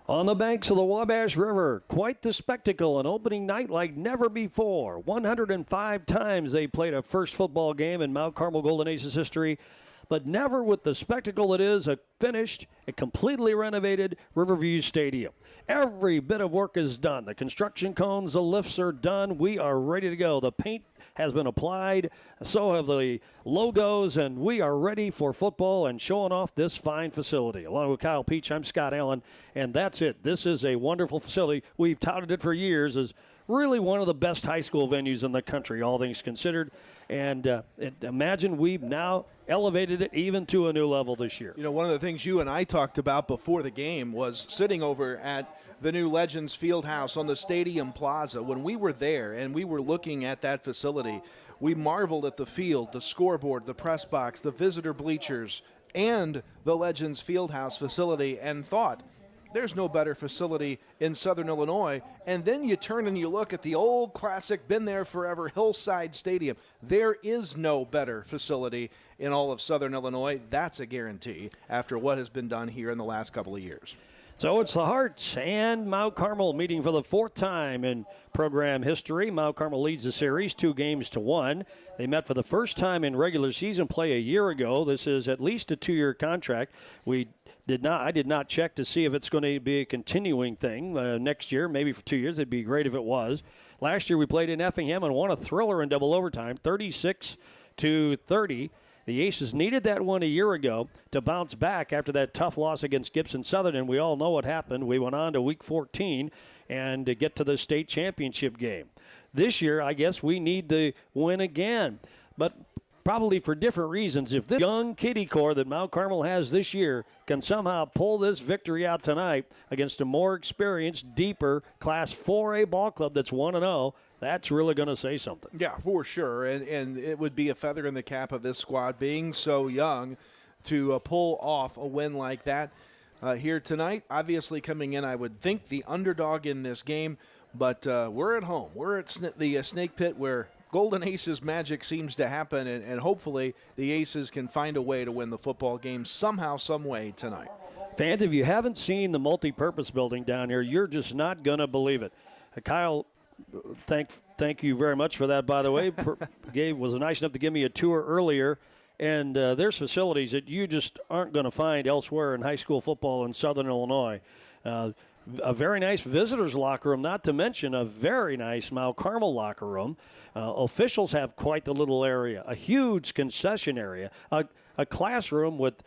On the banks of the Wabash River, quite the spectacle, an opening night like never before. 105 times they played a first football game in Mount Carmel Golden Aces history, but never with the spectacle it is a finished, a completely renovated Riverview Stadium. Every bit of work is done. The construction cones, the lifts are done. We are ready to go. The paint has been applied, so have the logos, and we are ready for football and showing off this fine facility. Along with Kyle Peach, I'm Scott Allen, and that's it. This is a wonderful facility. We've touted it for years as really one of the best high school venues in the country, all things considered. And imagine we've now elevated it even to a new level this year. You know, one of the things you and I talked about before the game was sitting over at the new Legends Fieldhouse on the Stadium Plaza. When we were there and we were looking at that facility, we marveled at the field, the scoreboard, the press box, the visitor bleachers, and the Legends Fieldhouse facility, and thought, there's no better facility in Southern Illinois. And then you turn and you look at the old classic, been there forever, Hillside Stadium. There is no better facility in all of Southern Illinois. That's a guarantee after what has been done here in the last couple of years. So it's the Hearts and Mount Carmel meeting for the fourth time in program history. Mount Carmel leads the series 2-1. They met for the first time in regular season play a year ago. This is at least a 2-year contract. I did not check to see if it's going to be a continuing thing next year, maybe for 2 years. It'd be great if it was. Last year we played in Effingham and won a thriller in double overtime, 36-30. The Aces needed that one a year ago to bounce back after that tough loss against Gibson Southern, and we all know what happened. We went on to Week 14 and to get to the state championship game. This year, I guess we need to win again, but probably for different reasons. If this young kiddie core that Mount Carmel has this year can somehow pull this victory out tonight against a more experienced, deeper Class 4A ball club that's 1-0, that's really going to say something. Yeah, for sure, and it would be a feather in the cap of this squad being so young to pull off a win like that here tonight. Obviously coming in, I would think, the underdog in this game, but we're at home. We're at the Snake Pit where Golden Aces magic seems to happen, and hopefully the Aces can find a way to win the football game somehow, some way tonight. Fans, if you haven't seen the multi-purpose building down here, you're just not going to believe it. Kyle, thank you very much for that, by the way. Gabe was nice enough to give me a tour earlier, and there's facilities that you just aren't going to find elsewhere in high school football in Southern Illinois. A very nice visitors locker room, not to mention a very nice Mount Carmel locker room. Officials have quite the little area, a huge concession area, a classroom with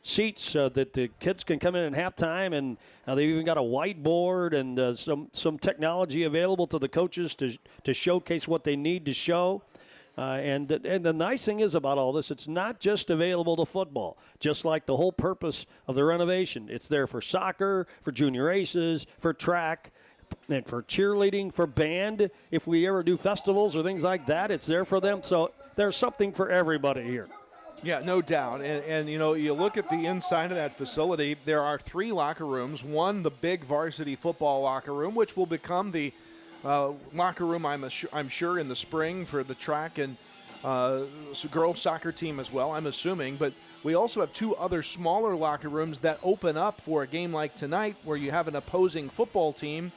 seats that the kids can come in at halftime, and they've even got a whiteboard and some technology available to the coaches to showcase what they need to show. And the nice thing is about all this, it's not just available to football, just like the whole purpose of the renovation. It's there for soccer, for junior aces, for track, and for cheerleading, for band. If we ever do festivals or things like that, it's there for them. So there's something for everybody here. Yeah, no doubt. And you know, you look at the inside of that facility, there are 3 locker rooms. One, the big varsity football locker room, which will become the locker room, I'm sure, in the spring for the track and girls soccer team as well, I'm assuming. But we also have 2 other smaller locker rooms that open up for a game like tonight where you have an opposing football team,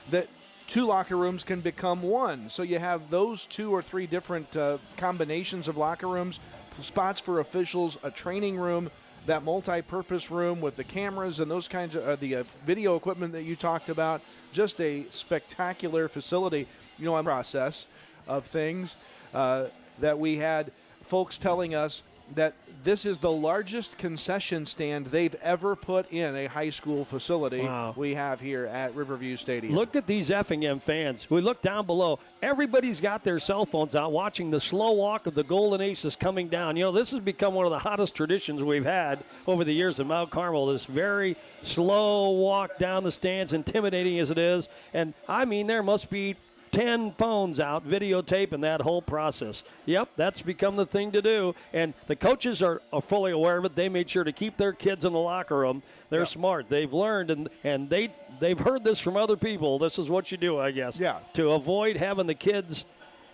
that 2 locker rooms can become 1. So you have those 2 or 3 different combinations of locker rooms, spots for officials, a training room, that multi-purpose room with the cameras and those kinds of the video equipment that you talked about. Just a spectacular facility. You know, I'm process of things that we had folks telling us that this is the largest concession stand they've ever put in a high school facility. Wow. We have here at Riverview Stadium. Look at these Effingham fans. We look down below. Everybody's got their cell phones out watching the slow walk of the Golden Aces coming down. You know, this has become one of the hottest traditions we've had over the years at Mount Carmel, this very slow walk down the stands, intimidating as it is. And, I mean, there must be 10 phones out videotaping that whole process. Yep, that's become the thing to do. And the coaches are fully aware of it. They made sure to keep their kids in the locker room. They're smart. They've learned, and they've heard this from other people. This is what you do, I guess. Yeah. To avoid having the kids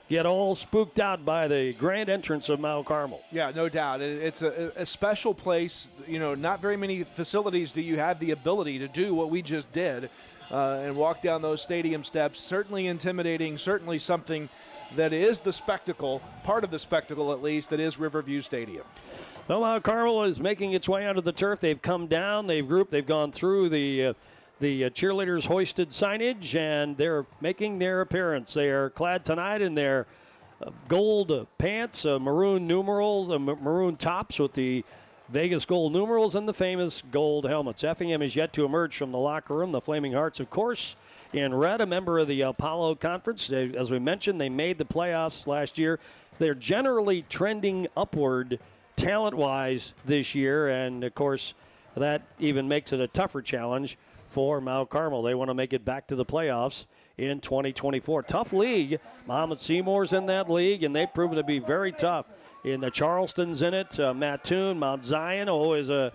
get all spooked out by the grand entrance of Mount Carmel. Yeah, no doubt. It's a special place. You know, not very many facilities do you have the ability to do what we just did and walk down those stadium steps. Certainly intimidating, certainly something that is the spectacle, part of the spectacle at least, that is Riverview Stadium. Well, Mount Carmel is making its way onto the turf. They've come down, they've grouped, they've gone through the cheerleaders hoisted signage, and they're making their appearance. They are clad tonight in their gold pants, maroon numerals, maroon tops with the Vegas gold numerals and the famous gold helmets. Effingham is yet to emerge from the locker room. The Flaming Hearts, of course, in red, a member of the Apollo Conference. As we mentioned, they made the playoffs last year. They're generally trending upward talent-wise this year, and, of course, that even makes it a tougher challenge for Mount Carmel. They want to make it back to the playoffs in 2024. Tough league. Muhammad Seymour's in that league, and they've proven to be very tough. In the Charleston's in it, Mattoon, Mount Zion, always a,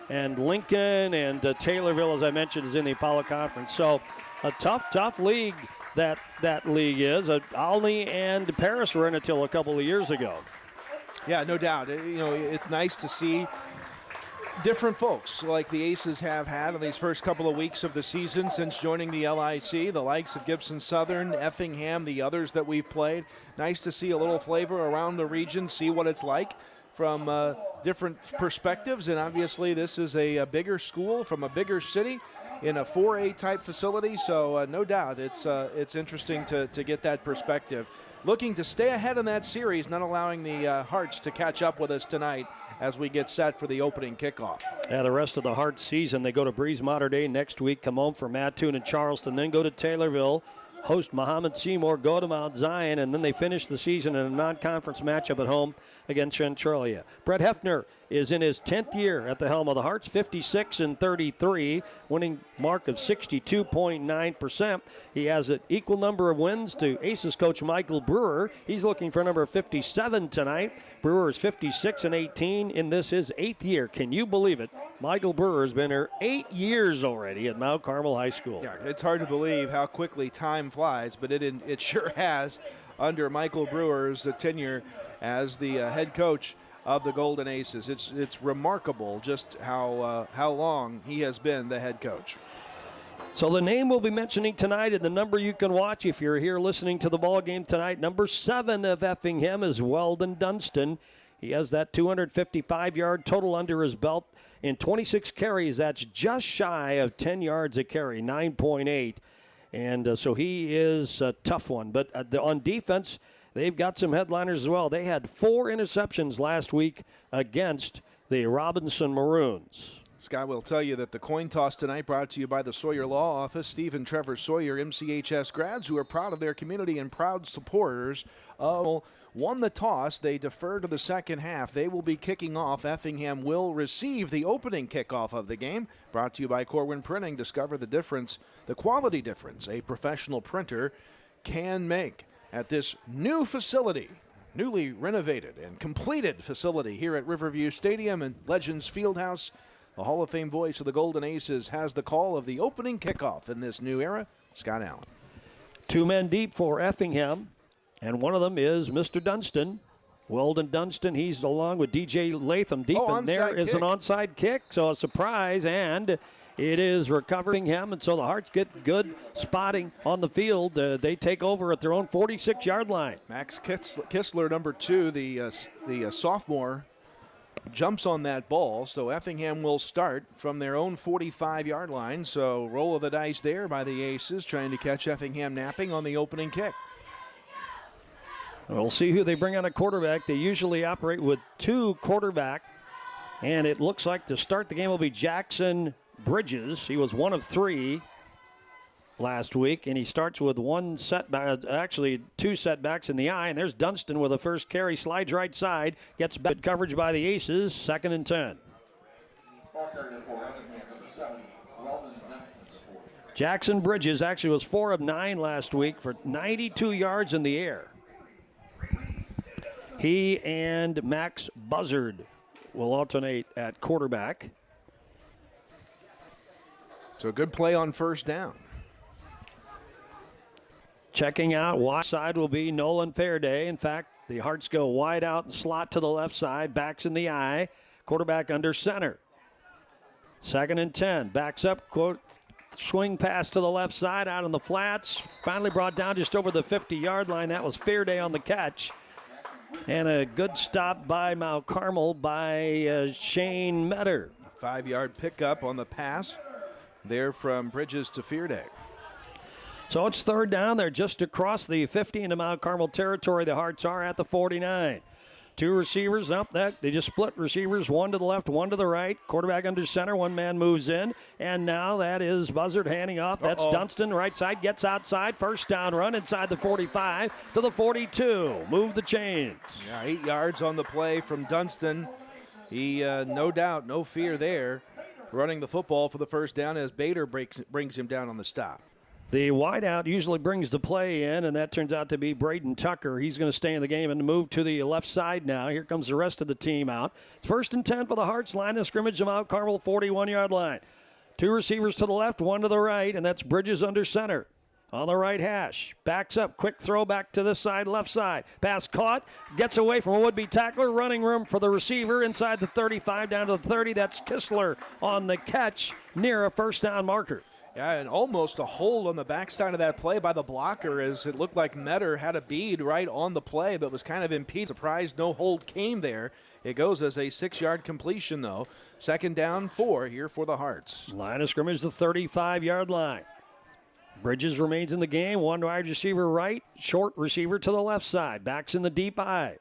and Lincoln and Taylorville, as I mentioned, is in the Apollo Conference. So a tough league that league is. Olney and Paris were in it till a couple of years ago. Yeah, no doubt. It's nice to see different folks like the Aces have had in these first couple of weeks of the season since joining the LIC, the likes of Gibson Southern, Effingham, the others that we've played. Nice to see a little flavor around the region, see what it's like from different perspectives. And obviously this is a bigger school from a bigger city in a 4A type facility, so no doubt it's interesting to get that perspective. Looking to stay ahead in that series, not allowing the Hearts to catch up with us tonight as we get set for the opening kickoff. Yeah, the rest of the Hearts season, they go to Breeze Mater Day next week, come home for Mattoon and Charleston, then go to Taylorville, host Muhammad Seymour, go to Mount Zion, and then they finish the season in a non-conference matchup at home against Centralia. Brett Hefner is in his 10th year at the helm of the Hearts, 56-33, winning mark of 62.9%. He has an equal number of wins to Aces coach Michael Brewer. He's looking for number 57 tonight. Brewer is 56-18 in this his 8th year. Can you believe it? Michael Brewer has been here 8 years already at Mount Carmel High School. Yeah, it's hard to believe how quickly time flies, but it sure has under Michael Brewer's tenure as the head coach of the Golden Aces. It's remarkable just how long he has been the head coach. So the name we'll be mentioning tonight and the number you can watch if you're here listening to the ball game tonight, number 7 of Effingham is Weldon Dunston. He has that 255-yard total under his belt in 26 carries. That's just shy of 10 yards a carry, 9.8. And so he is a tough one. But on defense, they've got some headliners as well. They had 4 interceptions last week against the Robinson Maroons. Scott will tell you that the coin toss tonight brought to you by the Sawyer Law Office. Steve and Trevor Sawyer, MCHS grads who are proud of their community and proud supporters of won the toss. They defer to the second half. They will be kicking off. Effingham will receive the opening kickoff of the game. Brought to you by Corwin Printing. Discover the difference, the quality difference a professional printer can make at this new facility. Newly renovated and completed facility here at Riverview Stadium and Legends Fieldhouse. The Hall of Fame voice of the Golden Aces has the call of the opening kickoff in this new era. Scott Allen. 2 men deep for Effingham, and one of them is Mr. Dunston. Weldon Dunston, he's along with DJ Latham deep, and there is an onside kick, so a surprise, and it is recovering him, and so the Hearts get good spotting on the field. They take over at their own 46-yard line. Max Kistler, number 2, the sophomore, jumps on that ball, so Effingham will start from their own 45-yard line. So roll of the dice there by the Aces, trying to catch Effingham napping on the opening kick. We'll see who they bring on a quarterback. They usually operate with 2 quarterback, and it looks like to start the game will be Jackson Bridges. He was 1 of 3 last week, and he starts with 1 setback, actually 2 setbacks in the eye, and there's Dunston with the first carry, slides right side, gets good coverage by the Aces, 2nd and 10. Jackson Bridges actually was 4 of 9 last week for 92 yards in the air. He and Max Buzzard will alternate at quarterback. So good play on first down. Checking out wide side will be Nolan Fairday. In fact, the Hearts go wide out and slot to the left side. Backs in the eye. Quarterback under center. 2nd and 10. Backs up. Quote, swing pass to the left side out in the flats. Finally brought down just over the 50-yard line. That was Fairday on the catch. And a good stop by Mount Carmel by Shane Metter. 5-yard pickup on the pass there from Bridges to Fairday. So it's 3rd down. They're just across the 50 into Mount Carmel territory. The Hearts are at the 49. 2 receivers up. They just split receivers, 1 to the left, 1 to the right. Quarterback under center. 1 man moves in. And now that is Buzzard handing off. That's Dunston. Right side gets outside. 1st down run inside the 45 to the 42. Move the chains. Yeah, 8 yards on the play from Dunston. He, no doubt, no fear there, running the football for the 1st down as Bader brings him down on the stop. The wideout usually brings the play in, and that turns out to be Braden Tucker. He's going to stay in the game and move to the left side now. Here comes the rest of the team out. It's 1st and 10 for the Hearts. Line of scrimmage, Mount Carmel 41-yard line. 2 receivers to the left, 1 to the right, and that's Bridges under center. On the right hash. Backs up. Quick throw back to this side, left side. Pass caught. Gets away from a would-be tackler. Running room for the receiver inside the 35 down to the 30. That's Kistler on the catch near a 1st down marker. Yeah, and almost a hold on the backside of that play by the blocker as it looked like Metter had a bead right on the play but was kind of impeded. Surprised no hold came there. It goes as a 6-yard completion, though. 2nd down, 4 here for the Hearts. Line of scrimmage, the 35-yard line. Bridges remains in the game. 1 wide receiver right, short receiver to the left side. Backs in the deep eye.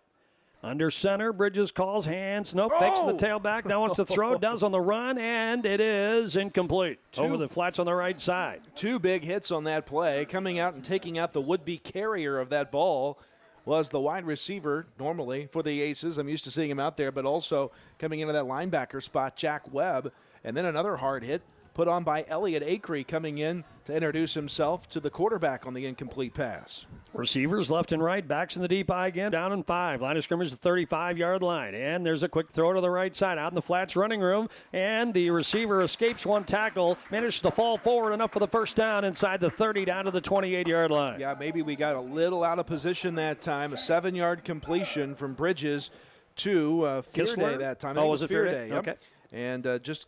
Under center, Bridges calls hands. Nope, fakes the tailback. Now wants to throw. Does on the run, and it is incomplete. Over the flats on the right side. 2 big hits on that play. Coming out and taking out the would-be carrier of that ball was the wide receiver normally for the Aces. I'm used to seeing him out there, but also coming into that linebacker spot, Jack Webb. And then another hard hit put on by Elliott Acree coming in to introduce himself to the quarterback on the incomplete pass. Receivers left and right, backs in the deep eye again, down and 5. Line of scrimmage, the 35-yard line. And there's a quick throw to the right side, out in the flats running room. And the receiver escapes 1 tackle, manages to fall forward enough for the 1st down inside the 30 down to the 28-yard line. Yeah, maybe we got a little out of position that time. A 7-yard completion from Bridges to Fairday that time. Oh, was it Fairday? Yep. Okay. And just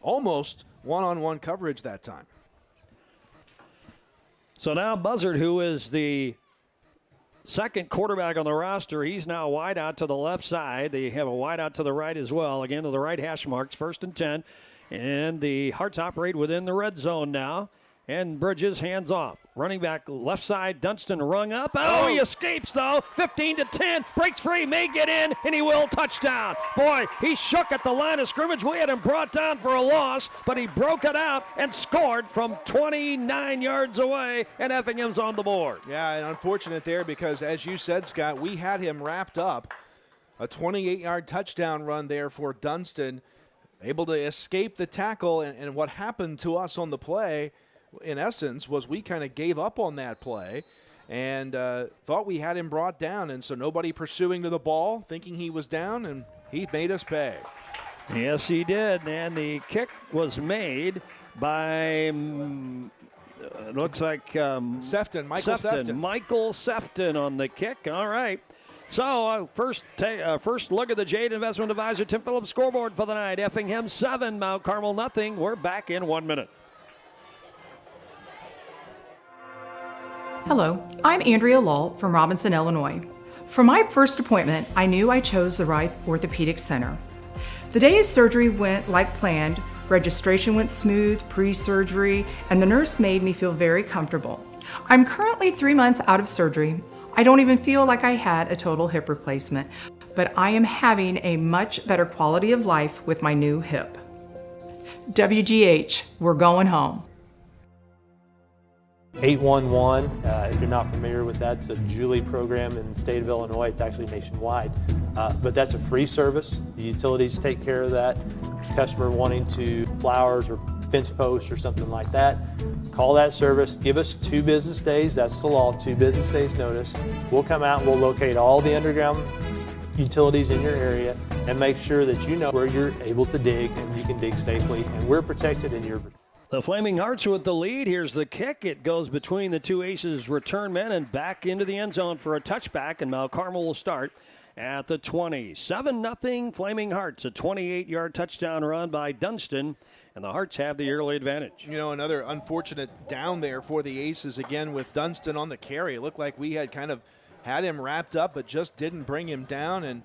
almost one-on-one coverage that time. So now Buzzard, who is the 2nd quarterback on the roster, he's now wide out to the left side. They have a wide out to the right as well. Again, to the right hash marks, 1st and 10. And the Hearts operate within the red zone now. And Bridges hands off. Running back left side, Dunston rung up. Oh, he escapes though. 15-10, breaks free, may get in, and he will. Touchdown. Boy, he shook at the line of scrimmage. We had him brought down for a loss, but he broke it out and scored from 29 yards away, and Effingham's on the board. Yeah, and unfortunate there because, as you said, Scott, we had him wrapped up. A 28-yard touchdown run there for Dunston, able to escape the tackle, and what happened to us on the play, in essence, was we kind of gave up on that play and thought we had him brought down, and so nobody pursuing to the ball, thinking he was down, and he made us pay. Yes, he did, and the kick was made by, looks like Sefton, Michael Sefton. Michael Sefton on the kick. All right. So first look at the Jade Investment Advisor Tim Phillips scoreboard for the night. Effingham 7, Mount Carmel nothing. We're back in 1 minute. Hello, I'm Andrea Lull from Robinson, Illinois. For my first appointment, I knew I chose the right orthopedic center. The day of surgery went like planned, registration went smooth, pre-surgery, and the nurse made me feel very comfortable. I'm currently 3 months out of surgery. I don't even feel like I had a total hip replacement, but I am having a much better quality of life with my new hip. WGH, we're going home. 811, if you're not familiar with that, it's a Julie program in the state of Illinois. It's actually nationwide, but that's a free service. The utilities take care of that. Customer wanting to flowers or fence posts or something like that, call that service. Give us 2 business days. That's the law, 2 business days notice. We'll come out and we'll locate all the underground utilities in your area and make sure that you know where you're able to dig and you can dig safely, and we're protected and you're. The Flaming Hearts with the lead. Here's the kick. It goes between the two Aces return men and back into the end zone for a touchback, and Mount Carmel will start at the 20. 7-0 Flaming Hearts, a 28-yard touchdown run by Dunston, and the Hearts have the early advantage. You know, another unfortunate down there for the Aces again with Dunston on the carry. It looked like we had kind of had him wrapped up but just didn't bring him down, and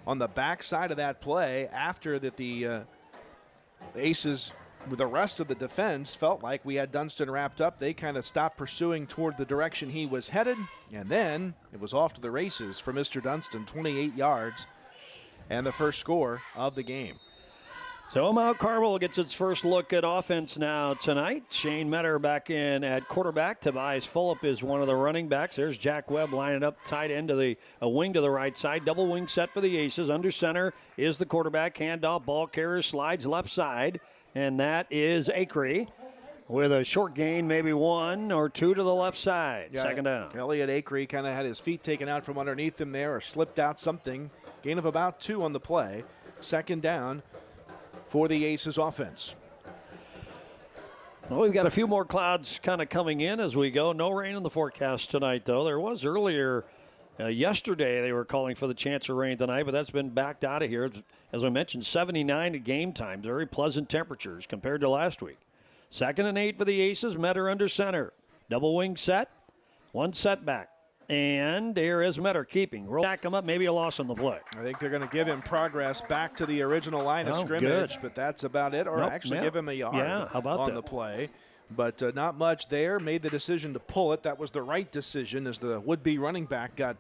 on the backside of that play, after that the Aces with the rest of the defense felt like we had Dunston wrapped up, they kind of stopped pursuing toward the direction he was headed, and then it was off to the races for Mr. Dunston, 28 yards, and the first score of the game. So Mount Carmel gets its first look at offense now tonight. Shane Metter back in at quarterback. Tobias Fulop is one of the running backs. There's Jack Webb lining up tight end to a wing to the right side. Double wing set for the Aces. Under center is the quarterback. Handoff, ball carrier slides left side. And that is Acree with a short gain, maybe 1 or 2 to the left side. Yeah, second down. Elliot Acree kind of had his feet taken out from underneath him there or slipped out something. Gain of about 2 on the play. Second down for the Aces offense. Well, we've got a few more clouds kind of coming in as we go. No rain in the forecast tonight, though. There was earlier yesterday they were calling for the chance of rain tonight, but that's been backed out of here. As I mentioned, 79 at game time. Very pleasant temperatures compared to last week. 2nd and 8 for the Aces. Metter under center. Double wing set. 1 setback. And there is Metter keeping. Roll back him up, maybe a loss on the play. I think they're going to give him progress back to the original line of scrimmage, good. but that's about it. Or actually give him a yard how about on that? the play. But not much there. Made the decision to pull it. That was the right decision as the would-be running back got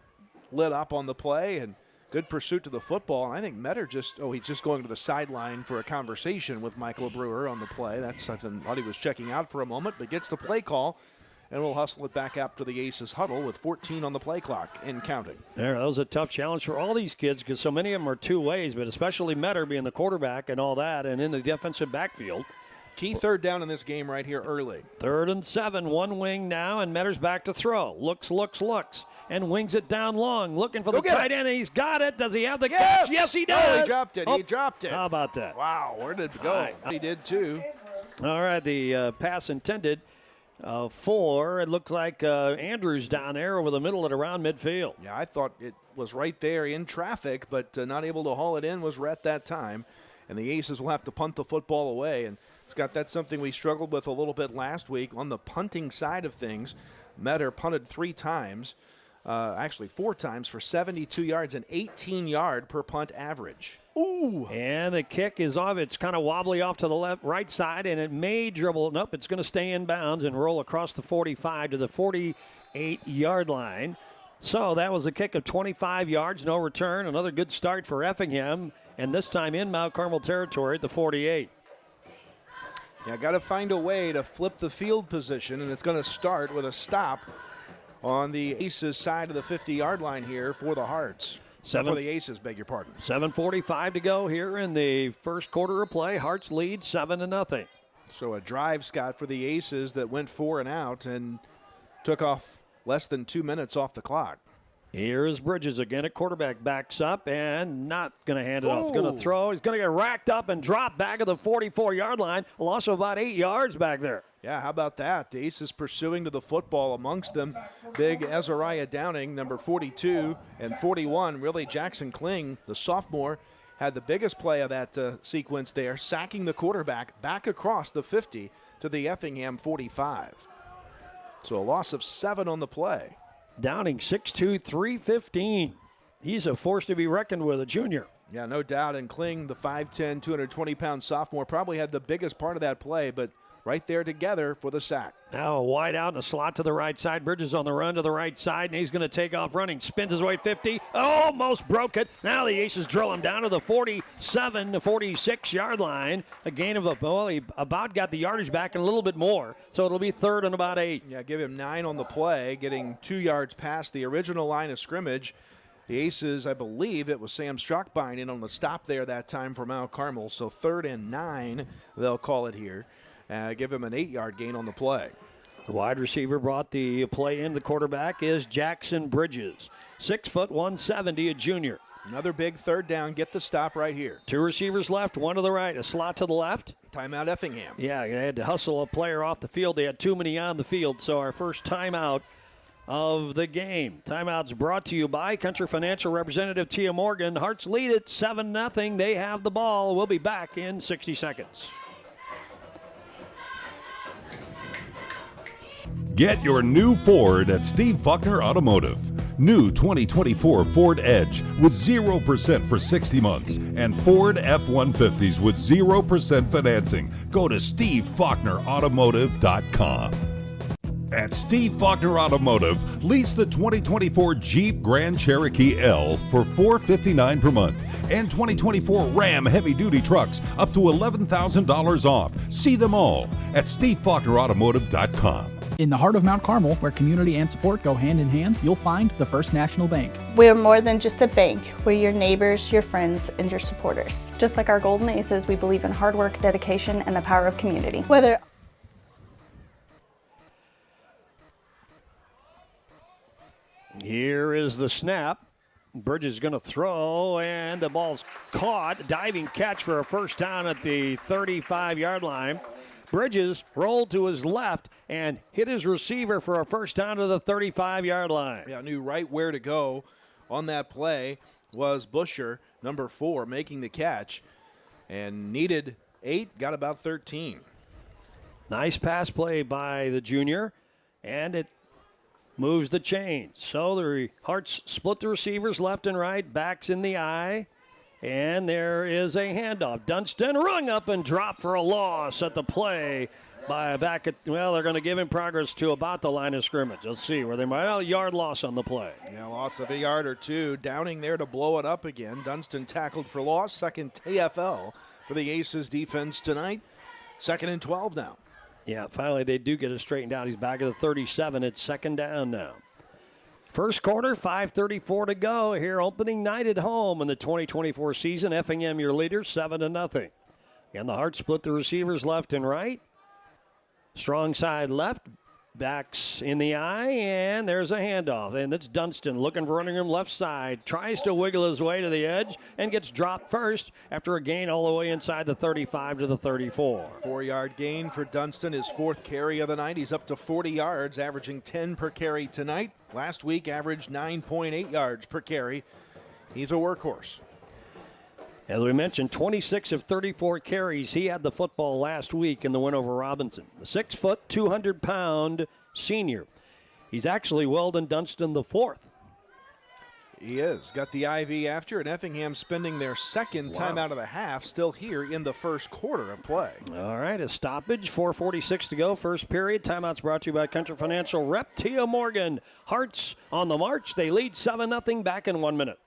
lit up on the play, and good pursuit to the football. And I think Metter he's just going to the sideline for a conversation with Michael Brewer on the play. That's something. Thought he was checking out for a moment, but gets the play call, and we'll hustle it back up to the Aces huddle with 14 on the play clock and counting. There, that was a tough challenge for all these kids because so many of them are two ways, but especially Metter being the quarterback and all that, and in the defensive backfield. Key third down in this game right here early. 3rd and 7, one wing now, and Metter's back to throw. Looks, and wings it down long, looking for the tight end, and he's got it. Does he have the catch? Yes, he does. Oh, he dropped it. He dropped it. How about that? Wow, where did it go? He did too. All right, the pass intended for, it looked like Andrews down there over the middle at around midfield. Yeah, I thought it was right there in traffic, but not able to haul it in was Rhett that time. And the Aces will have to punt the football away. And Scott, that's something we struggled with a little bit last week on the punting side of things. Metter punted 3 times, actually 4 times for 72 yards and 18-yard per punt average. Ooh! And the kick is off. It's kind of wobbly off to the right side, and it may dribble. Nope, it's going to stay in bounds and roll across the 45 to the 48-yard line. So that was a kick of 25 yards, no return. Another good start for Effingham, and this time in Mount Carmel territory at the 48. Yeah, got to find a way to flip the field position, and it's going to start with a stop on the Aces side of the 50-yard line here for the Hearts. For the Aces, beg your pardon. 7:45 to go here in the first quarter of play. Hearts lead 7-0. So a drive, Scott, for the Aces that went 4 and out and took off less than 2 minutes off the clock. Here's Bridges again at quarterback. Backs up and not going to hand it off. Going to throw. He's going to get racked up and drop back at the 44-yard line. A loss of about 8 yards back there. Yeah, how about that? The Aces pursuing to the football, amongst them big Azariah Downing, number 42, and 41. Really, Jackson Kling, the sophomore, had the biggest play of that sequence there, sacking the quarterback back across the 50 to the Effingham 45. So a loss of 7 on the play. Downing, 6'2", 315. He's a force to be reckoned with, a junior. Yeah, no doubt. And Kling, the 5'10", 220-pound sophomore, probably had the biggest part of that play, but right there together for the sack. Now a wide out and a slot to the right side. Bridges on the run to the right side, and he's going to take off running. Spins his way 50. Almost broke it. Now the Aces drill him down to the 47 to 46-yard line. A gain of he about got the yardage back and a little bit more, so it'll be 3rd and about 8. Yeah, give him 9 on the play, getting 2 yards past the original line of scrimmage. The Aces, I believe it was Sam Struckbein in on the stop there that time for Mount Carmel, so 3rd and 9, they'll call it here. Give him an 8-yard gain on the play. The wide receiver brought the play in. The quarterback is Jackson Bridges. 6 foot 170, a junior. Another big third down. Get the stop right here. 2 receivers left, 1 to the right, a slot to the left. Timeout Effingham. Yeah, they had to hustle a player off the field. They had too many on the field, so our first timeout of the game. Timeout's brought to you by Country Financial representative Tia Morgan. Hearts lead it 7-0. They have the ball. We'll be back in 60 seconds. Get your new Ford at Steve Faulkner Automotive. New 2024 Ford Edge with 0% for 60 months and Ford F-150s with 0% financing. Go to SteveFaulknerAutomotive.com. At Steve Faulkner Automotive, lease the 2024 Jeep Grand Cherokee L for $459 per month and 2024 Ram heavy-duty trucks up to $11,000 off. See them all at SteveFaulknerAutomotive.com. In the heart of Mount Carmel, where community and support go hand in hand, you'll find the First National Bank. We're more than just a bank. We're your neighbors, your friends, and your supporters. Just like our Golden Aces, we believe in hard work, dedication, and the power of community. Whether Here is the snap. Bridges is going to throw, and the ball's caught. Diving catch for a first down at the 35-yard line. Bridges rolled to his left and hit his receiver for a first down to the 35-yard line. Yeah, knew right where to go on that play was Busher, number 4, making the catch. And needed 8, got about 13. Nice pass play by the junior, and it moves the chains. So the Hearts split the receivers left and right, backs in the eye. And there is a handoff. Dunston rung up and dropped for a loss at the play by back at, well, they're going to give him progress to about the line of scrimmage. Let's see where they might, a yard loss on the play. Yeah, loss of a yard or 2. Downing there to blow it up again. Dunston tackled for loss. Second TFL for the Aces defense tonight. 2nd and 12 now. Yeah, finally they do get it straightened out. He's back at the 37. It's 2nd down now. First quarter, 5:34 to go here. Opening night at home in the 2024 season. Effingham, your leader, 7-0. And the Hearts split the receivers left and right. Strong side left. Backs in the eye, and there's a handoff. And it's Dunston looking for running room left side. Tries to wiggle his way to the edge and gets dropped first after a gain all the way inside the 35 to the 34. 4-yard gain for Dunston, his 4th carry of the night. He's up to 40 yards, averaging 10 per carry tonight. Last week, averaged 9.8 yards per carry. He's a workhorse. As we mentioned, 26 of 34 carries. He had the football last week in the win over Robinson. The 6-foot, 200-pound senior. He's actually Weldon Dunston the 4th. He is. Got the IV after, and Effingham spending their second time out of the half, still here in the first quarter of play. All right, a stoppage, 4:46 to go, first period. Timeouts brought to you by Country Financial rep Tia Morgan. Hearts on the march. They lead 7-0 back in 1 minute.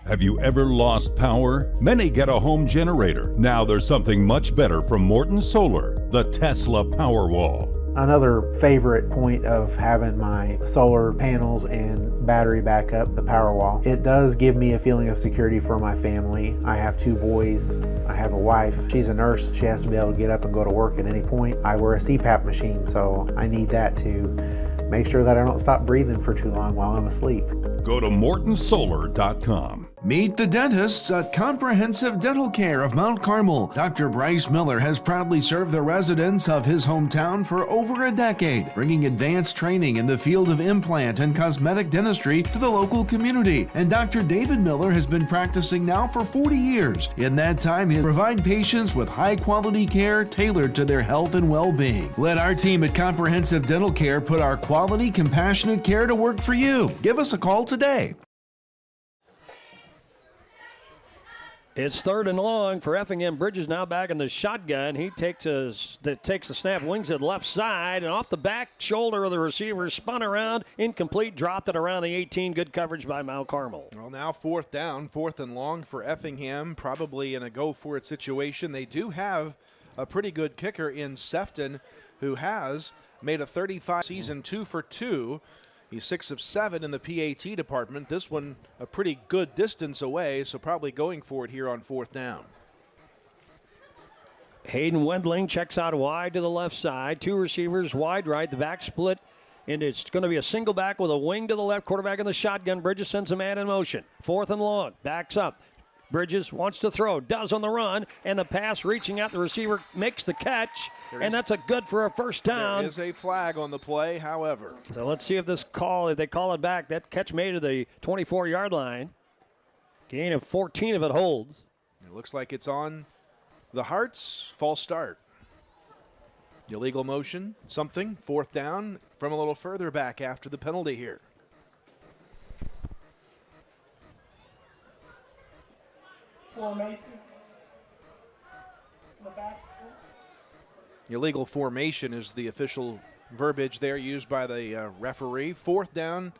Have you ever lost power? Many get a home generator. Now there's something much better from Morton Solar, the Tesla Powerwall. Another favorite point of having my solar panels and battery backup, the Powerwall. It does give me a feeling of security for my family. I have 2 boys. I have a wife. She's a nurse. She has to be able to get up and go to work at any point. I wear a CPAP machine, so I need that to make sure that I don't stop breathing for too long while I'm asleep. Go to MortonSolar.com. Meet the dentists at Comprehensive Dental Care of Mount Carmel. Dr. Bryce Miller has proudly served the residents of his hometown for over a decade, bringing advanced training in the field of implant and cosmetic dentistry to the local community. And Dr. David Miller has been practicing now for 40 years. In that time, he provides patients with high-quality care tailored to their health and well-being. Let our team at Comprehensive Dental Care put our quality, compassionate care to work for you. Give us a call today. It's 3rd and long for Effingham. Bridges now back in the shotgun. He takes a snap, wings it left side, and off the back shoulder of the receiver, spun around, incomplete, dropped it around the 18. Good coverage by Mount Carmel. Well, now 4th down, 4th and long for Effingham, probably in a go-for-it situation. They do have a pretty good kicker in Sefton, who has made a 35 season, 2 for 2. He's 6 of 7 in the PAT department. This one a pretty good distance away, so probably going for it here on 4th down. Hayden Wendling checks out wide to the left side. 2 receivers wide right. The back split And it's going to be a single back with a wing to the left. Quarterback in the shotgun. Bridges sends a man in motion. 4th and long. Backs up. Bridges wants to throw. Does on the run. And the pass reaching out. The receiver makes the catch. And that's a good for a first down. There is a flag on the play, however. So let's see if if they call it back. That catch made to the 24-yard line. Gain of 14 if it holds. It looks like it's on the Hearts. False start. Illegal motion, something. 4th down from a little further back after the penalty here. Illegal formation is the official verbiage there used by the referee. 4th down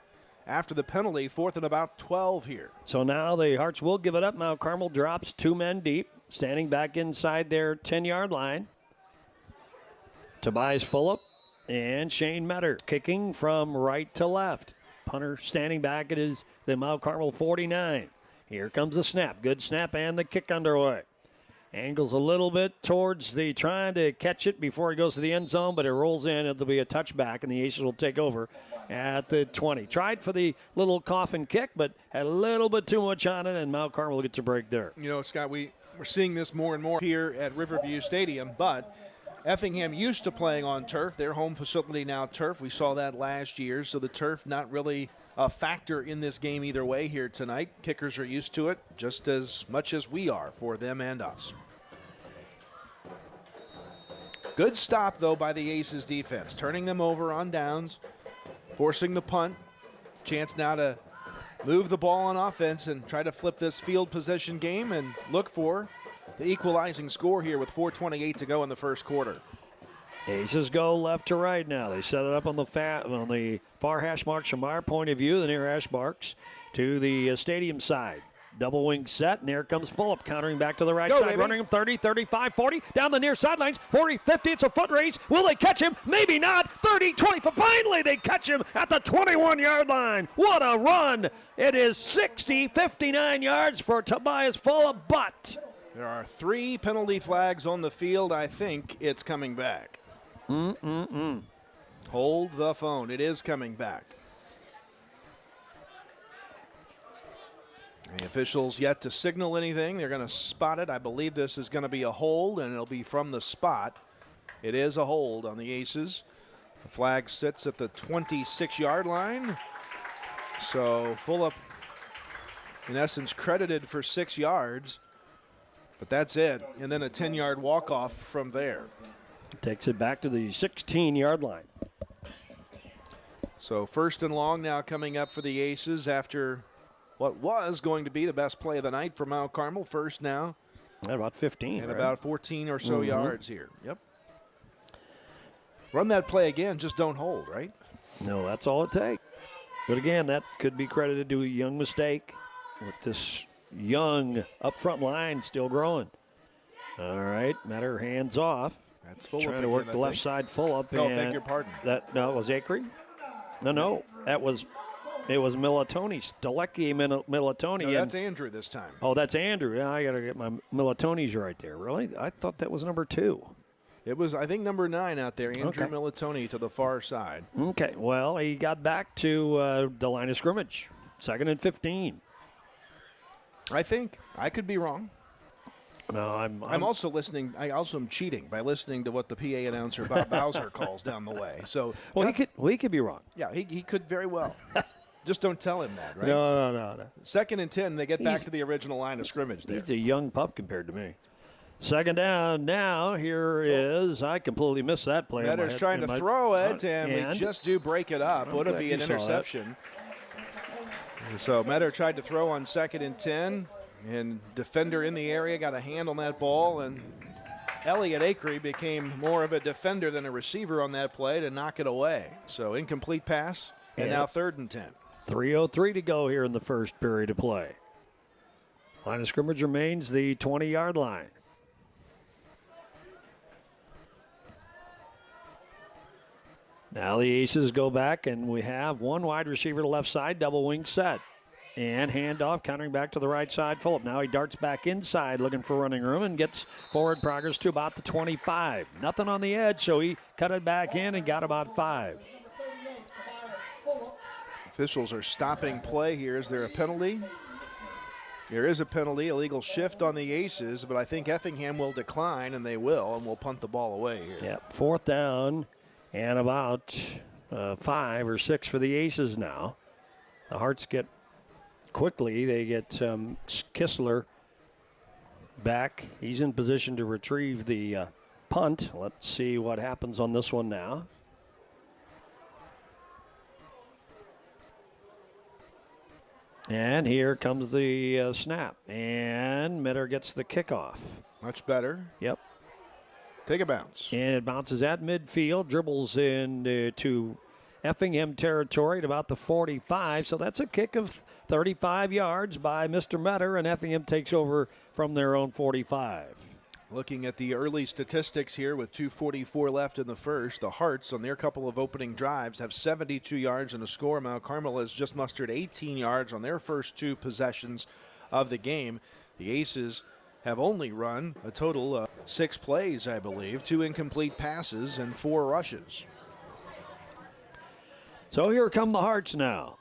after the penalty, 4th and about 12 here. So now the Hearts will give it up. Now Carmel drops 2 men deep, standing back inside their 10-yard line. Tobias Fulop and Shane Metter kicking from right to left. Punter standing back at the Mount Carmel 49. Here comes the snap. Good snap and the kick underway. Angles a little bit towards trying to catch it before it goes to the end zone, but it rolls in. It'll be a touchback, and the Aces will take over at the 20. Tried for the little coffin kick, but had a little bit too much on it, and Mount Carmel gets a break there. You know, Scott, we're seeing this more and more here at Riverview Stadium, but Effingham used to playing on turf. Their home facility now turf. We saw that last year, so the turf not really a factor in this game either way here tonight. Kickers are used to it just as much as we are for them and us. Good stop, though, by the Aces defense, turning them over on downs, forcing the punt. Chance now to move the ball on offense and try to flip this field possession game and look for the equalizing score here with 4:28 to go in the first quarter. Aces go left to right now. They set it up on the far hash marks from our point of view, the near hash marks to the stadium side. Double wing set, and there comes Fulop countering back to the right side, baby. running him 30, 35, 40, down the near sidelines, 40, 50, it's a foot race. Will they catch him? Maybe not. 30, 20, finally they catch him at the 21-yard line. What a run. It is 60, 59 yards for Tobias Fulop, but there are 3 penalty flags on the field. I think it's coming back. Hold the phone. It is coming back. The officials yet to signal anything. They're going to spot it. I believe this is going to be a hold, and it'll be from the spot. It is a hold on the Aces. The flag sits at the 26-yard line. So Fulop, in essence, credited for 6 yards. But that's it. And then a 10-yard walk-off from there. takes it back to the 16-yard line. So 1st and long now coming up for the Aces after what was going to be the best play of the night for Mount Carmel. First now. At about 15. And right? about 14 or so yards here. Yep. Run that play again, just don't hold, right? No, that's all it takes. But again, that could be credited to a young mistake with this young up front line still growing. All right, Metter hands off. That's Fulop trying to work the left side full up. No, beg your pardon. No, it was Acri? No, it was Militoni, Stalecki Militoni. No, that's Andrew this time. Oh, that's Andrew. Yeah, I got to get my Militonis right there. Really? I thought that was number 2. It was, I think, number 9 out there, Andrew Militoni to the far side. Okay, well, he got back to the line of scrimmage. 2nd and 15. I think. I could be wrong. No, I'm also listening. I also am cheating by listening to what the PA announcer Bob Bowser calls down the way. So, well, he could be wrong. Yeah, he could very well. Just don't tell him that, right? No. 2nd and 10, they get back to the original line of scrimmage there. He's a young pup compared to me. 2nd down now. Here is, I completely missed that play. Metter's trying to throw it, and we just do break it up. Would it be an interception? So Metter tried to throw on 2nd and 10, and defender in the area got a hand on that ball, and Elliot Acri became more of a defender than a receiver on that play to knock it away. So incomplete pass, and now 3rd and 10. 3:03 to go here in the first period of play. Line of scrimmage remains the 20-yard line. Now the Aces go back, and we have one wide receiver to left side, double wing set. And handoff, countering back to the right side. Fulop now he darts back inside looking for running room and gets forward progress to about the 25. Nothing on the edge, so he cut it back in and got about 5. Officials are stopping play here. Is there a penalty? There is a penalty, illegal shift on the Aces, but I think Effingham will decline, and they will, and we'll punt the ball away here. Yep, 4th down and about 5 or 6 for the Aces now. The Hearts get quickly. They get Kistler back. He's in position to retrieve the punt. Let's see what happens on this one now. And here comes the snap. And Mitter gets the kickoff. Much better. Yep. Take a bounce. And it bounces at midfield, dribbles into Effingham territory at about the 45. So that's a kick of 35 yards by Mr. Mitter, and Effingham takes over from their own 45. Looking at the early statistics here with 2:44 left in the first, the Hearts on their couple of opening drives have 72 yards and a score. Mount Carmel has just mustered 18 yards on their first 2 possessions of the game. The Aces have only run a total of 6 plays, I believe, 2 incomplete passes and 4 rushes. So here come the Hearts now.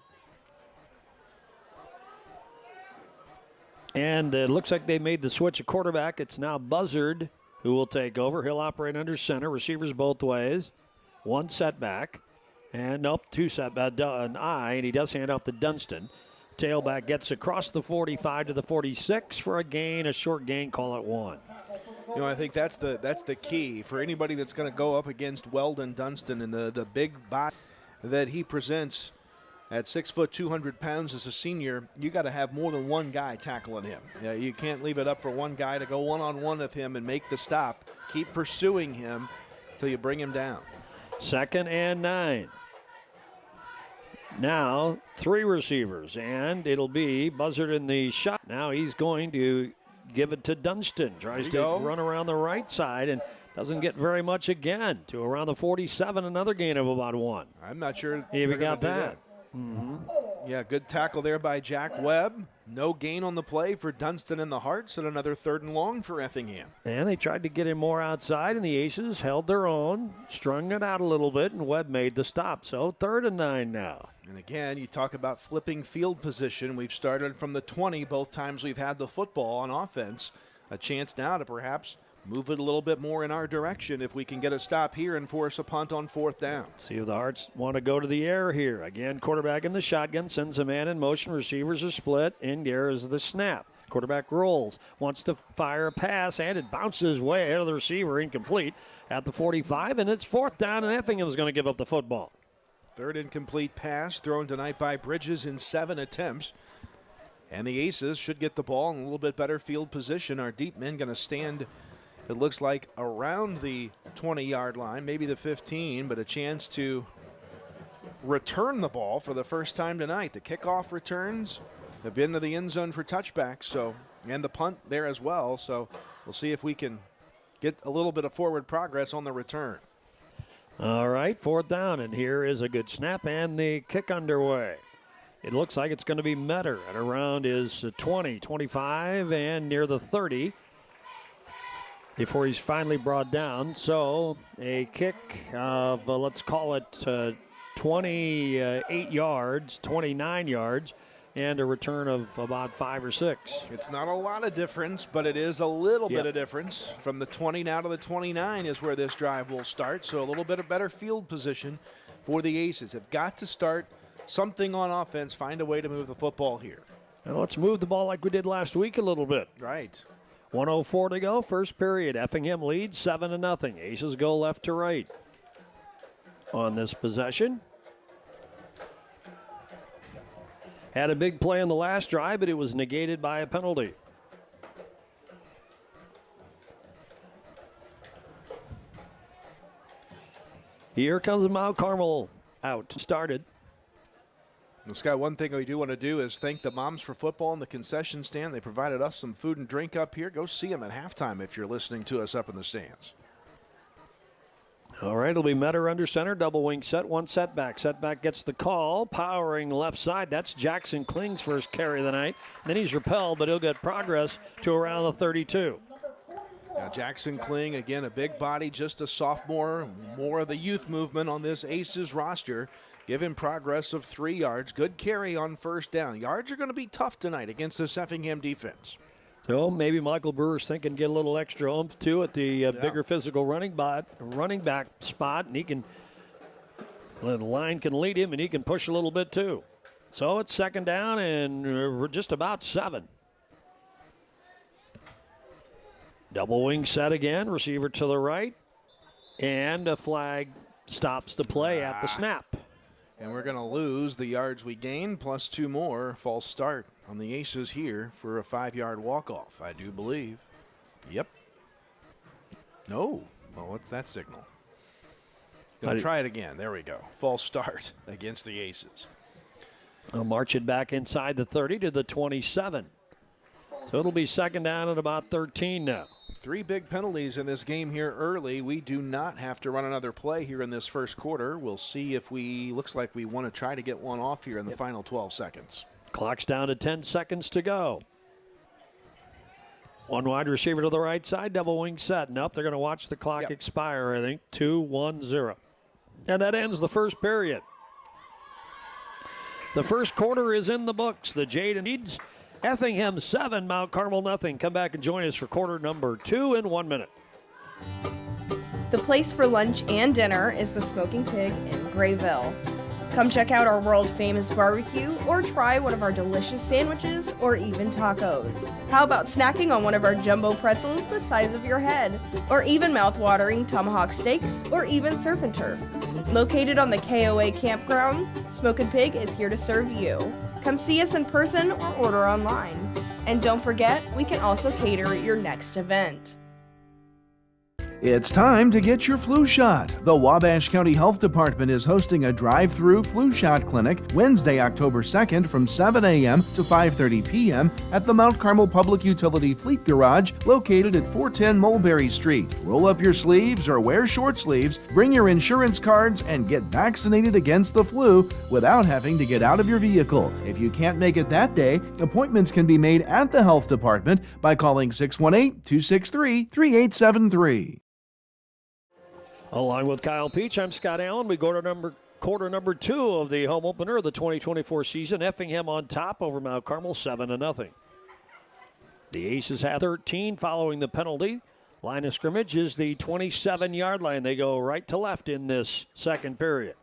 And it looks like they made the switch of quarterback. It's now Buzzard who will take over. He'll operate under center. Receivers both ways. 1 setback. And nope, 2 setback. An eye, and he does hand off to Dunston. Tailback gets across the 45 to the 46 for a gain, a short gain, call it 1. You know, I think that's the key for anybody that's going to go up against Weldon Dunston and the big body that he presents. At 6 foot 200 pounds as a senior, you got to have more than one guy tackling him. You can't leave it up for one guy to go one-on-one with him and make the stop. Keep pursuing him till you bring him down. 2nd and 9. Now 3 receivers, and it'll be Buzzard in the shot. Now he's going to give it to Dunston. Tries to run around the right side and doesn't get very much again. To around the 47, another gain of about 1. I'm not sure if you got that. Mm-hmm. Yeah, good tackle there by Jack Webb. No gain on the play for Dunston and the Hearts, and another 3rd and long for Effingham. And they tried to get him more outside, and the Aces held their own, strung it out a little bit, and Webb made the stop. So 3rd and 9 now. And again, you talk about flipping field position. We've started from the 20 both times we've had the football on offense. A chance now to perhaps move it a little bit more in our direction if we can get a stop here and force a punt on 4th down. See if the Hearts want to go to the air here. Again, quarterback in the shotgun, sends a man in motion. Receivers are split. In there is the snap. Quarterback rolls, wants to fire a pass, and it bounces way ahead of the receiver, incomplete at the 45, and it's 4th down, and Effingham is going to give up the football. 3rd incomplete pass thrown tonight by Bridges in 7 attempts. And the Aces should get the ball in a little bit better field position. Our deep men going to stand, it looks like, around the 20-yard line, maybe the 15, but a chance to return the ball for the first time tonight. The kickoff returns have been to the end zone for touchbacks, so, and the punt there as well. So we'll see if we can get a little bit of forward progress on the return. All right, 4th down, and here is a good snap and the kick underway. It looks like it's going to be Metter at around his 20, 25, and near the 30 before he's finally brought down. So a kick of, let's call it 28 yards, 29 yards, and a return of about 5 or 6. It's not a lot of difference, but it is a little bit of difference. From the 20 now to the 29 is where this drive will start. So a little bit of better field position for the Aces. Have got to start something on offense, find a way to move the football here. Now let's move the ball like we did last week a little bit. Right. 1:04 to go, first period. Effingham leads 7-0. Aces go left to right on this possession. Had a big play on the last drive, but it was negated by a penalty. Here comes Mount Carmel out. Started. Scott, one thing we do want to do is thank the Moms for Football and the concession stand. They provided us some food and drink up here. Go see them at halftime if you're listening to us up in the stands. All right, it'll be Metter under center, double wing set, 1 setback. Setback gets the call, powering left side. That's Jackson Kling's first carry of the night. Then he's repelled, but he'll get progress to around the 32. Now Jackson Kling, again, a big body, just a sophomore. More of the youth movement on this Aces roster. Give him progress of 3 yards. Good carry on first down. Yards are going to be tough tonight against this Effingham defense. So maybe Michael Brewer's thinking get a little extra oomph too at the bigger physical running back spot, and he can. The line can lead him, and he can push a little bit too. So it's second down, and we're just about 7. Double wing set again. Receiver to the right, and a flag stops the play at the snap. And we're going to lose the yards we gained, plus 2 more. False start on the Aces here for a 5-yard walk-off, I do believe. Yep. No. Well, what's that signal? Going to try it again. There we go. False start against the Aces. I'll march it back inside the 30 to the 27. So it'll be second down at about 13 now. 3 big penalties in this game here early. We do not have to run another play here in this first quarter. We'll see if looks like we want to try to get one off here in the final 12 seconds. Clock's down to 10 seconds to go. One wide receiver to the right side, double wing set. Nope, they're going to watch the clock expire, I think. 2-1-0. And that ends the first period. The first quarter is in the books. The Jade needs Effingham 7, Mount Carmel nothing. Come back and join us for quarter number 2 in 1 minute. The place for lunch and dinner is the Smoking Pig in Grayville. Come check out our world-famous barbecue or try one of our delicious sandwiches or even tacos. How about snacking on one of our jumbo pretzels the size of your head? Or even mouth-watering tomahawk steaks or even surf and turf. Located on the KOA campground, Smoking Pig is here to serve you. Come see us in person or order online. And don't forget, we can also cater at your next event. It's time to get your flu shot. The Wabash County Health Department is hosting a drive-through flu shot clinic Wednesday, October 2nd from 7 a.m. to 5:30 p.m. at the Mount Carmel Public Utility Fleet Garage located at 410 Mulberry Street. Roll up your sleeves or wear short sleeves, bring your insurance cards, and get vaccinated against the flu without having to get out of your vehicle. If you can't make it that day, appointments can be made at the Health Department by calling 618-263-3873. Along with Kyle Peach, I'm Scott Allen. We go to quarter number 2 of the home opener of the 2024 season. Effingham on top over Mount Carmel 7-0. The Aces have 13 following the penalty. Line of scrimmage is the 27-yard line. They go right to left in this second period.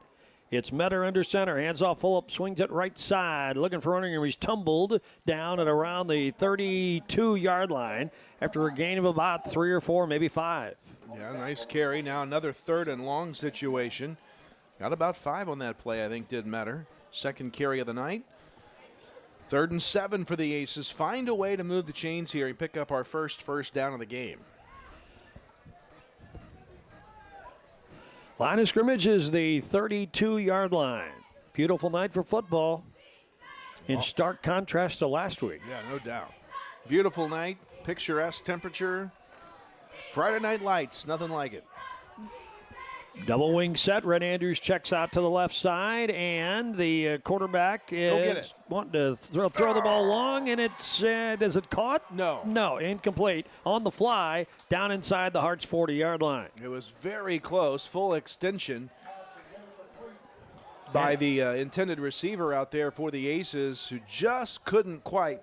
It's Metter under center. Hands off Fulop, swings it right side. Looking for running room. He's tumbled down at around the 32-yard line after a gain of about 3 or 4, maybe 5. Yeah, nice carry. Now another 3rd and long situation. Got about 5 on that play, I think, did Metter. Second carry of the night. 3rd and 7 for the Aces. Find a way to move the chains here and pick up our first down of the game. Line of scrimmage is the 32-yard line. Beautiful night for football in stark contrast to last week. Yeah, no doubt. Beautiful night, picturesque temperature. Friday Night Lights, nothing like it. Double wing set. Red Andrews checks out to the left side, and the quarterback is wanting to throw the ball long, and it's is it caught? No, incomplete. On the fly, down inside the Hearts 40-yard line. It was very close, full extension by the intended receiver out there for the Aces, who just couldn't quite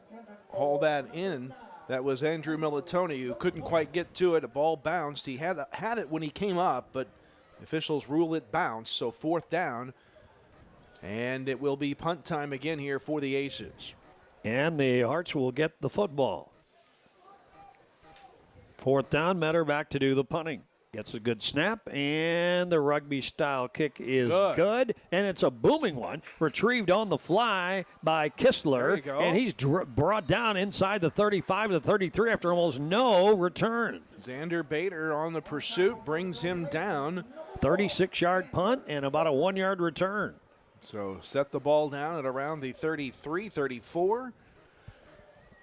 haul that in. That was Andrew Militoni, who couldn't quite get to it. A ball bounced. He had it when he came up, but officials rule it bounced, so 4th down. And it will be punt time again here for the Aces. And the Hearts will get the football. 4th down, Metter back to do the punting. Gets a good snap, and the rugby-style kick is good. And it's a booming one, retrieved on the fly by Kistler. And he's brought down inside the 35 to 33 after almost no return. Xander Bader on the pursuit, brings him down. 36-yard punt and about a 1-yard return. So set the ball down at around the 33, 34.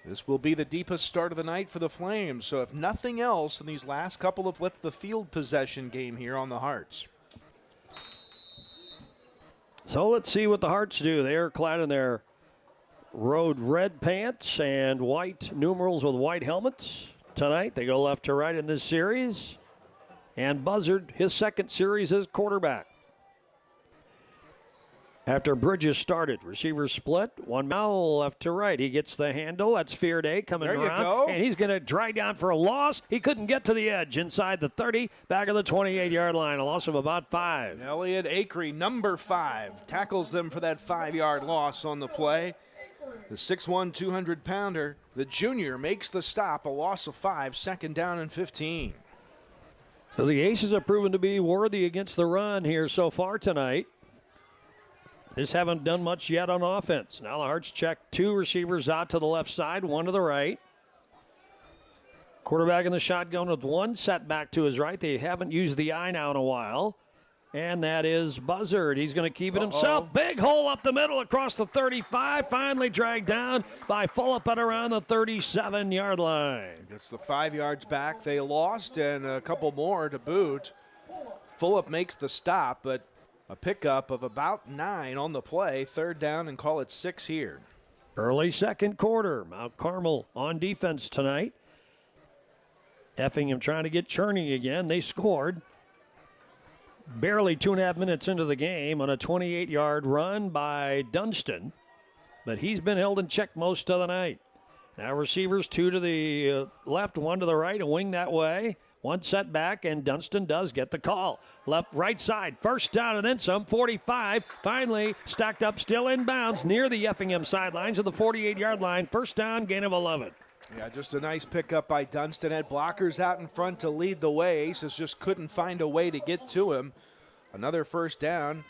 This will be the deepest start of the night for the Flames. So if nothing else in these last couple of flip the field possession game here on the Hearts. So let's see what the Hearts do. They are clad in their road red pants and white numerals with white helmets. tonight. They go left to right in this series. And Buzzard, his second series as quarterback. After Bridges started, receivers split. One now left to right. He gets the handle. That's Fearday coming there around. You go. And he's going to drag down for a loss. He couldn't get to the edge inside the 30, back of the 28-yard line. A loss of about 5. Elliot Acree, number 5, tackles them for that 5-yard loss on the play. The 6'1", 200-pounder, the junior, makes the stop. A loss of 5, second down and 15. So the Aces have proven to be worthy against the run here so far tonight. Just haven't done much yet on offense. Now the Hearts check 2 receivers out to the left side, 1 to the right. Quarterback in the shotgun with 1 setback to his right. They haven't used the eye now in a while. And that is Buzzard. He's going to keep it himself. Big hole up the middle across the 35. Finally dragged down by Fulop at around the 37-yard line. Gets the 5 yards back. They lost and a couple more to boot. Fulop makes the stop, but a pickup of about 9 on the play. Third down and call it 6 here. Early second quarter. Mount Carmel on defense tonight. Effingham trying to get churning again. They scored. Barely 2.5 minutes into the game on a 28-yard run by Dunston. But he's been held in check most of the night. Now receivers 2 to the left, 1 to the right, a wing that way. 1 setback, and Dunston does get the call. Left, right side, first down and then some, 45. Finally stacked up, still in bounds near the Effingham sidelines of the 48-yard line. First down, gain of 11. Yeah, just a nice pickup by Dunston. Had blockers out in front to lead the way. Aces just couldn't find a way to get to him. Another first down.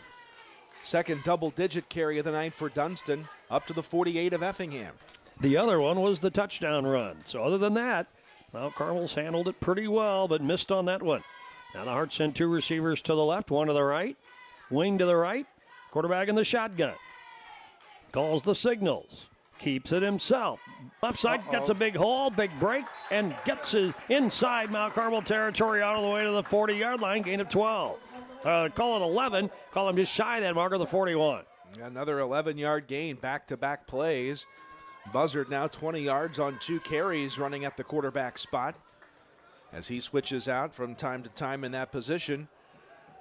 Second double-digit carry of the night for Dunston, up to the 48 of Effingham. The other one was the touchdown run. So other than that, Mount Carmel's handled it pretty well, but missed on that one. Now the Hearts send 2 receivers to the left, 1 to the right, wing to the right, quarterback in the shotgun. Calls the signals, keeps it himself. Left side gets a big hole, big break, and gets it inside Mount Carmel territory all the way to the 40-yard line, gain of 12. Call it 11, call him just shy of that marker, the 41. Another 11-yard gain, back-to-back plays. Buzzard now 20 yards on 2 carries running at the quarterback spot as he switches out from time to time in that position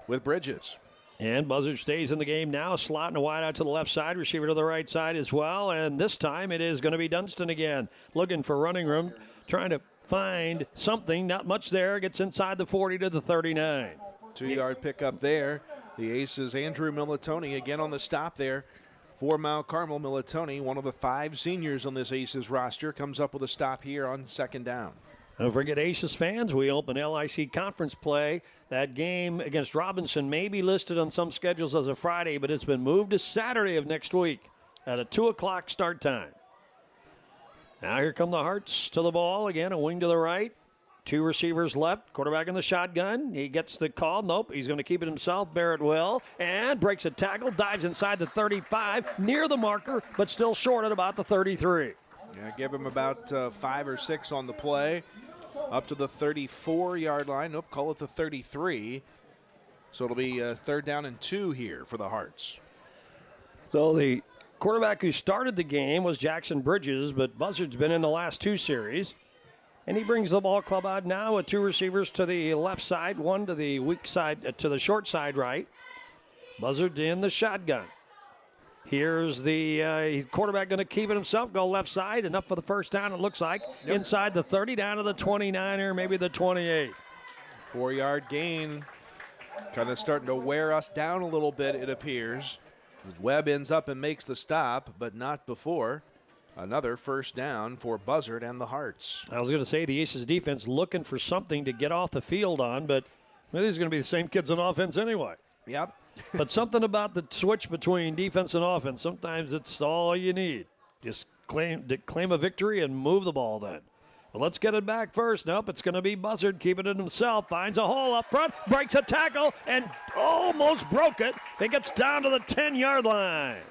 with Bridges. And Buzzard stays in the game now, slotting a wide out to the left side, receiver to the right side as well. And this time it is going to be Dunston again, looking for running room, trying to find something. Not much there. Gets inside the 40 to the 39. 2-yard pickup there. The Aces, Andrew Militoni again on the stop there. For Mount Carmel, Militoni, one of the 5 seniors on this Aces roster, comes up with a stop here on second down. Don't forget, Aces fans, we open LIC conference play. That game against Robinson may be listed on some schedules as a Friday, but it's been moved to Saturday of next week at a 2 o'clock start time. Now here come the Hearts to the ball. Again, a wing to the right. 2 receivers left, quarterback in the shotgun. He gets the call. Nope, he's going to keep it himself. Barrett will, and breaks a tackle, dives inside the 35, near the marker, but still short at about the 33. Yeah, give him about 5 or 6 on the play. Up to the 34-yard line. Nope, call it the 33. So it'll be third down and 2 here for the Hearts. So the quarterback who started the game was Jackson Bridges, but Buzzard's been in the last 2 series. And he brings the ball club out now with 2 receivers to the left side, 1 to the weak side, to the short side right. Buzzard in the shotgun. Here's the quarterback going to keep it himself, go left side. Enough for the first down, it looks like. Yep. Inside the 30, down to the 29 or maybe the 28. 4-yard gain. Kind of starting to wear us down a little bit, it appears. Webb ends up and makes the stop, but not before. Another first down for Buzzard and the Hearts. I was going to say the Aces defense looking for something to get off the field on, but these are going to be the same kids on offense anyway. Yep. But something about the switch between defense and offense, sometimes it's all you need. Just claim a victory and move the ball then. But let's get it back first. Nope, it's going to be Buzzard keeping it himself. Finds a hole up front, breaks a tackle, and almost broke it. It gets down to the 10-yard line.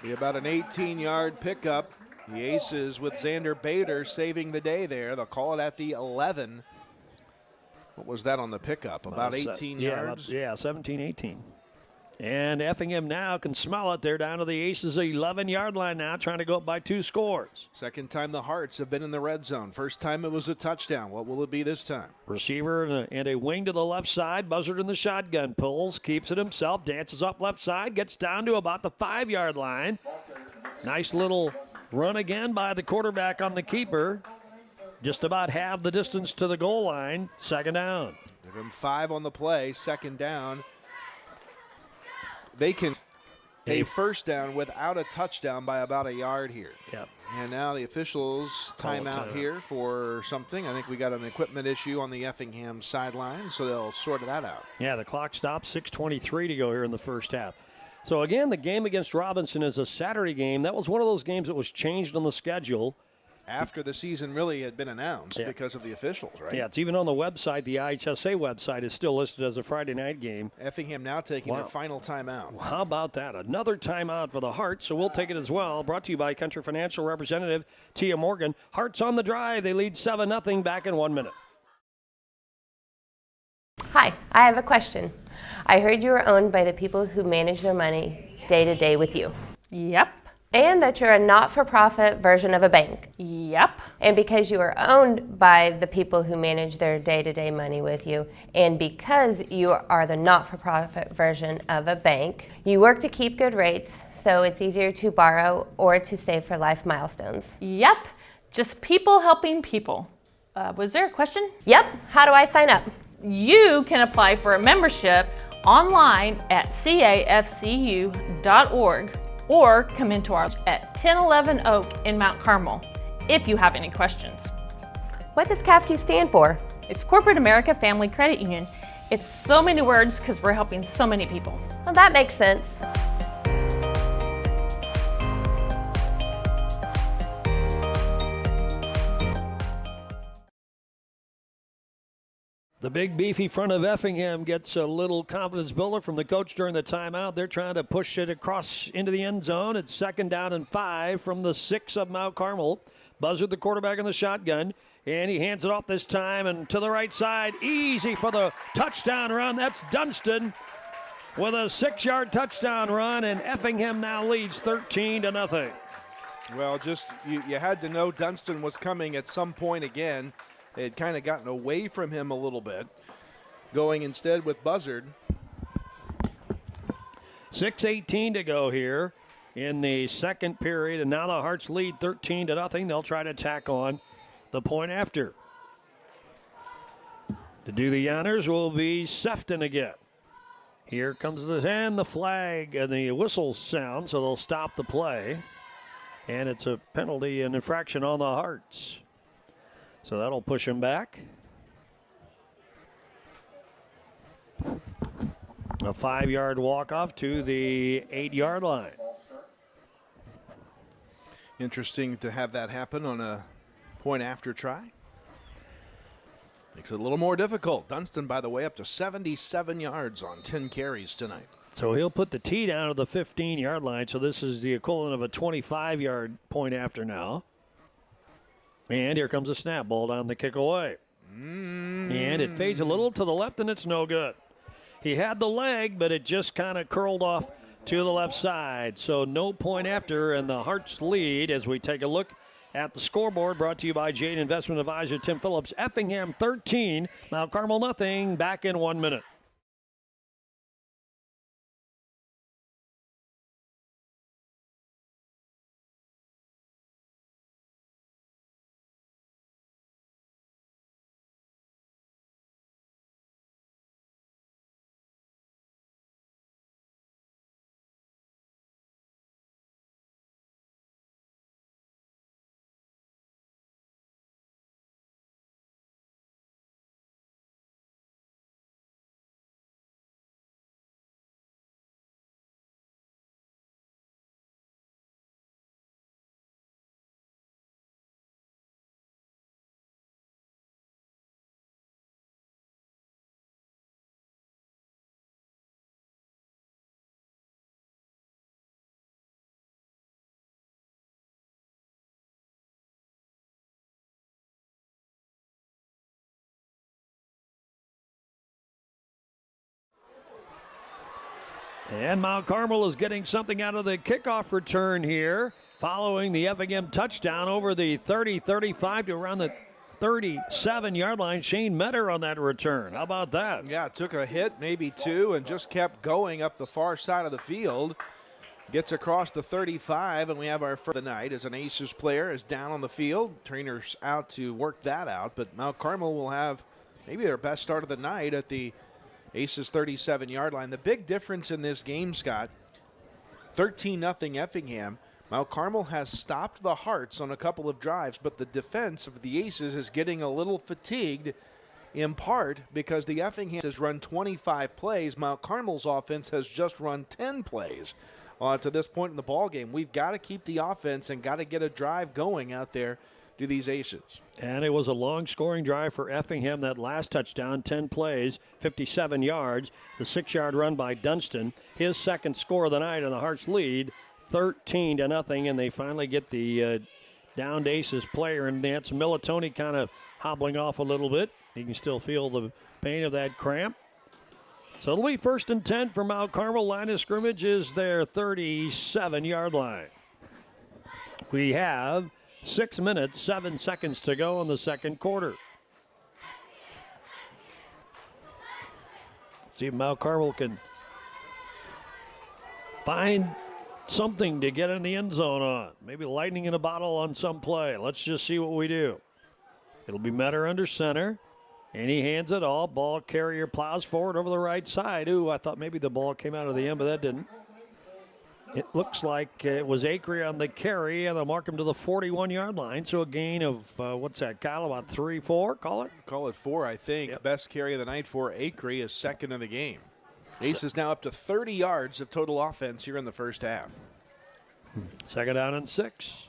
Be about an 18-yard pickup. The Aces with Xander Bader saving the day there. They'll call it at the 11. What was that on the pickup? About 18 yards? Yeah, 17, 18. And Effingham now can smell it. They're down to the Aces' 11-yard line now, trying to go up by 2 scores. Second time the Hearts have been in the red zone. First time it was a touchdown. What will it be this time? Receiver and a wing to the left side. Buzzard in the shotgun. Pulls, keeps it himself, dances up left side, gets down to about the 5-yard line. Nice little run again by the quarterback on the keeper. Just about half the distance to the goal line. Second down. Give him 5 on the play. Second down. They can a first down without a touchdown by about a yard here. Yep. And now the officials timeout here for something. I think we got an equipment issue on the Effingham sideline, so they'll sort that out. Yeah, the clock stops. 6:23 to go here in the first half. So again, the game against Robinson is a Saturday game. That was one of those games that was changed on the schedule after the season really had been announced because of the officials, right? Yeah, it's even on the website. The IHSA website is still listed as a Friday night game. Effingham now taking their final timeout. How about that? Another timeout for the Hearts, so we'll take it as well. Brought to you by Country Financial representative Tia Morgan. Hearts on the drive. They lead 7-0 back in 1 minute. Hi, I have a question. I heard you were owned by the people who manage their money day to day with you. Yep. And that you're a not-for-profit version of a bank. Yep. And because you are owned by the people who manage their day-to-day money with you, and because you are the not-for-profit version of a bank, you work to keep good rates, so it's easier to borrow or to save for life milestones. Yep. Just people helping people. Was there a question? Yep. How do I sign up? You can apply for a membership online at cafcu.org. or come into our at 1011 Oak in Mount Carmel if you have any questions. What does CAFQ stand for? It's Corporate America Family Credit Union. It's so many words because we're helping so many people. Well, that makes sense. The big beefy front of Effingham gets a little confidence builder from the coach during the timeout. They're trying to push it across into the end zone. It's 2nd down and 5 from the 6 of Mount Carmel. Buzzard, the quarterback in the shotgun, and he hands it off this time and to the right side. Easy for the touchdown run. That's Dunston with a 6-yard touchdown run, and Effingham now leads 13-0. Well, just you had to know Dunston was coming at some point again. They had kind of gotten away from him a little bit, going instead with Buzzard. 6:18 to go here in the second period, and now the Hearts lead 13-0. They'll try to tack on the point after. To do the honors will be Sefton again. Here comes the flag and the whistle sound, so they'll stop the play. And it's a penalty and infraction on the Hearts. So that'll push him back. A 5-yard walk-off to the 8-yard line. Interesting to have that happen on a point after try. Makes it a little more difficult. Dunston, by the way, up to 77 yards on 10 carries tonight. So he'll put the tee down to the 15-yard line. So this is the equivalent of a 25-yard point after now. And here comes a snap. Ball down the kick away. And it fades a little to the left, and it's no good. He had the leg, but it just kind of curled off to the left side. So no point after, and the Hearts lead as we take a look at the scoreboard. Brought to you by Jade Investment Advisor Tim Phillips. Effingham 13, Mount Carmel nothing. Back in 1 minute. And Mount Carmel is getting something out of the kickoff return here, following the Effingham touchdown over the 30-35 to around the 37-yard line. Shane Metter on that return. How about that? Yeah, took a hit, maybe two, and just kept going up the far side of the field. Gets across the 35, and we have our first of the night as an Aces player is down on the field. Trainer's out to work that out, but Mount Carmel will have maybe their best start of the night at the Aces 37-yard line. The big difference in this game, Scott, 13-0 Effingham. Mount Carmel has stopped the Hearts on a couple of drives, but the defense of the Aces is getting a little fatigued, in part because the Effingham has run 25 plays. Mount Carmel's offense has just run 10 plays to this point in the ball game. We've got to keep the offense and got to get a drive going out there to these Aces. And it was a long scoring drive for Effingham. That last touchdown, 10 plays, 57 yards. The 6-yard run by Dunston, his second score of the night, and the Hearts lead 13-0, and they finally get the downed Aces player, and that's Militoni kind of hobbling off a little bit. You can still feel the pain of that cramp. So it'll be 1st and 10 for Mount Carmel. Line of scrimmage is their 37-yard line. We have 6 minutes, 7 seconds to go in the second quarter. See if Mount Carmel can find something to get in the end zone on. Maybe lightning in a bottle on some play. Let's just see what we do. It'll be Metter under center, and he hands it all. Ball carrier plows forward over the right side. Ooh, I thought maybe the ball came out of the end, but that didn't. It looks like it was Acree on the carry, and they'll mark him to the 41-yard line. So a gain of, what's that, Kyle, about 3-4, call it? Call it 4, I think. Yep. Best carry of the night for Acree is second in the game. Ace is now up to 30 yards of total offense here in the first half. Second down and 6.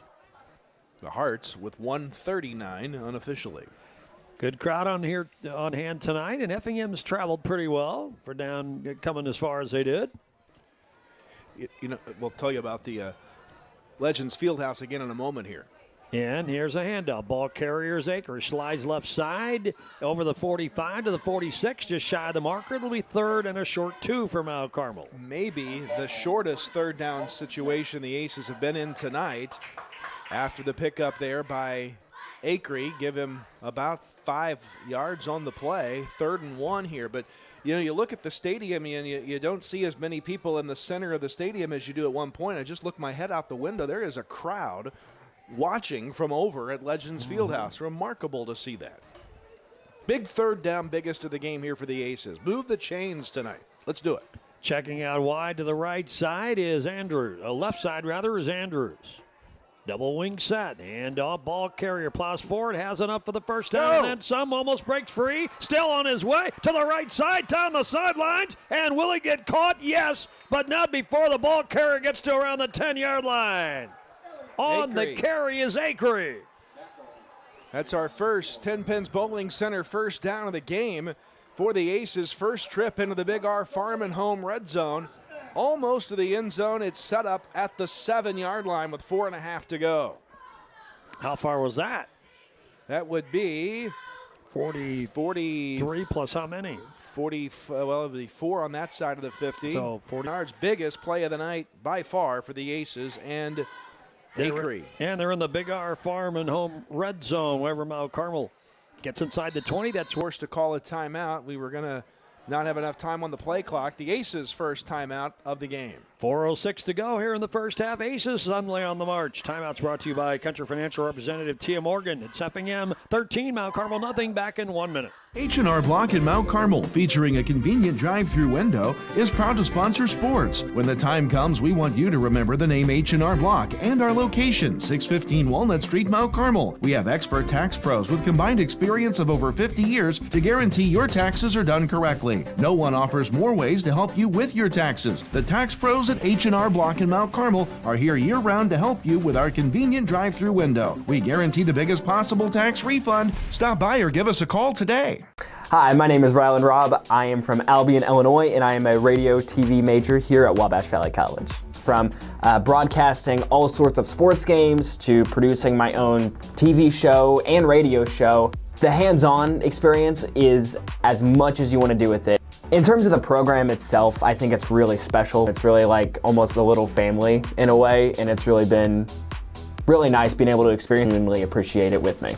The Hearts with 139 unofficially. Good crowd on hand tonight, and Effingham's traveled pretty well for coming as far as they did. You know, we'll tell you about the Legends Fieldhouse again in a moment here. And here's a handoff. Ball carrier's Acre slides left side over the 45 to the 46, just shy of the marker. It'll be 3rd and a short 2 for Mount Carmel. Maybe the shortest third down situation the Aces have been in tonight after the pickup there by Acree. Give him about 5 yards on the play. 3rd and 1 here. But, you know, you look at the stadium and you don't see as many people in the center of the stadium as you do at one point. I just looked my head out the window. There is a crowd watching from over at Legends Fieldhouse. Remarkable to see that. Big third down, biggest of the game here for the Aces. Move the chains tonight. Let's do it. Checking out wide to the right side is Andrews. Left side, rather, is Andrews. Double wing set. And ball carrier plows forward. Has enough for the first down. And then some. Almost breaks free. Still on his way to the right side. Down the sidelines. And will he get caught? Yes. But not before the ball carrier gets to around the 10-yard line. On the carry is Acree. That's our first 10 Pins Bowling Center first down of the game for the Aces. First trip into the Big R Farm and Home red zone. Almost to the end zone. It's set up at the 7-yard line with 4.5 to go. How far was that? That would be 43 plus how many? 40, well, it would be 4 on that side of the 50. So 40 yards. Biggest play of the night by far for the Aces and Acree. And they're in the Big R Farm and Home red zone. Wherever Mount Carmel gets inside the 20, that's forced to call a timeout. We were going to not have enough time on the play clock. The Aces' first timeout of the game. 4:06 to go here in the first half. Aces suddenly on the march. Timeouts brought to you by Country Financial Representative Tia Morgan. It's Effingham 13, Mount Carmel nothing. Back in 1 minute. H&R Block in Mount Carmel, featuring a convenient drive-through window, is proud to sponsor sports. When the time comes, we want you to remember the name H&R Block and our location, 615 Walnut Street, Mount Carmel. We have expert tax pros with combined experience of over 50 years to guarantee your taxes are done correctly. No one offers more ways to help you with your taxes. The tax pros at H&R Block in Mount Carmel are here year-round to help you with our convenient drive-through window. We guarantee the biggest possible tax refund. Stop by or give us a call today. Hi, my name is Rylan Robb. I am from Albion, Illinois, and I am a radio TV major here at Wabash Valley College. From broadcasting all sorts of sports games to producing my own TV show and radio show, the hands-on experience is as much as you want to do with it. In terms of the program itself, I think it's really special. It's really like almost a little family in a way, and it's really been really nice being able to experience and really appreciate it with me.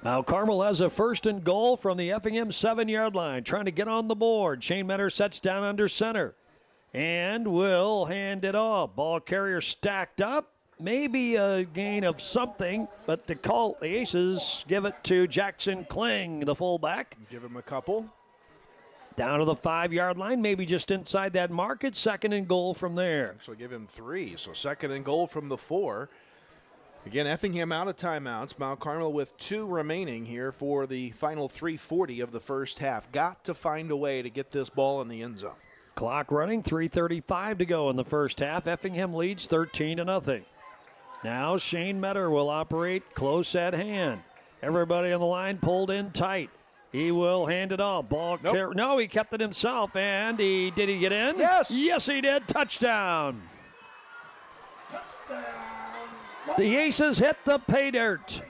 Now Carmel has a 1st and goal from the Effingham 7-yard line, trying to get on the board. Shane Metter sets down under center and will hand it off. Ball carrier stacked up. Maybe a gain of something, but the Aces give it to Jackson Kling, the fullback. Give him a couple. Down to the 5-yard line, maybe just inside that mark. It's 2nd and goal from there. Actually give him 3, so 2nd and goal from the 4. Again, Effingham out of timeouts. Mount Carmel with 2 remaining here for the final 3:40 of the first half. Got to find a way to get this ball in the end zone. Clock running, 3:35 to go in the first half. Effingham leads 13-0. Now Shane Metter will operate close at hand. Everybody on the line pulled in tight. He will hand it off. Ball no, he kept it himself, and did he get in? Yes. Yes, he did. Touchdown. The Aces hit the pay dirt.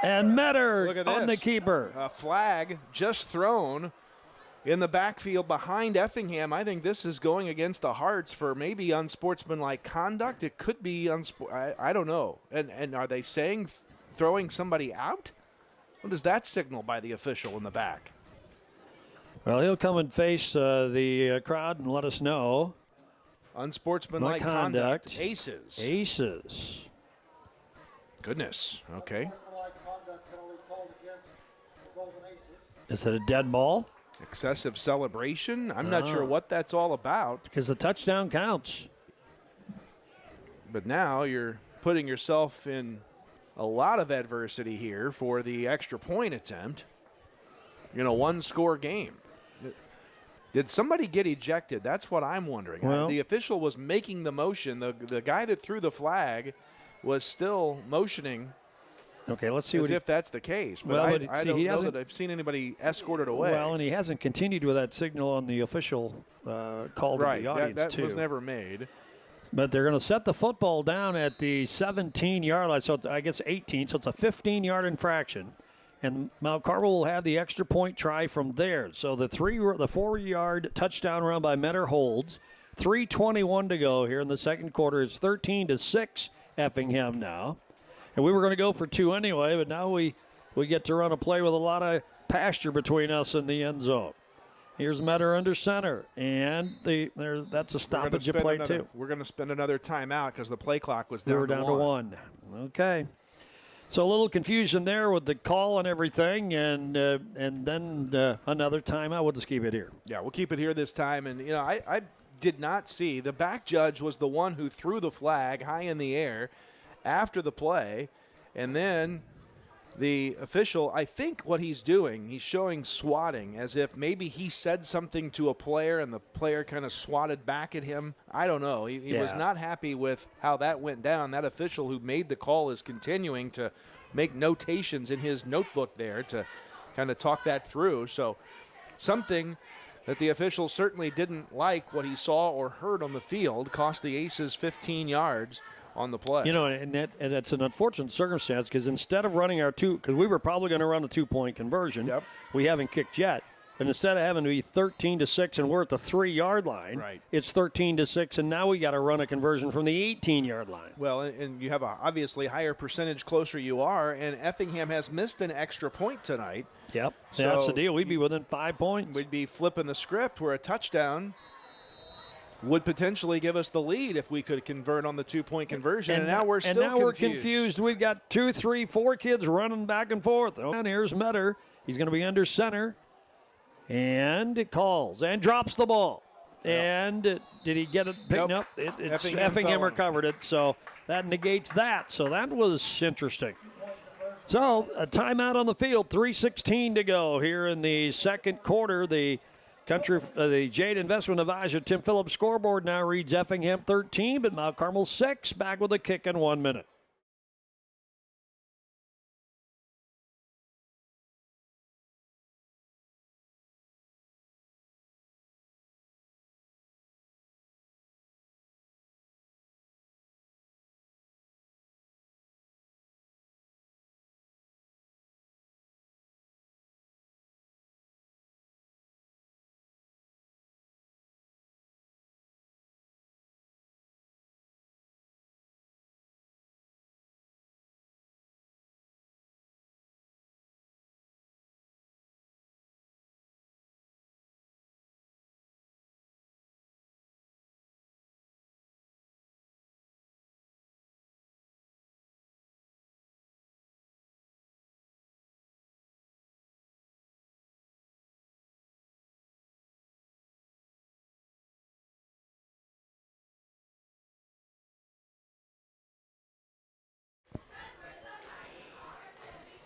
And Metter on the keeper. A flag just thrown in the backfield behind Effingham. I think this is going against the Hearts for maybe unsportsmanlike conduct. It could be I don't know. And are they saying throwing somebody out? What does that signal by the official in the back? Well, he'll come and face the crowd and let us know. Unsportsmanlike conduct. Aces. Aces. Goodness. Okay. Is it a dead ball? Excessive celebration? I'm not sure what that's all about. Because the touchdown counts. But now you're putting yourself in a lot of adversity here for the extra point attempt in a 1-score game. Did somebody get ejected? That's what I'm wondering. Well, the official was making the motion. The guy that threw the flag was still motioning. Okay, let's see as if that's the case. But I don't know that I've seen anybody escorted away. Well, and he hasn't continued with that signal on the official call to the audience, that too. was never made. But they're going to set the football down at the 17-yard line, so I guess 18, so it's a 15-yard infraction. And Mount Carmel will have the extra point try from there. So the 4-yard touchdown run by Metter holds. 3:21 to go here in the second quarter. It's 13-6 Effingham now. And we were going to go for 2 anyway, but now we get to run a play with a lot of pasture between us and the end zone. Here's Metter under center, and that's a stoppage of play too. We're going to spend another timeout because the play clock was down to 1. We were down to 1. Okay. So a little confusion there with the call and everything, and then another timeout. We'll just keep it here. Yeah, we'll keep it here this time. And, I did not see. The back judge was the one who threw the flag high in the air after the play, and then the official, I think what he's doing, he's showing swatting as if maybe he said something to a player and the player kind of swatted back at him. I don't know. He was not happy with how that went down. That official who made the call is continuing to make notations in his notebook there to kind of talk that through. So something that the official certainly didn't like what he saw or heard on the field cost the Aces 15 yards on the play. And that's an unfortunate circumstance because instead of running because we were probably going to run a 2-point conversion, we haven't kicked yet. And instead of having to be 13-6 and we're at the 3-yard line, it's 13-6, and now we got to run a conversion from the 18-yard line. Well, and you have a obviously higher percentage closer you are, and Effingham has missed an extra point tonight. Yep, so that's the deal. We'd be within 5 points. We'd be flipping the script where a touchdown would potentially give us the lead if we could convert on the 2-point conversion. And now we're still confused. We've got 2, 3, 4 kids running back and forth. Oh, and here's Metter. He's going to be under center. And it calls and drops the ball. Yep. And did he get it picked up? Effingham recovered it, so that negates that. So that was interesting. So a timeout on the field, 3:16 to go here in the second quarter. The Jade Investment Advisor Tim Phillips scoreboard now reads Effingham 13, but Mount Carmel 6. Back with a kick in 1 minute.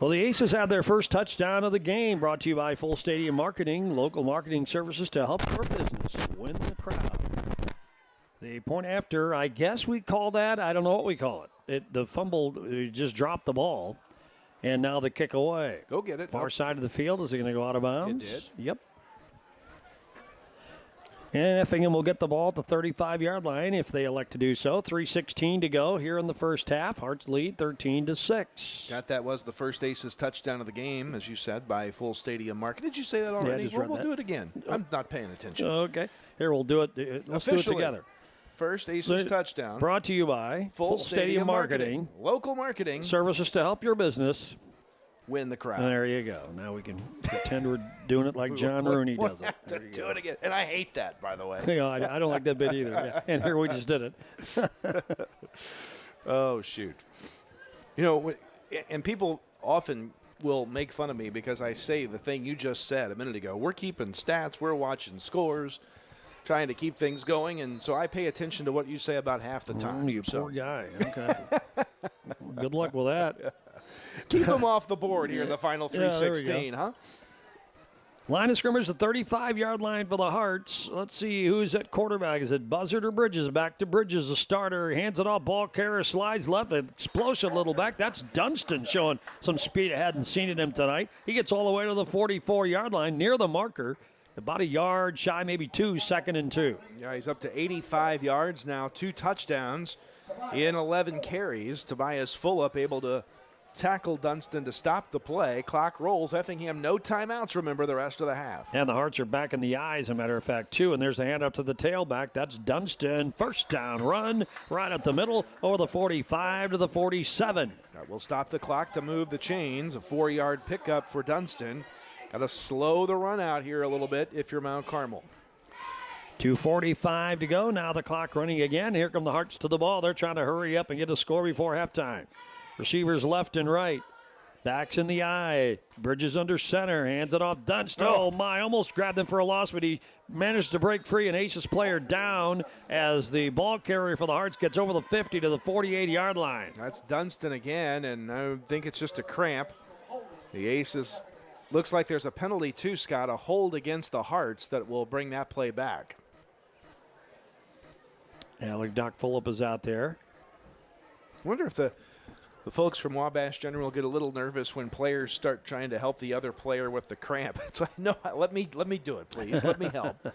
Well, the Aces have their first touchdown of the game, brought to you by Full Stadium Marketing, local marketing services to help your business win the crowd. The point after, I guess we call that, I don't know what we call it. The fumble, just dropped the ball, and now the kick away. Go get it. Far side of the field, is it going to go out of bounds? It did. Yep. And Effingham will get the ball at the 35-yard line if they elect to do so. 3:16 to go here in the first half. Hearts lead 13-6. That was the first Aces touchdown of the game, as you said, by Full Stadium Marketing. Did you say that already? Yeah, I just read we'll that. do it again. I'm not paying attention. Okay. Here, we'll do it. Let's do it together. First Aces touchdown. Brought to you by Full Stadium Marketing. Local marketing. Services to help your business win the crowd. There you go. Now we can pretend we're doing it like John Rooney does it. We'll have to do it again. And I hate that, by the way. You know, I don't like that bit either. Yeah. And here we just did it. Oh, shoot. You know, and people often will make fun of me because I say the thing you just said a minute ago. We're keeping stats. We're watching scores, trying to keep things going. And so I pay attention to what you say about half the time. You poor guy. Okay. Good luck with that. Keep them off the board here in the final 3:16, huh? Line of scrimmage, the 35-yard line for the Hearts. Let's see who's at quarterback. Is it Buzzard or Bridges? Back to Bridges, the starter. Hands it off. Ball carrier slides left. Explosive little back. That's Dunston showing some speed I hadn't seen in him tonight. He gets all the way to the 44-yard line near the marker. About a yard shy, maybe 2, 2nd and 2. Yeah, he's up to 85 yards now. 2 touchdowns in 11 carries. Tobias Fulop able to tackle Dunston to stop the play. Clock rolls. Effingham, no timeouts, remember, the rest of the half. And the Hearts are back in the eye, as a matter of fact, too. And there's the hand up to the tailback. That's Dunston. First down run right up the middle over the 45 to the 47. Right, we'll stop the clock to move the chains. A 4-yard pickup for Dunston. Got to slow the run out here a little bit if you're Mount Carmel. 2:45 to go. Now the clock running again. Here come the Hearts to the ball. They're trying to hurry up and get a score before halftime. Receivers left and right. Backs in the eye. Bridges under center. Hands it off Dunston. Oh, my. Almost grabbed him for a loss, but he managed to break free. An Aces player down as the ball carrier for the Hearts gets over the 50 to the 48-yard line. That's Dunston again, and I think it's just a cramp. The Aces, looks like there's a penalty too, Scott, a hold against the Hearts that will bring that play back. Alec Doc Fulop is out there. I wonder if the folks from Wabash General get a little nervous when players start trying to help the other player with the cramp. It's like, no, let me do it, please. Let me help.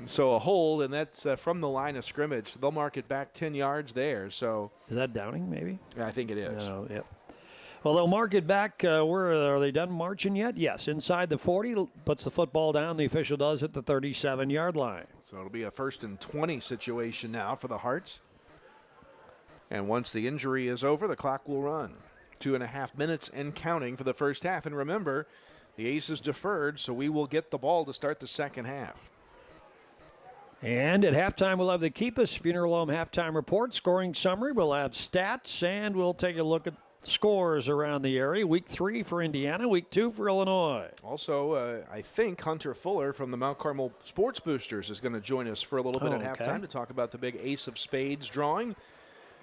So a hold, and that's from the line of scrimmage. They'll mark it back 10 yards there. So is that Downing, maybe? Yeah, I think it is. No, yep. Well, they'll mark it back. Where are they done marching yet? Yes, inside the 40. Puts the football down. The official does at the 37-yard line. So it'll be a 1st and 20 situation now for the Hearts. And once the injury is over, the clock will run. 2.5 minutes and counting for the first half. And remember, the Aces deferred, so we will get the ball to start the second half. And at halftime, we'll have the Keep Us Funeral Home halftime report, scoring summary. We'll have stats, and we'll take a look at scores around the area. Week 3 for Indiana, Week 2 for Illinois. Also, I think Hunter Fuller from the Mount Carmel Sports Boosters is going to join us for a little bit at halftime to talk about the big Ace of Spades drawing.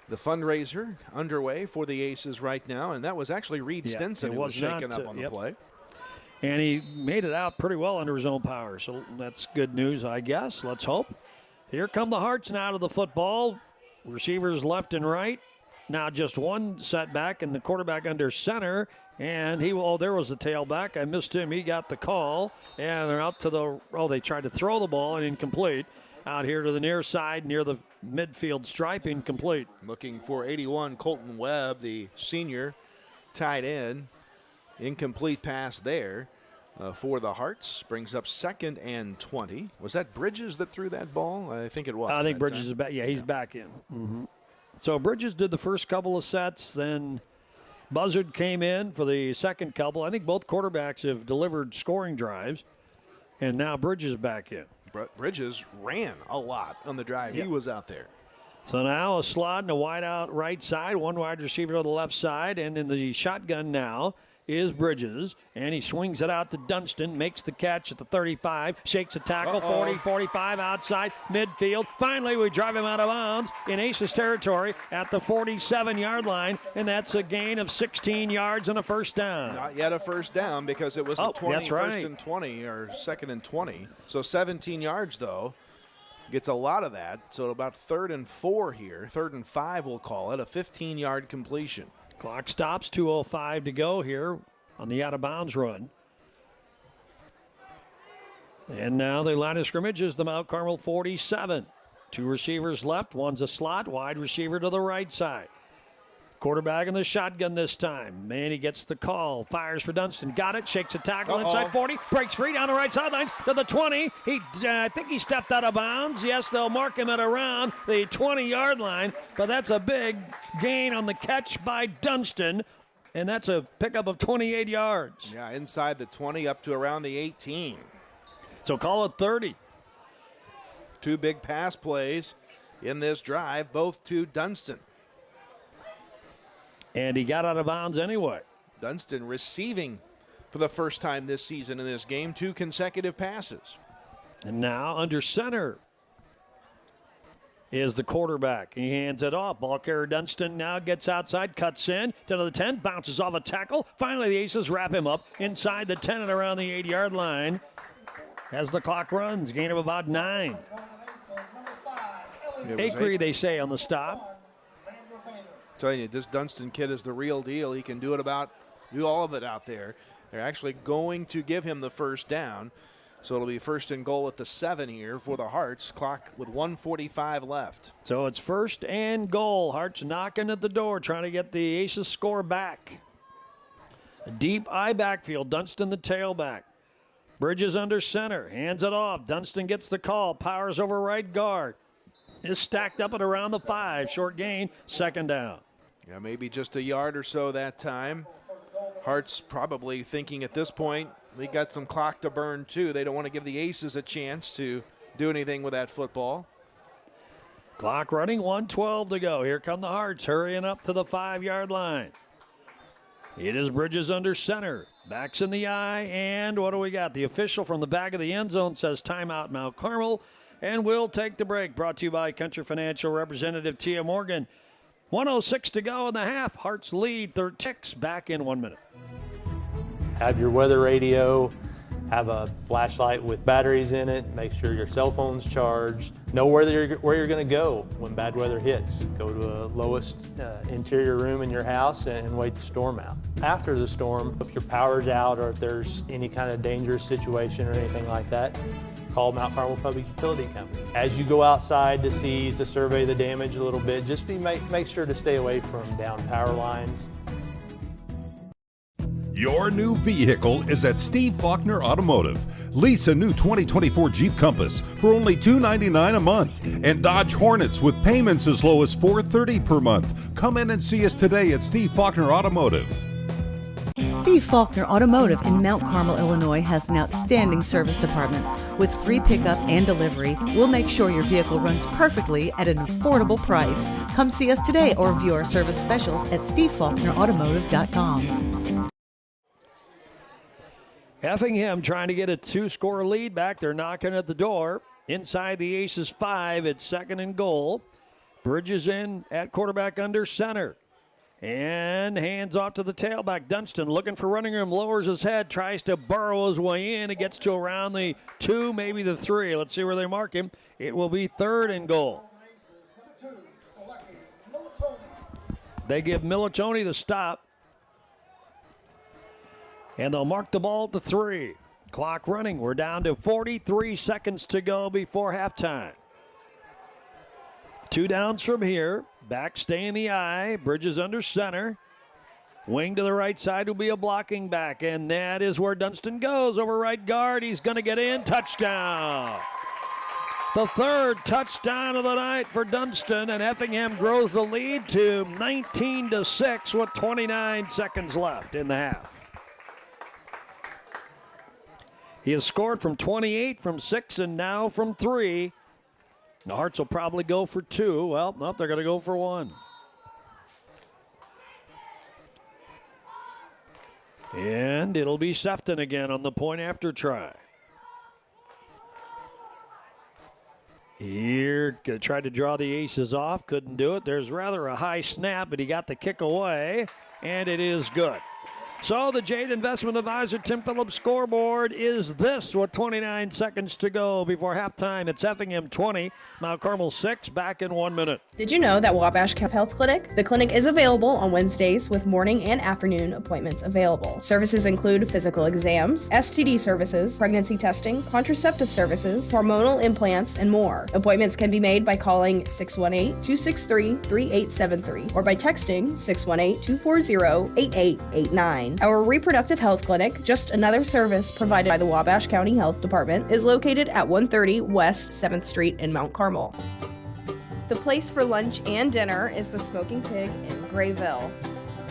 The fundraiser underway for the Aces right now, and that was actually Reed Stinson who was shaken up on the play. And he made it out pretty well under his own power, so that's good news, I guess. Let's hope. Here come the Hearts now to the football. Receivers left and right. Now just one setback, and the quarterback under center. And there was the tailback. I missed him. He got the call. And they're out to they tried to throw the ball and incomplete. Out here to the near side, near the midfield stripe, incomplete. Looking for 81, Colton Webb, the senior tight end. Incomplete pass there for the Hearts. Brings up 2nd and 20. Was that Bridges that threw that ball? I think it was. I think Bridges is back. Yeah, he's back in. Mm-hmm. So Bridges did the first couple of sets. Then Buzzard came in for the second couple. I think both quarterbacks have delivered scoring drives. And now Bridges back in. Bridges ran a lot on the drive. Yep. He was out there. So now a slot and a wide out right side, one wide receiver to the left side, and in the shotgun now is Bridges, and he swings it out to Dunston, makes the catch at the 35, shakes a tackle, 40, 45, outside, midfield. Finally, we drive him out of bounds in Aces territory at the 47-yard line, and that's a gain of 16 yards and a first down. Not yet a first down because it was a 20, that's right. first and 20 or second and 20. So 17 yards, though. Gets a lot of that. So about 3rd and 4 here. 3rd and 5, we'll call it. A 15-yard completion. Clock stops, 2:05 to go here on the out-of-bounds run. And now the line of scrimmage is the Mount Carmel 47. 2 receivers left. One's a slot, wide receiver to the right side. Quarterback in the shotgun this time. Manny gets the call, fires for Dunston. Got it, shakes a tackle inside 40, breaks free down the right sideline to the 20. I think he stepped out of bounds. Yes, they'll mark him at around the 20-yard line, but that's a big gain on the catch by Dunston, and that's a pickup of 28 yards. Yeah, inside the 20 up to around the 18. So call it 30. 2 big pass plays in this drive, both to Dunston. And he got out of bounds anyway. Dunston receiving for the first time this season in this game, 2 consecutive passes. And now under center is the quarterback. He hands it off. Ball carrier Dunston now gets outside, cuts in to the 10, bounces off a tackle. Finally, the Aces wrap him up inside the 10 and around the 8-yard line as the clock runs. Gain of about 9. Acre, they say, on the stop. Telling you, this Dunston kid is the real deal. He can do all of it out there. They're actually going to give him the first down. So it'll be 1st and goal at the 7 here for the Hearts. Clock with 1:45 left. So it's 1st and goal. Hearts knocking at the door, trying to get the Aces score back. A deep I backfield. Dunston the tailback. Bridges under center. Hands it off. Dunston gets the call. Powers over right guard. Is stacked up at around the 5. Short gain. 2nd down. Yeah, maybe just a yard or so that time. Hearts probably thinking at this point, they got some clock to burn too. They don't want to give the Aces a chance to do anything with that football. Clock running, 1:12 to go. Here come the Hearts hurrying up to the 5-yard line. It is Bridges under center. Backs in the eye, and what do we got? The official from the back of the end zone says timeout Mount Carmel, and we'll take the break. Brought to you by Country Financial Representative Tia Morgan. 1:06 to go in the half. Hearts lead 36. Back in 1 minute. Have your weather radio, have a flashlight with batteries in it, make sure your cell phone's charged, know where you're going to go when bad weather hits. Go to a lowest interior room in your house and wait the storm out. After the storm, if your power's out or if there's any kind of dangerous situation or anything like that, call Mount Carmel Public Utility Company. As you go outside to survey the damage a little bit, just make sure to stay away from down power lines. Your new vehicle is at Steve Faulkner Automotive. Lease a new 2024 Jeep Compass for only $299 a month and Dodge Hornets with payments as low as $430 per month. Come in and see us today at Steve Faulkner Automotive. Steve Faulkner Automotive in Mount Carmel, Illinois has an outstanding service department. With free pickup and delivery, we'll make sure your vehicle runs perfectly at an affordable price. Come see us today or view our service specials at stevefaulknerautomotive.com. Effingham trying to get a 2-score lead back. They're knocking at the door. Inside the Aces 5, it's 2nd and goal. Bridges in at quarterback under center. And hands off to the tailback. Dunston looking for running room, lowers his head, tries to burrow his way in. It gets to around the 2, maybe the 3. Let's see where they mark him. It will be 3rd and goal. They give Militoni the stop. And they'll mark the ball at the 3. Clock running. We're down to 43 seconds to go before halftime. 2 downs from here. Back stay in the eye. Bridges under center. Wing to the right side will be a blocking back. And that is where Dunston goes over right guard. He's going to get in. Touchdown. The 3rd touchdown of the night for Dunston. And Effingham grows the lead to 19-6 with 29 seconds left in the half. He has scored from 28, from 6, and now from 3. The Hearts will probably go for 2. Well, no, they're going to go for 1. And it'll be Sefton again on the point after try. Here, tried to draw the aces off, couldn't do it. There's rather a high snap, but he got the kick away, and it is good. So the Jade Investment Advisor Tim Phillips scoreboard is this with 29 seconds to go before halftime. It's Effingham 20, Mount Carmel 6, back in 1 minute. Did you know that Wabash Health Clinic? The clinic is available on Wednesdays with morning and afternoon appointments available. Services include physical exams, STD services, pregnancy testing, contraceptive services, hormonal implants, and more. Appointments can be made by calling 618-263-3873 or by texting 618-240-8889. Our reproductive health clinic, just another service provided by the Wabash County Health Department, is located at 130 West 7th Street in Mount Carmel. The place for lunch and dinner is the Smoking Pig in Grayville.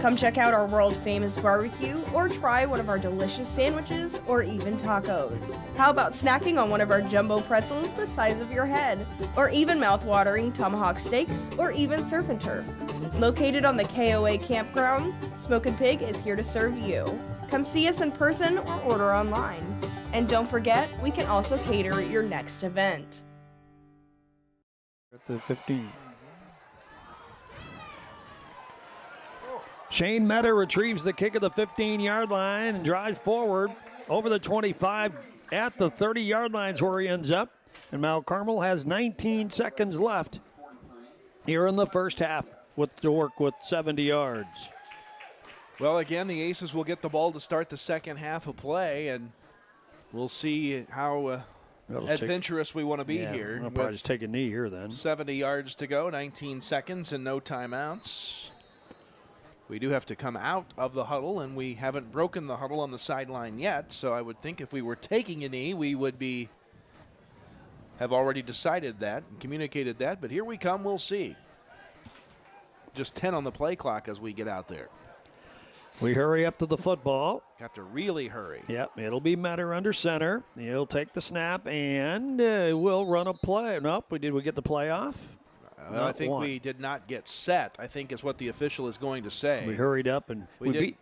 Come check out our world-famous barbecue or try one of our delicious sandwiches or even tacos. How about snacking on one of our jumbo pretzels the size of your head? Or even mouth-watering tomahawk steaks or even surf and turf. Located on the KOA campground, Smoking Pig is here to serve you. Come see us in person or order online. And don't forget, we can also cater your next event. At the 15. Shane Meta retrieves the kick at the 15-yard line and drives forward over the 25 at the 30-yard lines where he ends up. And Mount Carmel has 19 seconds left here in the first half to work with 70 yards. Well, again, the Aces will get the ball to start the second half of play, and we'll see how adventurous we want to be here. I'll probably just take a knee here then. 70 yards to go, 19 seconds and no timeouts. We do have to come out of the huddle, and we haven't broken the huddle on the sideline yet, so I would think if we were taking a knee, we would have already decided that and communicated that, but here we come, we'll see. Just 10 on the play clock as we get out there. We hurry up to the football. Have to really hurry. Yep, it'll be Metter under center. He'll take the snap, and we'll run a play. Nope, we get the play off? I think we did not get set, I think is what the official is going to say. We hurried up and we beat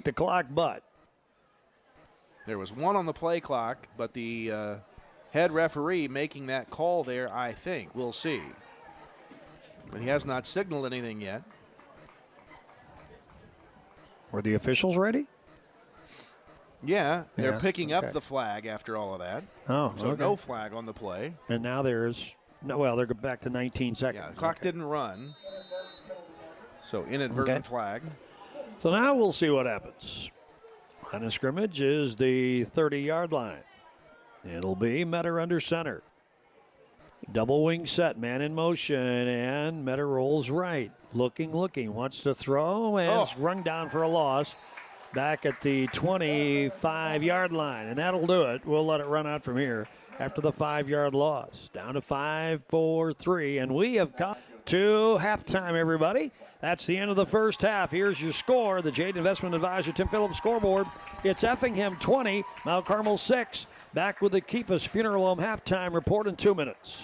the clock, but there was one on the play clock, but the head referee making that call there, I think. We'll see. But he has not signaled anything yet. Were the officials ready? Yeah, they're picking up the flag after all of that. Oh, so no flag on the play. And now there's they're back to 19 seconds. Yeah, the clock didn't run. So inadvertent flag. So now we'll see what happens. Line of scrimmage is the 30-yard line. It'll be Metter under center. Double wing set, man in motion, and Metter rolls right. Looking, wants to throw, and it's rung down for a loss. Back at the 25-yard line, and that'll do it. We'll let it run out from here after the 5-yard loss. Down to 5-4-3, and we have come to halftime, everybody. That's the end of the first half. Here's your score. The Jade Investment Advisor Tim Phillips scoreboard. It's Effingham 20, Mount Carmel 6. Back with the Keep Us Funeral Home halftime report in 2 minutes.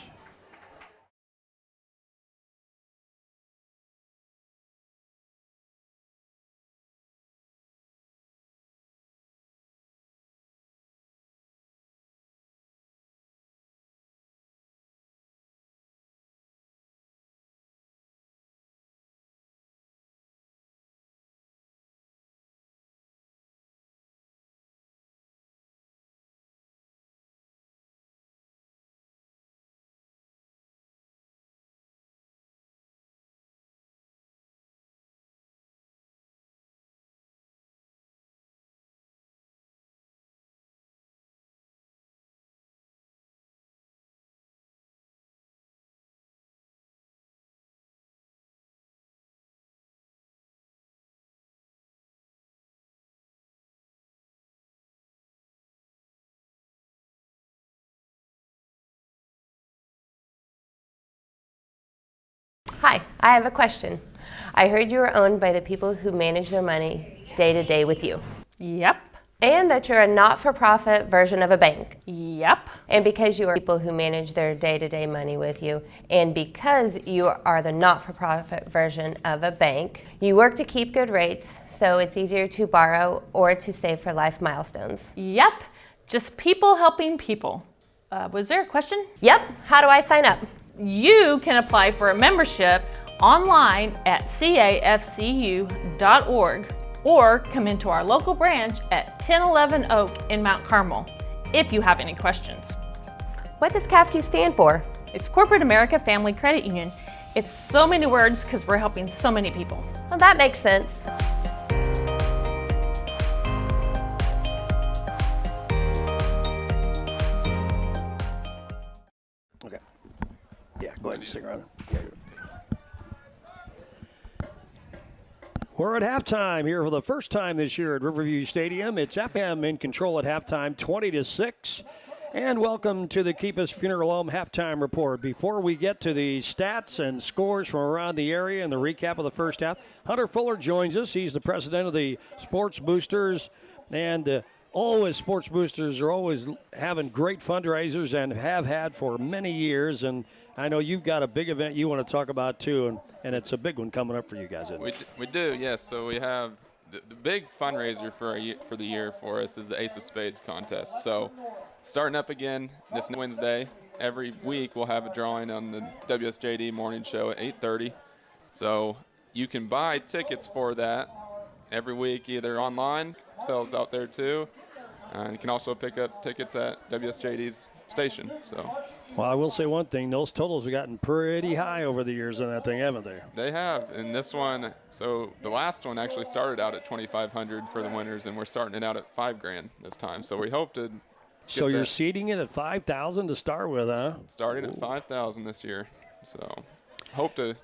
Hi, I have a question. I heard you were owned by the people who manage their money day to day with you. Yep. And that you're a not-for-profit version of a bank. Yep. And because you are people who manage their day-to-day money with you, and because you are the not-for-profit version of a bank, you work to keep good rates, so it's easier to borrow or to save for life milestones. Yep, just people helping people. Was there a question? Yep, how do I sign up? You can apply for a membership online at cafcu.org or come into our local branch at 1011 Oak in Mount Carmel if you have any questions. What does CAFQ stand for? It's Corporate America Family Credit Union. It's so many words because we're helping so many people. Well, that makes sense. Okay. Yeah, go ahead and stick around. We're at halftime here for the first time this year at Riverview Stadium. It's Effingham in control at halftime, 20-6. And welcome to the Keep Us Funeral Home halftime report. Before we get to the stats and scores from around the area and the recap of the first half, Hunter Fuller joins us. He's the president of the Sports Boosters. And always, Sports Boosters are always having great fundraisers and have had for many years. And I know you've got a big event you want to talk about, too, and it's a big one coming up for you guys, isn't it? We do, yes. So we have the big fundraiser for the year for us is the Ace of Spades contest. So starting up again this Wednesday, every week we'll have a drawing on the WSJD morning show at 8:30. So you can buy tickets for that every week, either online, sells out there too. You can also pick up tickets at WSJD's station. So, well, I will say one thing. Those totals have gotten pretty high over the years on that thing, haven't they? They have. And this one, so the last one actually started out at $2,500 for the winners, and we're starting it out at $5,000 this time. So we hope to. So you're seeding it at $5,000 to start with, huh? Starting at $5,000 this year. So hope to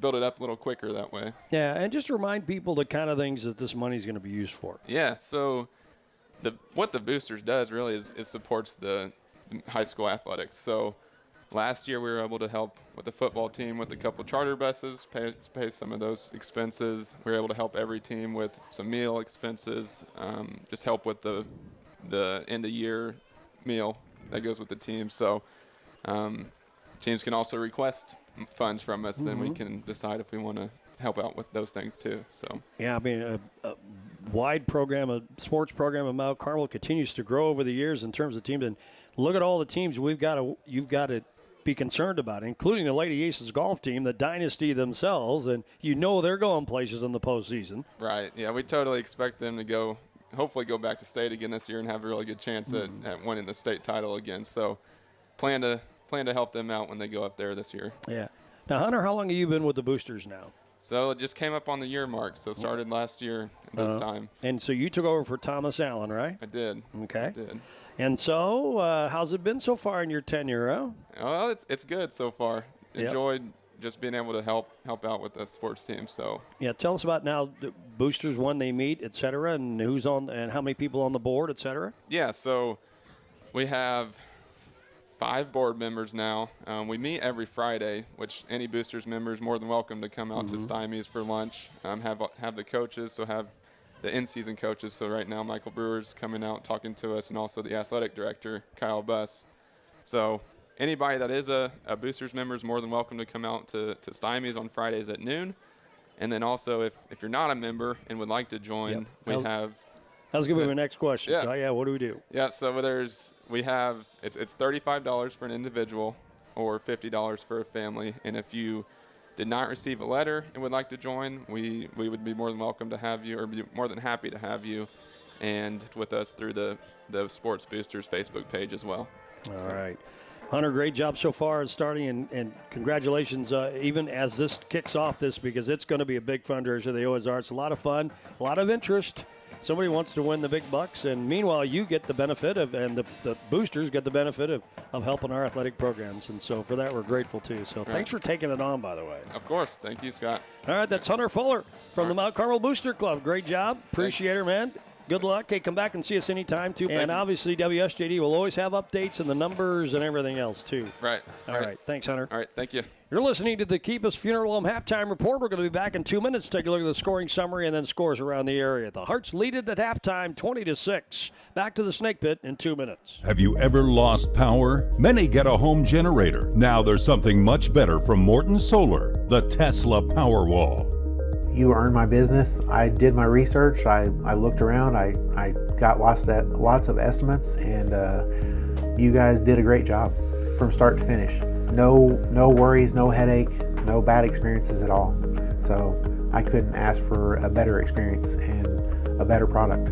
build it up a little quicker that way. Yeah, and just remind people the kind of things that this money is going to be used for. Yeah, so what the Boosters does really is supports the high school athletics. So last year we were able to help with the football team with a couple charter buses, pay some of those expenses. We were able to help every team with some meal expenses, just help with the end of year meal that goes with the team. So teams can also request funds from us, then we can decide if we want to help out with those things too. So yeah, I mean a wide program, a sports program of Mount Carmel continues to grow over the years in terms of teams. And look at all the teams you've got to be concerned about, including the Lady Aces golf team, the dynasty themselves, and they're going places in the postseason. Right. Yeah, we totally expect them to hopefully go back to state again this year and have a really good chance at winning the state title again. So plan to help them out when they go up there this year. Yeah. Now, Hunter, how long have you been with the Boosters now? So it just came up on the year mark. So started last year this time. And so you took over for Thomas Allen, right? I did. Okay. I did. And so how's it been so far in your tenure? Huh? Well, it's good so far. Enjoyed just being able to help out with the sports team. So yeah, tell us about now the Boosters, when they meet, et cetera, and who's on and how many people on the board, et cetera. Yeah, so we have 5 board members now. We meet every Friday, which any Boosters member is more than welcome to come out to Stymie's for lunch. Have the coaches, so have the in-season coaches. So right now Michael Brewer's coming out talking to us, and also the athletic director, Kyle Buss. So anybody that is a Boosters member is more than welcome to come out to Stymie's on Fridays at noon. And then also if you're not a member and would like to join, we have – that was going to be my next question. Yeah. So, what do we do? Yeah, so we have it's $35 for an individual or $50 for a family. And if you did not receive a letter and would like to join, we would be more than welcome to have you, or be more than happy to have you, and with us through the Sports Boosters Facebook page as well. All right. Hunter, great job so far at starting, and congratulations even as this kicks off because it's going to be a big fundraiser. They always are. It's a lot of fun, a lot of interest. Somebody wants to win the big bucks, and meanwhile you get the benefit of, and the boosters get the benefit of helping our athletic programs. And so for that, we're grateful too. So thanks for taking it on, by the way. Of course. Thank you, Scott. All right, that's Hunter Fuller from the Mount Carmel Booster Club. Great job. Appreciate it, man. Good luck. Hey, come back and see us anytime, too. And obviously, WSJD will always have updates and the numbers and everything else, too. Right. All right. Thanks, Hunter. All right. Thank you. You're listening to the Keep Us Funeral Home Halftime Report. We're going to be back in 2 minutes. Take a look at the scoring summary and then scores around the area. The Hearts lead it at halftime, 20-6. Back to the Snake Pit in 2 minutes. Have you ever lost power? Many get a home generator. Now there's something much better from Morton Solar, the Tesla Powerwall. You earn my business. I did my research. I looked around. I got lots of estimates, and you guys did a great job from start to finish. No worries, no headache, no bad experiences at all. So I couldn't ask for a better experience and a better product.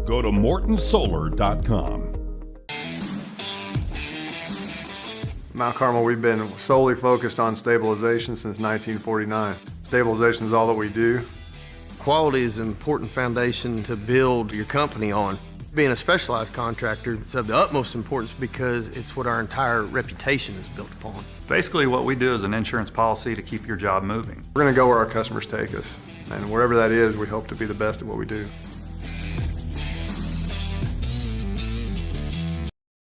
Go to mortonsolar.com. Mount Carmel, we've been solely focused on stabilization since 1949. Stabilization is all that we do. Quality is an important foundation to build your company on. Being a specialized contractor, it's of the utmost importance because it's what our entire reputation is built upon. Basically, what we do is an insurance policy to keep your job moving. We're going to go where our customers take us, and wherever that is, we hope to be the best at what we do.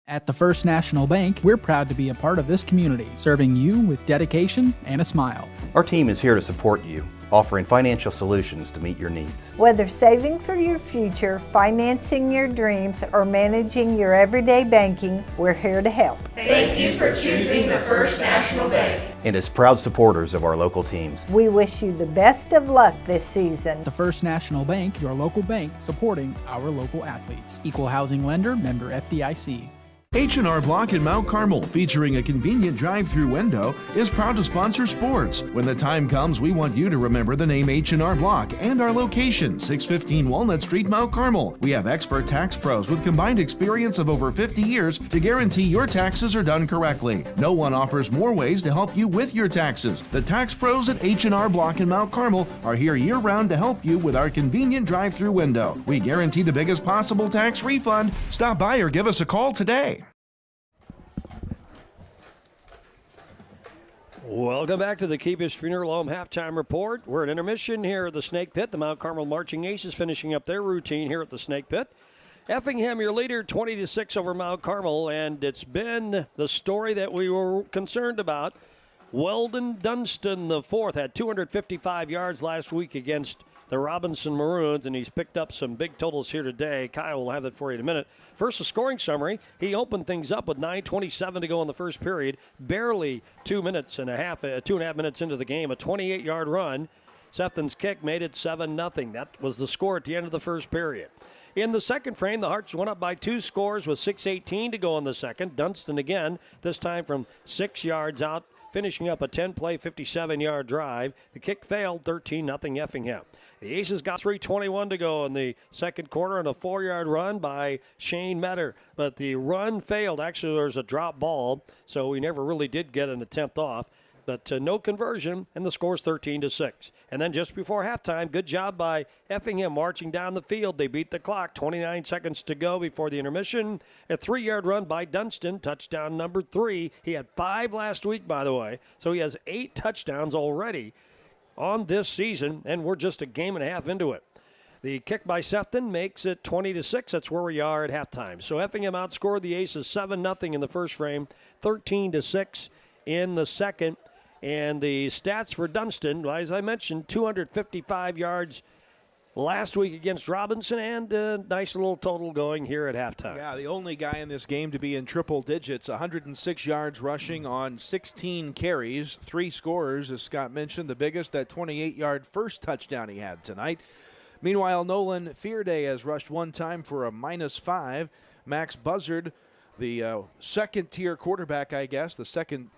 At the First National Bank, we're proud to be a part of this community, serving you with dedication and a smile. Our team is here to support you, offering financial solutions to meet your needs. Whether saving for your future, financing your dreams, or managing your everyday banking, we're here to help. Thank you for choosing the First National Bank. And as proud supporters of our local teams, We wish you the best of luck this season. The First National Bank, your local bank, supporting our local athletes. Equal housing lender, member FDIC. H&R Block in Mount Carmel, featuring a convenient drive-through window, is proud to sponsor sports. When the time comes, we want you to remember the name H&R Block and our location, 615 Walnut Street, Mount Carmel. We have expert tax pros with combined experience of over 50 years to guarantee your taxes are done correctly. No one offers more ways to help you with your taxes. The tax pros at H&R Block in Mount Carmel are here year-round to help you with our convenient drive-through window. We guarantee the biggest possible tax refund. Stop by or give us a call today. Welcome back to the Keepish Funeral Home Halftime Report. We're at intermission here at the Snake Pit. The Mount Carmel Marching Aces finishing up their routine here at the Snake Pit. Effingham, your leader, 20-6 over Mount Carmel, and it's been the story that we were concerned about. Weldon Dunston, the fourth, had 255 yards last week against the Robinson Maroons, and he's picked up some big totals here today. Kyle will have that for you in a minute. First, a scoring summary. He opened things up with 9:27 to go in the first period. Barely 2.5 minutes into the game, a 28-yard run. Sefton's kick made it 7-0. That was the score at the end of the first period. In the second frame, the Hearts went up by 2 scores with 6:18 to go in the second. Dunston again, this time from 6 yards out, finishing up a 10-play, 57-yard drive. The kick failed, 13-0 Effingham. The Aces got 3:21 to go in the second quarter on a 4-yard run by Shane Metter. But the run failed. Actually, there was a drop ball, so we never really did get an attempt off. But no conversion, and the score's 13-6. And then just before halftime, good job by Effingham marching down the field. They beat the clock. 29 seconds to go before the intermission. A 3-yard run by Dunston, touchdown number 3. He had 5 last week, by the way, so he has 8 touchdowns already on this season, and we're just a game and a half into it. The kick by Sefton makes it 20-6. That's where we are at halftime. So Effingham outscored the Aces 7-0 in the first frame, 13-6 in the second. And the stats for Dunston, as I mentioned, 255 yards last week against Robinson, and a nice little total going here at halftime. Yeah, the only guy in this game to be in triple digits, 106 yards rushing on 16 carries, 3 scorers, as Scott mentioned, the biggest, that 28-yard first touchdown he had tonight. Meanwhile, Nolan Fearday has rushed 1 time for a -5. Max Buzzard, the second-tier quarterback, I guess, the second,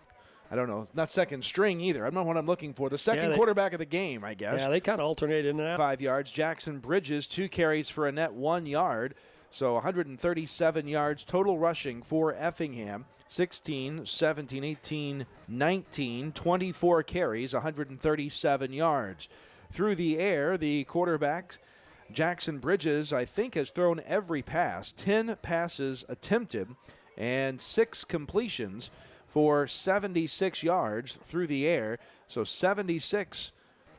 I don't know, not second string either. I don't know what I'm looking for. The second quarterback of the game, I guess. Yeah, they kind of alternate in and out. 5 yards. Jackson Bridges, 2 carries for a net 1 yard. So 137 yards total rushing for Effingham. 16, 17, 18, 19, 24 carries, 137 yards. Through the air, the quarterback, Jackson Bridges, I think has thrown every pass. 10 passes attempted and 6 completions for 76 yards through the air. So 76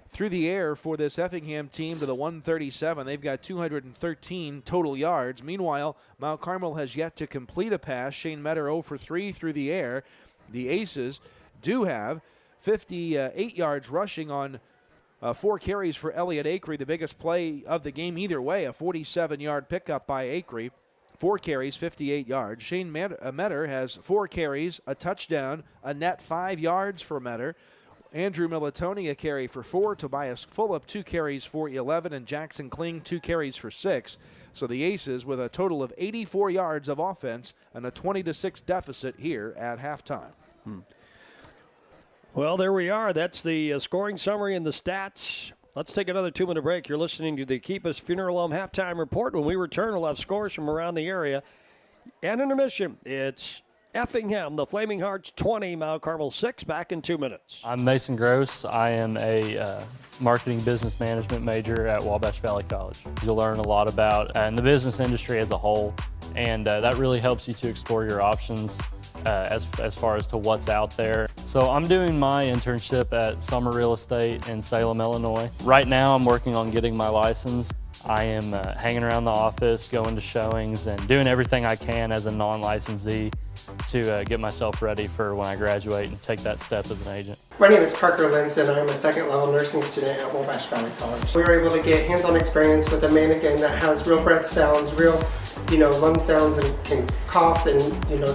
through the air for this Effingham team to the 137. They've got 213 total yards. Meanwhile, Mount Carmel has yet to complete a pass. Shane Metter 0 for 3 through the air. The Aces do have 58 yards rushing on 4 carries for Elliott Acree, the biggest play of the game either way, a 47-yard pickup by Acree. 4 carries, 58 yards. Shane Metter has 4 carries, a touchdown, a net 5 yards for Metter. Andrew Militoni, a carry for 4. Tobias Fulop, 2 carries for 11. And Jackson Kling, 2 carries for 6. So the Aces with a total of 84 yards of offense and a 20-6 deficit here at halftime. Well, there we are. That's the scoring summary and the stats. Let's take another 2-minute break. You're listening to the Keep Us Funeral Home Halftime Report. When we return, we'll have scores from around the area. And intermission, it's Effingham, the Flaming Hearts 20, Mount Carmel 6, back in 2 minutes. I'm Mason Gross. I am a marketing business management major at Wabash Valley College. You'll learn a lot about the business industry as a whole, and that really helps you to explore your options as far as to what's out there. So I'm doing my internship at Summer Real Estate in Salem, Illinois. Right now I'm working on getting my license. I am hanging around the office, going to showings, and doing everything I can as a non-licensee to get myself ready for when I graduate and take that step as an agent. My name is Parker Linson. I'm a second-level nursing student at Wabash Valley College. We were able to get hands-on experience with a mannequin that has real breath sounds, real, lung sounds, and can cough and,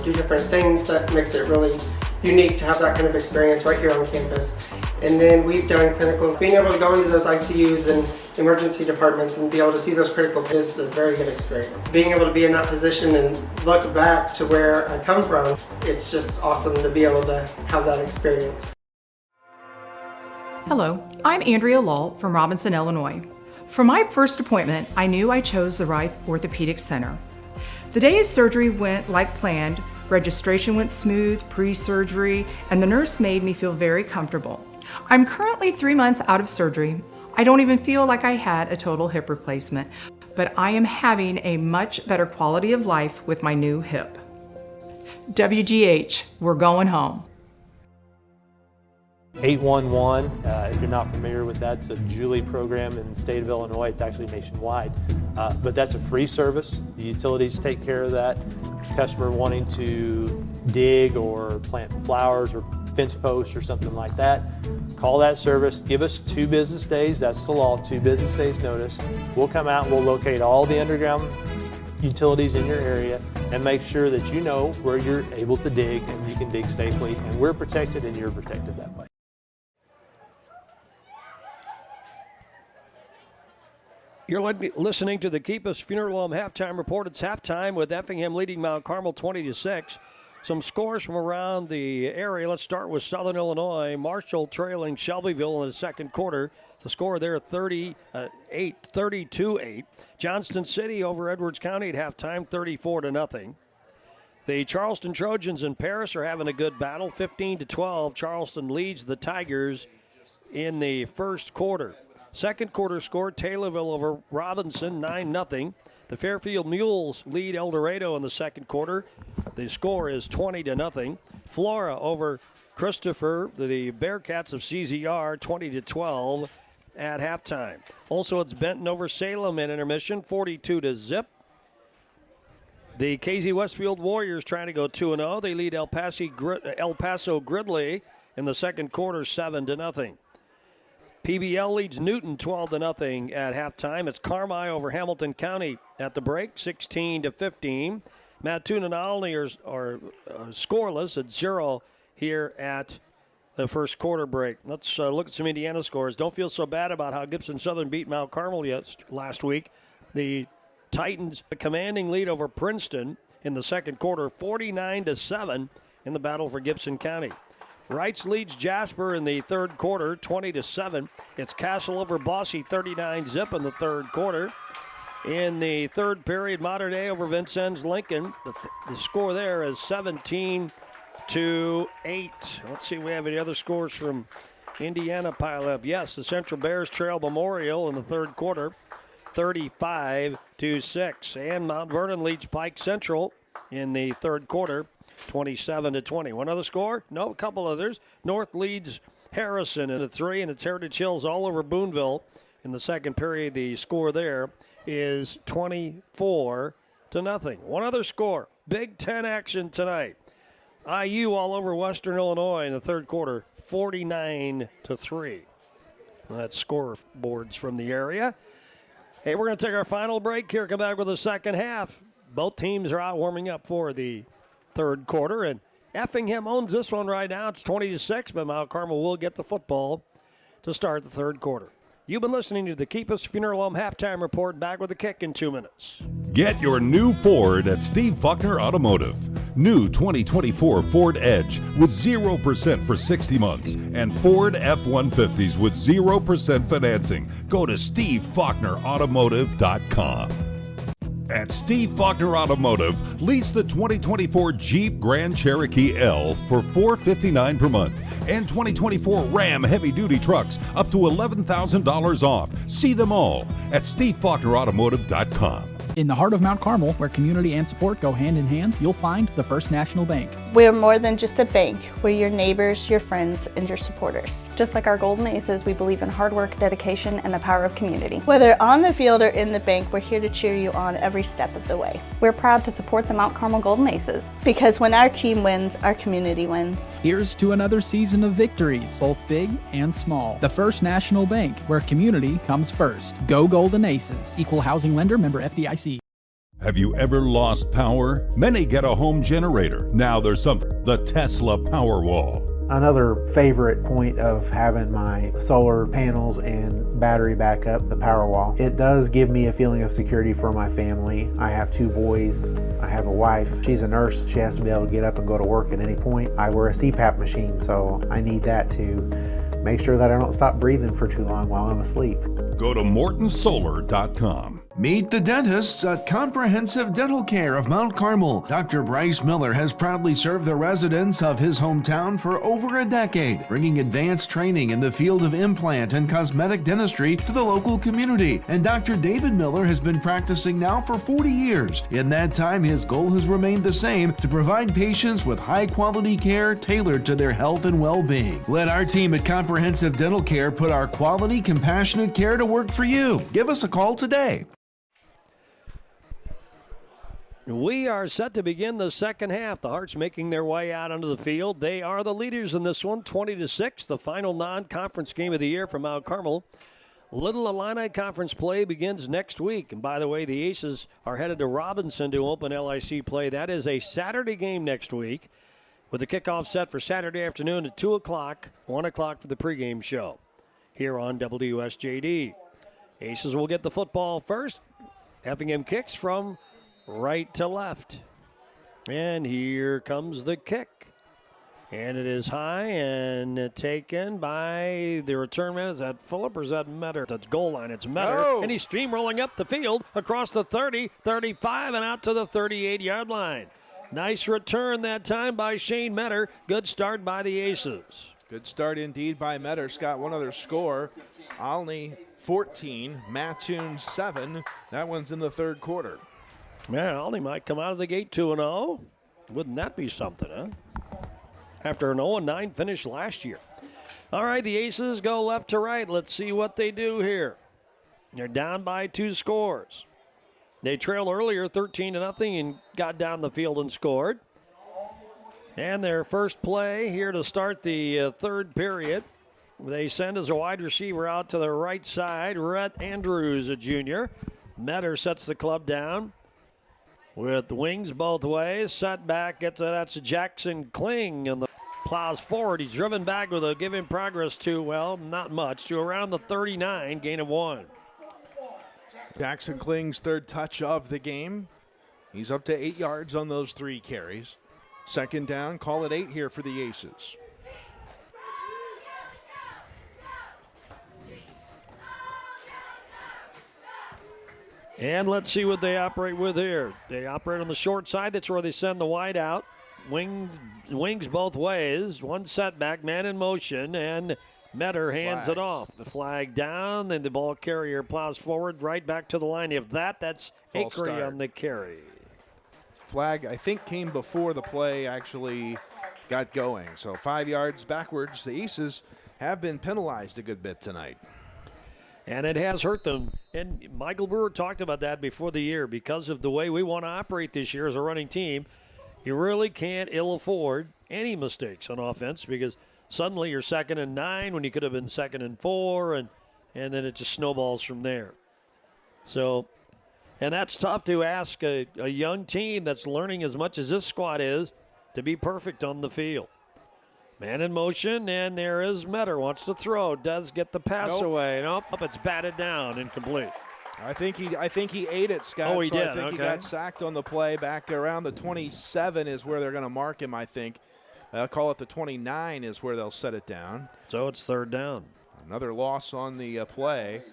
do different things. That makes it really unique to have that kind of experience right here on campus. And then we've done clinicals. Being able to go into those ICUs and emergency departments and be able to see those critical is a very good experience. Being able to be in that position and look back to where I come from, it's just awesome to be able to have that experience. Hello, I'm Andrea Lull from Robinson, Illinois. For my first appointment, I knew I chose the right orthopedic center. The day of surgery went like planned, registration went smooth, pre-surgery, and the nurse made me feel very comfortable. I'm currently 3 months out of surgery. I don't even feel like I had a total hip replacement, but I am having a much better quality of life with my new hip. WGH, we're going home. 811, if you're not familiar with that, it's a Julie program in the state of Illinois. It's actually nationwide, but that's a free service. The utilities take care of that. Customer wanting to dig or plant flowers or fence posts or something like that, call that service, give us 2 business days, that's the law, 2 business days notice. We'll come out and we'll locate all the underground utilities in your area and make sure that you know where you're able to dig and you can dig safely, and we're protected and you're protected that way. You're listening to the Keep Us Funeral Home Halftime Report. It's halftime with Effingham leading Mount Carmel 20-6. Some scores from around the area. Let's start with Southern Illinois. Marshall trailing Shelbyville in the second quarter. The score there 32-8. Johnston City over Edwards County at halftime 34-0. The Charleston Trojans and Paris are having a good battle 15-12. Charleston leads the Tigers in the first quarter. Second quarter score, Taylorville over Robinson 9-0. The Fairfield Mules lead El Dorado in the second quarter. The score is 20-0. Flora over Christopher, the Bearcats of CZR, 20-12 at halftime. Also, it's Benton over Salem in intermission, 42-0. The KZ Westfield Warriors trying to go 2-0. They lead El Paso Gridley in the second quarter, 7-0. PBL leads Newton 12-0 at halftime. It's Carmel over Hamilton County at the break, 16-15. Mattoon and Olney are scoreless at 0 here at the first quarter break. Let's look at some Indiana scores. Don't feel so bad about how Gibson Southern beat Mount Carmel last week. The Titans a commanding lead over Princeton in the second quarter, 49-7 in the battle for Gibson County. Wrights leads Jasper in the third quarter, 20-7. It's Castle over Bossy, 39-0 in the third quarter. In the third period, Mater Dei over Vincennes Lincoln. The score there is 17-8. Let's see if we have any other scores from Indiana pile up. Yes, the Central Bears trail Memorial in the third quarter, 35-6. And Mount Vernon leads Pike Central in the third quarter, 27-20. One other score? No, a couple others. North leads Harrison in the 3, and it's Heritage Hills all over Boonville in the second period. The score there is 24-0. One other score. Big Ten action tonight. IU all over Western Illinois in the third quarter, 49-3. That's scoreboards from the area. Hey, we're going to take our final break here. Come back with the second half. Both teams are out warming up for the third quarter, and Effingham owns this one right now. It's 20-6, but Mount Carmel will get the football to start the third quarter. You've been listening to the Keepus Funeral Home Halftime Report. Back with the kick in 2 minutes. Get your new Ford at Steve Faulkner Automotive. New 2024 Ford Edge with 0% for 60 months and Ford F-150s with 0% financing. Go to SteveFaulknerAutomotive.com. At Steve Faulkner Automotive, lease the 2024 Jeep Grand Cherokee L for $459 per month and 2024 Ram heavy-duty trucks up to $11,000 off. See them all at SteveFaulknerAutomotive.com. In the heart of Mount Carmel, where community and support go hand in hand, you'll find the First National Bank. We're more than just a bank. We're your neighbors, your friends, and your supporters. Just like our Golden Aces, we believe in hard work, dedication, and the power of community. Whether on the field or in the bank, we're here to cheer you on every step of the way. We're proud to support the Mount Carmel Golden Aces. Because when our team wins, our community wins. Here's to another season of victories, both big and small. The First National Bank, where community comes first. Go Golden Aces. Equal housing lender, member FDIC. Have you ever lost power? Many get a home generator. Now there's something, the Tesla Powerwall. Another favorite point of having my solar panels and battery backup, the Powerwall. It does give me a feeling of security for my family. I have 2 boys. I have a wife. She's a nurse. She has to be able to get up and go to work at any point. I wear a CPAP machine, so I need that to make sure that I don't stop breathing for too long while I'm asleep. Go to MortonSolar.com. Meet the dentists at Comprehensive Dental Care of Mount Carmel. Dr. Bryce Miller has proudly served the residents of his hometown for over a decade, bringing advanced training in the field of implant and cosmetic dentistry to the local community. And Dr. David Miller has been practicing now for 40 years. In that time, his goal has remained the same, to provide patients with high-quality care tailored to their health and well-being. Let our team at Comprehensive Dental Care put our quality, compassionate care to work for you. Give us a call today. We are set to begin the second half. The Hearts making their way out onto the field. They are the leaders in this one, 20-6, the final non-conference game of the year for Mount Carmel. Little Illini Conference play begins next week. And by the way, the Aces are headed to Robinson to open LIC play. That is a Saturday game next week, with the kickoff set for Saturday afternoon at 2 o'clock, 1 o'clock for the pregame show here on WSJD. Aces will get the football first. Effingham kicks from right to left. And here comes the kick. And it is high and taken by the return man. Is that Phillip or is that Metter? That's goal line. It's Metter. Oh. And he's steamrolling up the field across the 30, 35, and out to the 38-yard line. Nice return that time by Shane Metter. Good start by the Aces. Good start indeed by Metter. Scott, one other score. Alney 14, Mattoon 7. That one's in the third quarter. Man, Alney might come out of the gate 2-0. Wouldn't that be something, huh? After an 0-9 finish last year. All right, the Aces go left to right. Let's see what they do here. They're down by 2 scores. They trailed earlier 13-0 and got down the field and scored. And their first play here to start the third period. They send as a wide receiver out to the right side, Rhett Andrews, a junior. Metter sets the club down with wings both ways. Set back, that's Jackson Kling, and the plows forward. He's driven back with a give in progress to, well, not much, to around the 39, gain of 1. Jackson Kling's third touch of the game. He's up to 8 yards on those 3 carries. Second down, call it 8 here for the Aces. And let's see what they operate with here. They operate on the short side. That's where they send the wide out. Wings both ways. One setback, man in motion, and Metter hands it off. The flag down, and the ball carrier plows forward right back to the line. If that's Akery on the carry. Flag, I think, came before the play actually got going. So 5 yards backwards. The Aces have been penalized a good bit tonight. And it has hurt them. And Michael Brewer talked about that before the year. Because of the way we want to operate this year as a running team, you really can't ill afford any mistakes on offense, because suddenly you're 2nd and 9 when you could have been 2nd and 4, and then it just snowballs from there. So, and that's tough to ask a young team that's learning as much as this squad is to be perfect on the field. Man in motion, and there is Metter. Wants to throw. Does get the pass away. Nope, it's batted down. Incomplete. I think he ate it, Scott. Oh, he did. I think he got sacked on the play. Back around the 27 is where they're going to mark him, I think. I'll call it the 29 is where they'll set it down. So it's third down. Another loss on the play.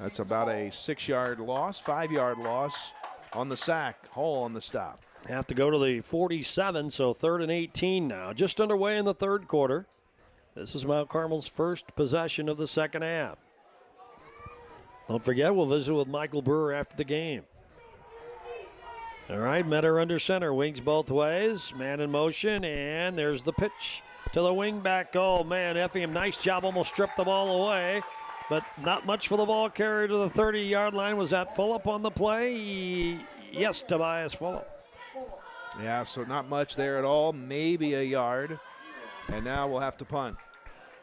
That's about a 6-yard loss, 5-yard loss on the sack. Hall on the stop. Have to go to the 47, so 3rd and 18 now. Just underway in the third quarter. This is Mount Carmel's first possession of the second half. Don't forget, we'll visit with Michael Brewer after the game. All right, Metter under center, wings both ways, man in motion, and there's the pitch to the wing back. Oh, man, Effingham, nice job, almost stripped the ball away, but not much for the ball carrier to the 30-yard line. Was that Fulop on the play? Yes, Tobias Fulop. Yeah, so not much there at all, maybe a yard, and now we'll have to punt.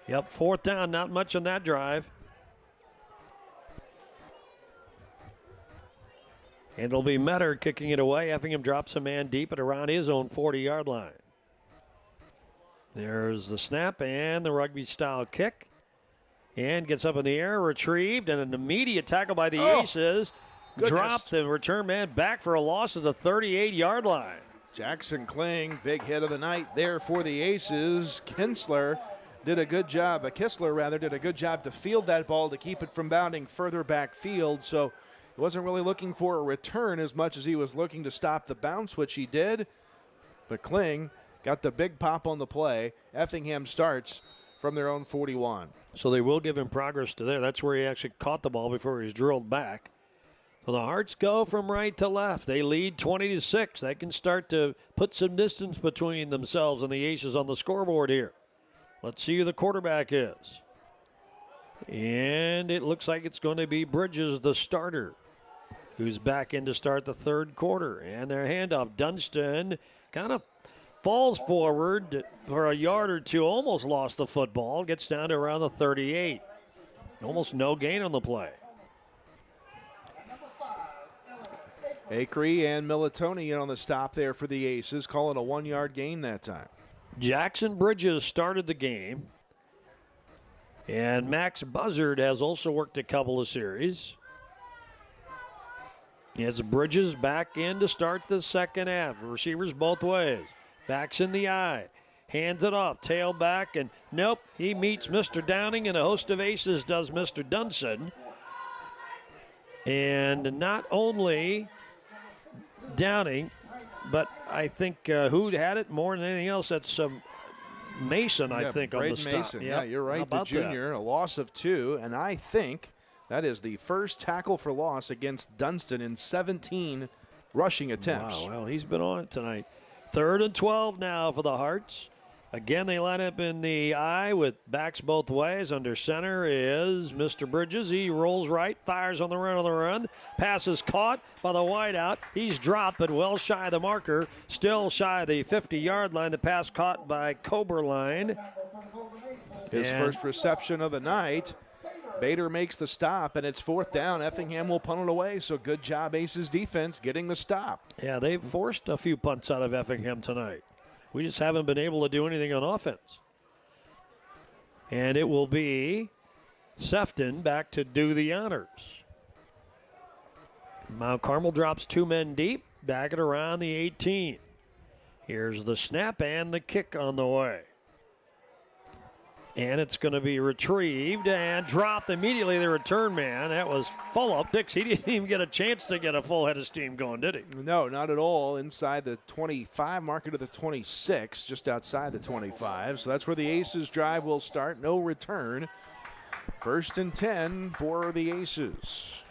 Yep, 4th down, not much on that drive. And it'll be Metter kicking it away. Effingham drops a man deep at around his own 40-yard line. There's the snap and the rugby-style kick. And gets up in the air, retrieved, and an immediate tackle by the Aces. Goodness. Dropped the return man back for a loss at the 38-yard line. Jackson Kling, big hit of the night there for the Aces. Kistler did a good job to field that ball to keep it from bounding further backfield. So he wasn't really looking for a return as much as he was looking to stop the bounce, which he did. But Kling got the big pop on the play. Effingham starts from their own 41. So they will give him progress to there. That's where he actually caught the ball before he was drilled back. So the Hearts go from right to left. They lead 20-6. They can start to put some distance between themselves and the Aces on the scoreboard here. Let's see who the quarterback is. And it looks like it's going to be Bridges, the starter, who's back in to start the third quarter. And their handoff, Dunston kind of falls forward for a yard or two, almost lost the football, gets down to around the 38. Almost no gain on the play. Acree and Militoni on the stop there for the Aces, call it a 1-yard gain that time. Jackson Bridges started the game. And Max Buzzard has also worked a couple of series. It's Bridges back in to start the second half. Receivers both ways. Backs in the eye. Hands it off. Tail back. And nope, he meets Mr. Downing, and a host of Aces does Mr. Dunston. And not only Downing, but I think who had it more than anything else? That's Mason, I think, on the stop. Mason. Yeah, you're right. The junior, a loss of 2, and I think that is the first tackle for loss against Dunston in 17 rushing attempts. Wow, well, he's been on it tonight. 3rd and 12 now for the Hearts. Again, they line up in the eye with backs both ways. Under center is Mr. Bridges. He rolls right, fires on the run. Pass is caught by the wideout. He's dropped, but well shy of the marker. Still shy of the 50-yard line. The pass caught by Coberline. His first reception of the night. Bader makes the stop, and it's 4th down. Effingham will punt it away, so good job, Aces defense, getting the stop. Yeah, they've forced a few punts out of Effingham tonight. We just haven't been able to do anything on offense. And it will be Sefton back to do the honors. Mount Carmel drops 2 men deep, back at around the 18. Here's the snap and the kick on the way. And it's going to be retrieved and dropped immediately. The return man, that was Fulop. Dix, he didn't even get a chance to get a full head of steam going, did he? No, not at all. Inside the 25, marker to the 26, just outside the 25. So that's where the Aces drive will start. No return. 1st and 10 for the Aces.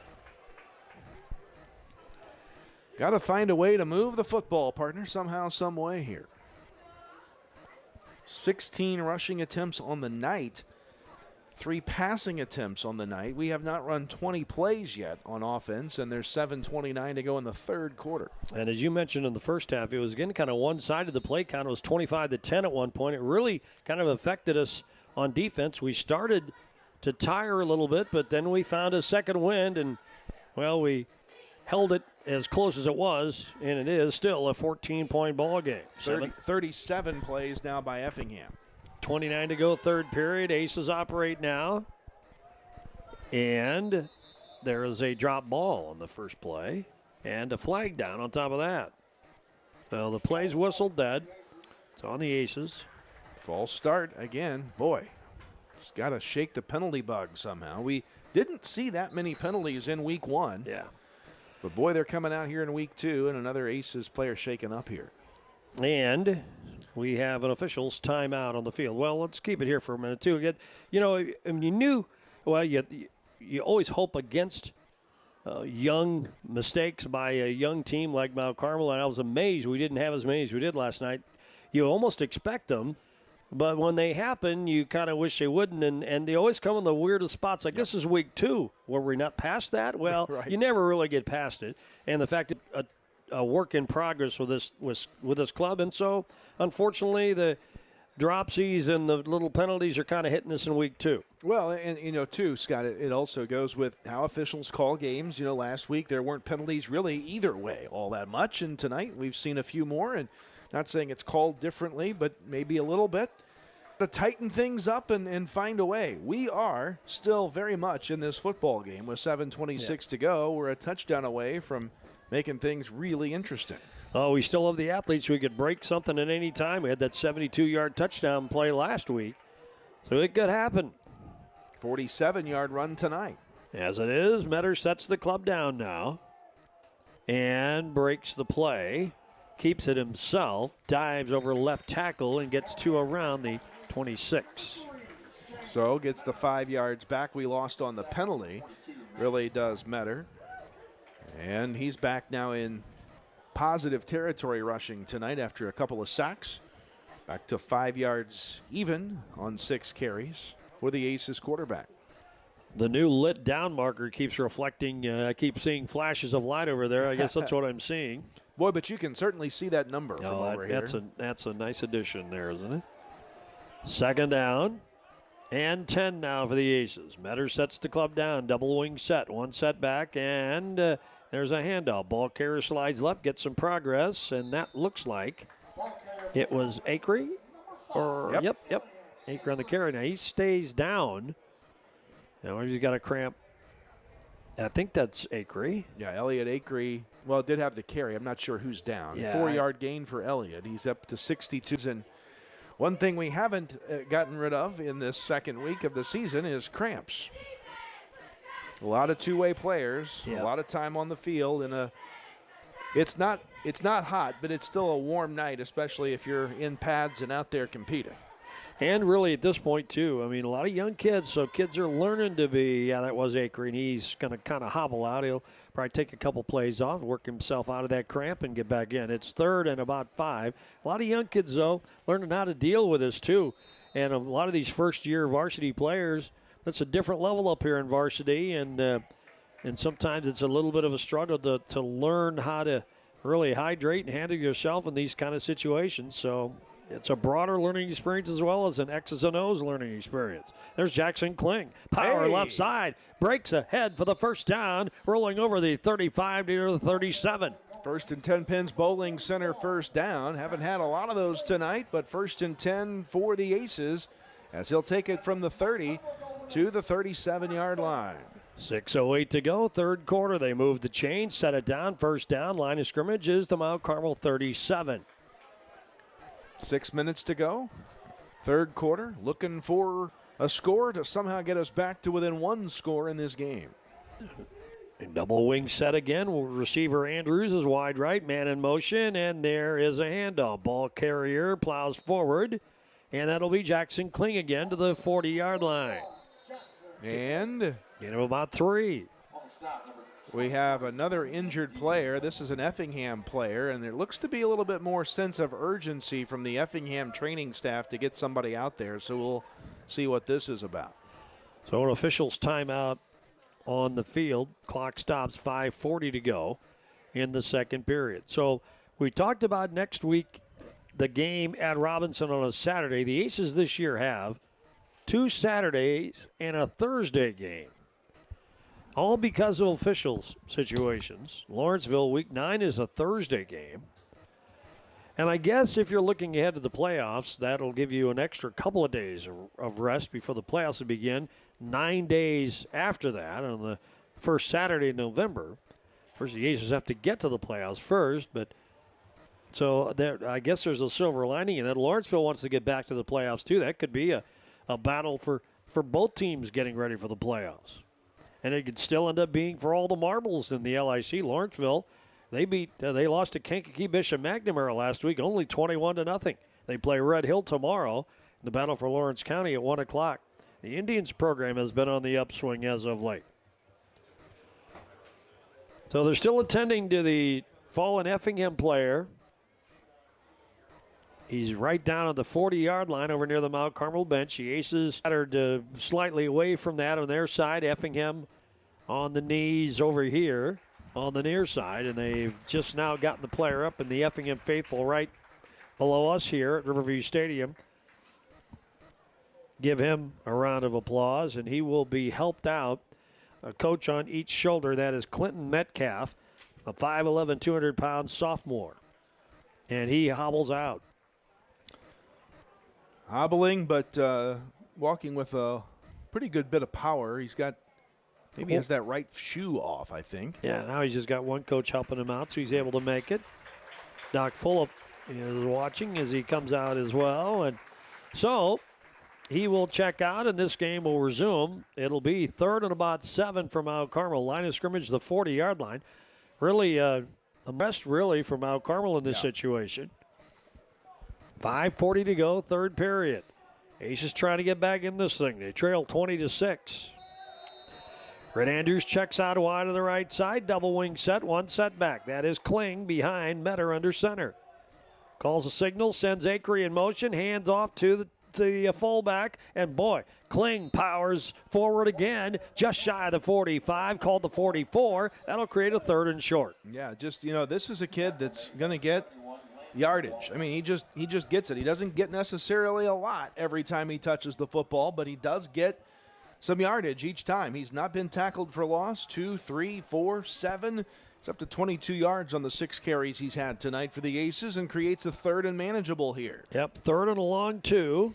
Got to find a way to move the football, partner, somehow, some way here. 16 rushing attempts on the night, 3 passing attempts on the night. We have not run 20 plays yet on offense, and there's 7:29 to go in the third quarter. And as you mentioned in the first half, it was again kind of one-sided. The play count was 25-10 at one point. It really kind of affected us on defense. We started to tire a little bit, but then we found a second wind, and, well, we held it as close as it was, and it is still a 14-point ball game. 37 plays now by Effingham. 29 to go, third period. Aces operate now. And there is a drop ball on the first play and a flag down on top of that. So the play's whistled dead. It's on the Aces. False start again. Boy, it's got to shake the penalty bug somehow. We didn't see that many penalties in week 1. Yeah. But boy, they're coming out here in week 2, and another Aces player shaken up here. And we have an official's timeout on the field. Well, let's keep it here for a minute, too. You know, I mean, you knew, well, you always hope against young mistakes by a young team like Mount Carmel, and I was amazed we didn't have as many as we did last night. You almost expect them, but when they happen, you kind of wish they wouldn't, and they always come in the weirdest spots. Like this is week 2. Were we not past that? Well, Right. You never really get past it, and the fact that a work in progress with this club, and so unfortunately the dropsies and the little penalties are kind of hitting us in week 2. Well, and, you know, too, Scott, it also goes with how officials call games. You know, last week there weren't penalties really either way all that much, and tonight we've seen a few more, and not saying it's called differently, but maybe a little bit. To tighten things up and find a way. We are still very much in this football game with 7:26 to go. We're a touchdown away from making things really interesting. Oh, we still have the athletes. We could break something at any time. We had that 72-yard touchdown play last week, so it could happen. 47-yard run tonight. As it is, Metter sets the club down now and breaks the play. Keeps it himself, dives over left tackle, and gets to around the 26. So gets the 5 yards back we lost on the penalty. Really does matter. And he's back now in positive territory rushing tonight after a couple of sacks. Back to 5 yards even on 6 carries for the Aces quarterback. The new lit down marker keeps reflecting. I keep seeing flashes of light over there. I guess that's what I'm seeing. Boy, but you can certainly see that number from over here. That's a nice addition there, isn't it? Second down and 10 now for the Aces. Metter sets the club down. Double wing set. One set back, and there's a handoff. Ball carrier slides left, gets some progress, and that looks like it was Acree. Yep. Acree on the carry. Now he stays down. Now he's got a cramp. I think that's Acree. Yeah, Elliot Acree. Well, did have the carry. I'm not sure who's down. Yeah, 4-yard gain for Elliot. He's up to 62. And one thing we haven't gotten rid of in this second week of the season is cramps. A lot of two-way players, a lot of time on the field, and it's not hot, but it's still a warm night, especially if you're in pads and out there competing. And really at this point, too, I mean, a lot of young kids, so kids are learning to be, that was Acree, and he's going to kind of hobble out. He'll probably take a couple plays off, work himself out of that cramp, and get back in. It's third and about 5. A lot of young kids, though, learning how to deal with this, too. And a lot of these first-year varsity players, that's a different level up here in varsity, and sometimes it's a little bit of a struggle to learn how to really hydrate and handle yourself in these kind of situations. So it's a broader learning experience as well as an X's and O's learning experience. There's Jackson Kling. Power left side. Breaks ahead for the first down. Rolling over the 35 to the 37. First and 10 pins, Bowling Center first down. Haven't had a lot of those tonight, but first and 10 for the Aces as he'll take it from the 30 to the 37-yard line. 6:08 to go, third quarter. They move the chain, set it down. First down, line of scrimmage is the Mount Carmel 37. 6 minutes to go. Third quarter, looking for a score to somehow get us back to within 1 score in this game. Double wing set again. Receiver Andrews is wide right, man in motion, and there is a handoff. Ball carrier plows forward, and that'll be Jackson Kling again to the 40-yard line. And gain of about 3. We have another injured player. This is an Effingham player, and there looks to be a little bit more sense of urgency from the Effingham training staff to get somebody out there, so we'll see what this is about. So an official's timeout on the field. Clock stops, 5:40 to go in the second period. So we talked about next week the game at Robinson on a Saturday. The Aces this year have 2 Saturdays and a Thursday game. All because of officials situations. Lawrenceville, Week 9 is a Thursday game. And I guess if you're looking ahead to the playoffs, that'll give you an extra couple of days of rest before the playoffs will begin. 9 days after that, on the first Saturday in November. First, the Aces have to get to the playoffs first, but so there, I guess there's a silver lining in that. Lawrenceville wants to get back to the playoffs too. That could be a battle for both teams getting ready for the playoffs. And it could still end up being for all the marbles in the LIC. Lawrenceville, they lost to Kankakee Bishop McNamara last week, only 21-0. They play Red Hill tomorrow in the battle for Lawrence County at 1 o'clock. The Indians program has been on the upswing as of late. So they're still attending to the fallen Effingham player. He's right down at the 40-yard line over near the Mount Carmel bench. The Aces scattered slightly away from that on their side. Effingham on the knees over here on the near side, and they've just now gotten the player up, and the Effingham faithful right below us here at Riverview Stadium. Give him a round of applause, and he will be helped out. A coach on each shoulder, that is Clinton Metcalf, a 5'11", 200-pound sophomore, and he hobbles out. Hobbling, but walking with a pretty good bit of power. He's got, maybe he has that right shoe off, I think. Yeah, now he's just got one coach helping him out, so he's able to make it. Doc Fulop is watching as he comes out as well. And so he will check out, and this game will resume. It'll be 3rd and about 7 from Mount Carmel. Line of scrimmage, the 40-yard line. Really, a rest really for Mount Carmel in this situation. 5:40 to go, third period. Aces trying to get back in this thing. They trail 20-6. Red Andrews checks out wide to the right side. Double wing set, one setback. That is Kling behind Metter under center. Calls a signal, sends Acree in motion, hands off to the fullback. And boy, Kling powers forward again, just shy of the 45, called the 44. That'll create a 3rd and short. Yeah, just, this is a kid that's going to get yardage. I mean, he just gets it. He doesn't get necessarily a lot every time he touches the football, but he does get some yardage each time. He's not been tackled for loss. 2, 3, 4, 7. It's up to 22 yards on the 6 carries he's had tonight for the Aces, and creates a 3rd and manageable here. Yep, 3rd and a long 2.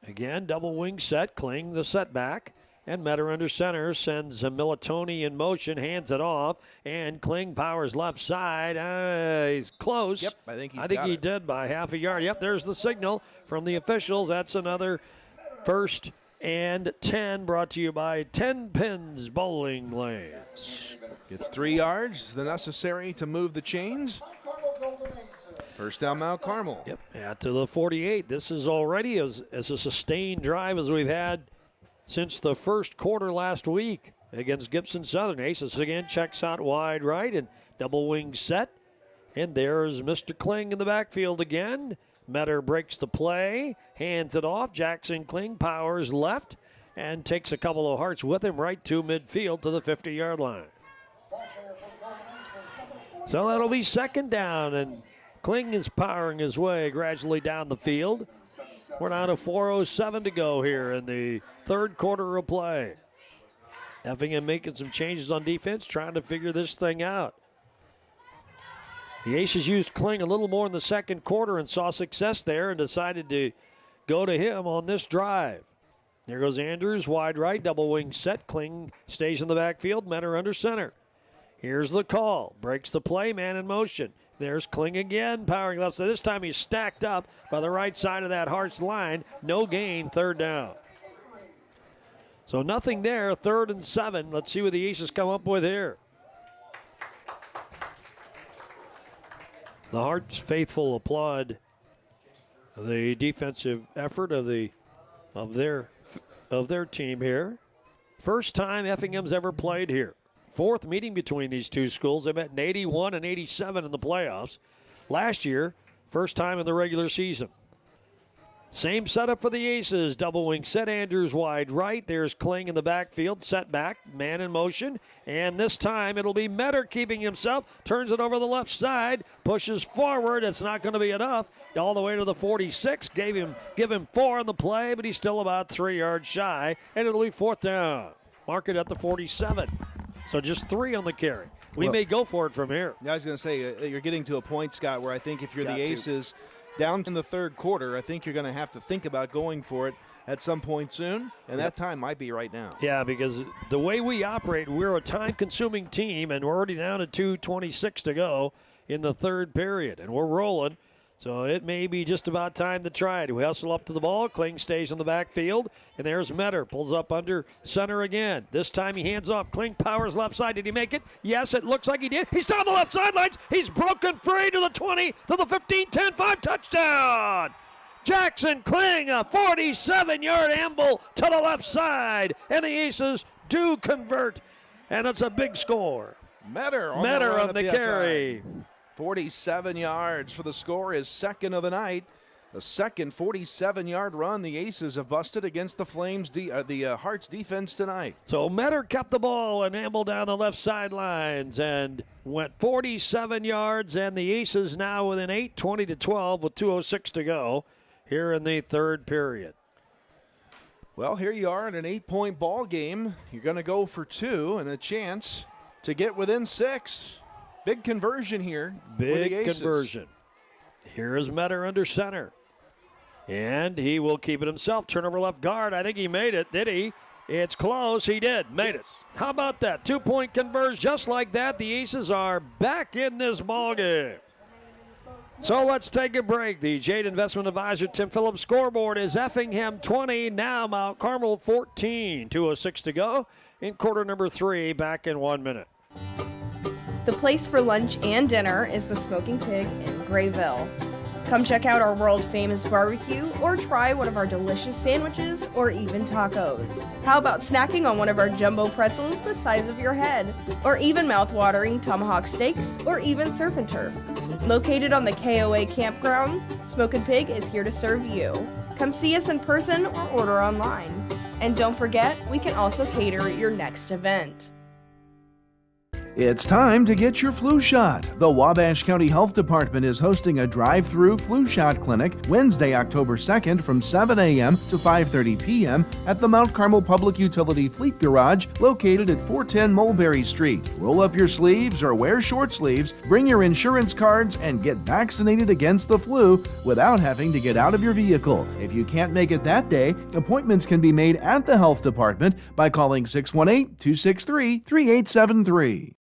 Again, double wing set, Kling the setback. And Metter under center sends Militoni in motion, hands it off, and Kling powers left side. He's close. Yep, I think he did by half a yard. Yep, there's the signal from the officials. That's another 1st and 10, brought to you by 10 Pins Bowling Lanes. Gets 3 yards, the necessary to move the chains. First down, Mount Carmel. Yep, out to the 48. This is already as a sustained drive as we've had since the first quarter last week against Gibson Southern. Aces again checks out wide right and double wing set. And there's Mr. Kling in the backfield again. Metter breaks the play, hands it off. Jackson Kling powers left and takes a couple of hearts with him right to midfield to the 50-yard line. So that'll be 2nd down, and Kling is powering his way gradually down the field. We're down to 4:07 to go here in the 3rd quarter of play. Effingham making some changes on defense, trying to figure this thing out. The Aces used Kling a little more in the 2nd quarter and saw success there and decided to go to him on this drive. There goes Andrews, wide right, double wing set. Kling stays in the backfield, Metter under center. Here's the call. Breaks the play, man in motion. There's Kling again, powering left. So this time he's stacked up by the right side of that Hart's line. No gain, 3rd down. So nothing there, 3rd and 7. Let's see what the Aces come up with here. The Hart's faithful applaud the defensive effort of their team here. First time Effingham's ever played here. 4th meeting between these two schools. They met in 81 and 87 in the playoffs. Last year, first time in the regular season. Same setup for the Aces. Double wing set, Andrews wide right. There's Kling in the backfield, set back, man in motion. And this time it'll be Metter keeping himself. Turns it over the left side, pushes forward. It's not going to be enough. All the way to the 46. Give him 4 on the play, but he's still about 3 yards shy. And it'll be 4th down. Mark it at the 47. So just 3 on the carry. We Well, may go for it from here. I was going to say, you're getting to a point, Scott, where I think if you're Got the to. Aces down in the third quarter, I think you're going to have to think about going for it at some point soon, and that time might be right now. Yeah, because the way we operate, we're a time-consuming team, and we're already down to 2:26 to go in the third period, and we're rolling. So it may be just about time to try it. We hustle up to the ball. Kling stays in the backfield, and there's Metter. Pulls up under center again. This time he hands off. Kling powers left side. Did he make it? Yes, it looks like he did. He's still on the left sidelines. He's broken free to the 20, to the 15, 10, 5, touchdown! Jackson Kling, a 47-yard amble to the left side, and the Aces do convert, and it's a big score. Metter on the carry. 47 yards for the score, is second of the night. The second 47-yard run the Aces have busted against the Flames, the Hearts defense tonight. So Metter kept the ball and ambled down the left sidelines and went 47 yards, and the Aces now within 8, 20-12 with 2:06 to go here in the third period. Well, here you are in an 8-point ball game. You're going to go for 2 and a chance to get within 6. Big conversion here. Big conversion. Here is Metter under center. And he will keep it himself. Turnover left guard. I think he made it. Did he? It's close. He did. Made it. How about that? 2-point conversion. Just like that, the Aces are back in this ball game. So let's take a break. The Jade Investment Advisor Tim Phillips scoreboard is Effingham 20, now Mount Carmel 14. 2:06 to go in quarter number 3. Back in 1 minute. The place for lunch and dinner is the Smoking Pig in Grayville. Come check out our world-famous barbecue or try one of our delicious sandwiches or even tacos. How about snacking on one of our jumbo pretzels the size of your head? Or even mouth-watering tomahawk steaks or even surf and turf. Located on the KOA campground, Smoking Pig is here to serve you. Come see us in person or order online. And don't forget, we can also cater your next event. It's time to get your flu shot. The Wabash County Health Department is hosting a drive-through flu shot clinic Wednesday, October 2nd from 7 a.m. to 5:30 p.m. at the Mount Carmel Public Utility Fleet Garage located at 410 Mulberry Street. Roll up your sleeves or wear short sleeves, bring your insurance cards, and get vaccinated against the flu without having to get out of your vehicle. If you can't make it that day, appointments can be made at the Health Department by calling 618-263-3873.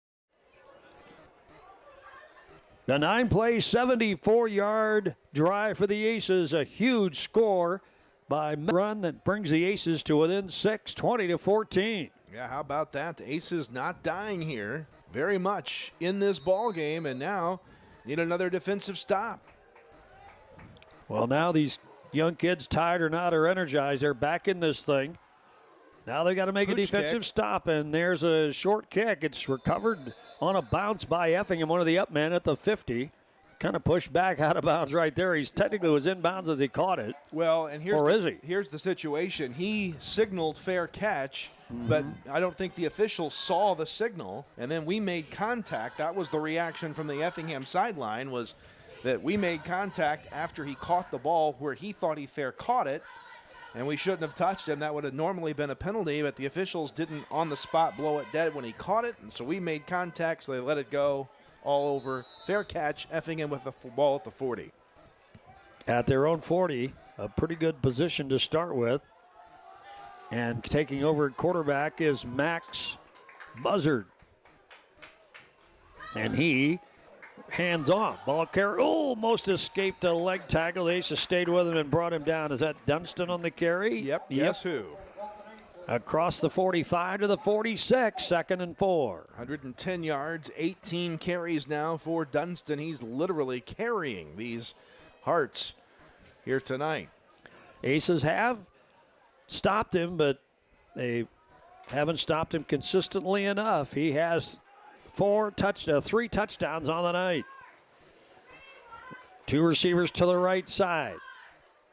The 9-play, 74-yard drive for the Aces. A huge score by run that brings the Aces to within 6, 20-14. Yeah, how about that? The Aces not dying here very much in this ball game, and now need another defensive stop. Well, now these young kids, tired or not, are energized. They're back in this thing. Now they got to make a defensive stop, and there's a short kick. It's recovered on a bounce by Effingham, one of the up men at the 50. Kind of pushed back out of bounds right there. He's technically was in bounds as he caught it. Well, and here's the situation. He signaled fair catch, but I don't think the officials saw the signal, and then we made contact. That was the reaction from the Effingham sideline, was that we made contact after he caught the ball where he thought he fair caught it, and we shouldn't have touched him. That would have normally been a penalty, but the officials didn't on the spot blow it dead when he caught it, and so we made contact, so they let it go all over. Fair catch, Effingham with the ball at the 40. At their own 40, a pretty good position to start with. And taking over at quarterback is Max Buzzard. And he hands off. Ball carry almost escaped a leg tackle. The Aces stayed with him and brought him down. Is that Dunston on the carry? Yep. Guess who? Across the 45 to the 46, 2nd and 4. 110 yards, 18 carries now for Dunston. He's literally carrying these Hearts here tonight. Aces have stopped him, but they haven't stopped him consistently enough. He has 3 touchdowns on the night. 2 receivers to the right side.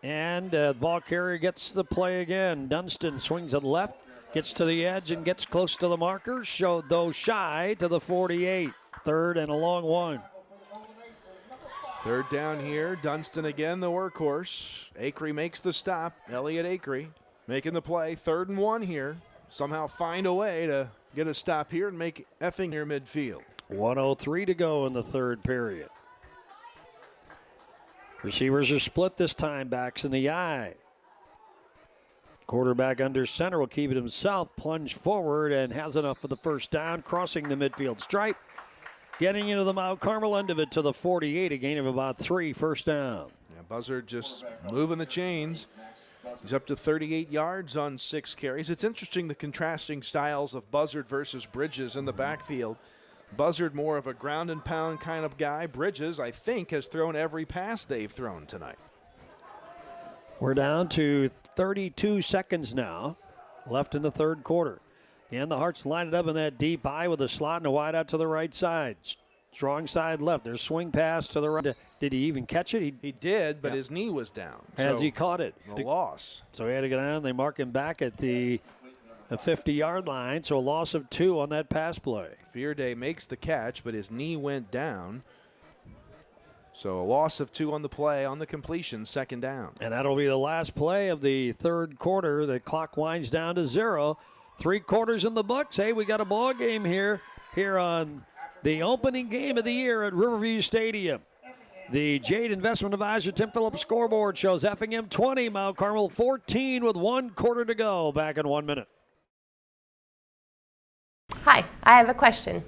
And ball carrier gets the play again. Dunston swings it left, gets to the edge and gets close to the marker. Though shy to the 48. 3rd and a long one. 3rd down here. Dunston again, the workhorse. Acree makes the stop. Elliott Acree making the play. 3rd and 1 here. somehow find a way to get a stop here and make Effingham near midfield. 1:03 to go in the third period. Receivers are split this time, backs in the eye. Quarterback under center will keep it himself, plunge forward, and has enough for the first down, crossing the midfield stripe, getting into the Mount Carmel end of it to the 48, a gain of about 3, first down. Yeah, Buzzard just moving the chains. He's up to 38 yards on 6 carries. It's interesting the contrasting styles of Buzzard versus Bridges in the backfield. Buzzard more of a ground and pound kind of guy. Bridges, I think, has thrown every pass they've thrown tonight. We're down to 32 seconds now left in the third quarter. And the Hearts line it up in that deep eye with a slot and a wide out to the right side. Strong side left. There's swing pass to the right. Did he even catch it? He did, but his knee was down. Has he caught it? A loss. So he had to go down. They mark him back at the 50-yard line. So a loss of 2 on that pass play. Fearday makes the catch, but his knee went down. So a loss of 2 on the play, on the completion, second down. And that'll be the last play of the third quarter. The clock winds down to 0. 3 quarters in the books. Hey, we got a ball game here on the opening game of the year at Riverview Stadium. The Jade Investment Advisor Tim Phillips scoreboard shows Effingham 20, Mount Carmel 14 with 1 quarter to go. Back in 1 minute. Hi, I have a question.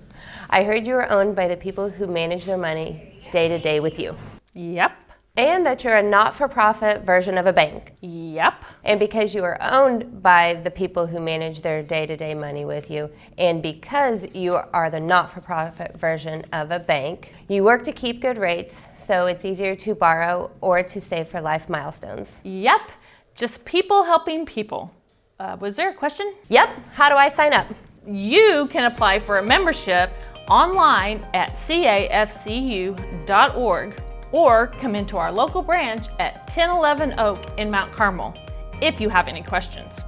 I heard you were owned by the people who manage their money day to day with you. Yep. And that you're a not-for-profit version of a bank. Yep. And because you are owned by the people who manage their day-to-day money with you, and because you are the not-for-profit version of a bank, you work to keep good rates, so it's easier to borrow or to save for life milestones. Yep. Just people helping people. Was there a question? Yep. How do I sign up? You can apply for a membership online at cafcu.org or come into our local branch at 1011 Oak in Mount Carmel if you have any questions.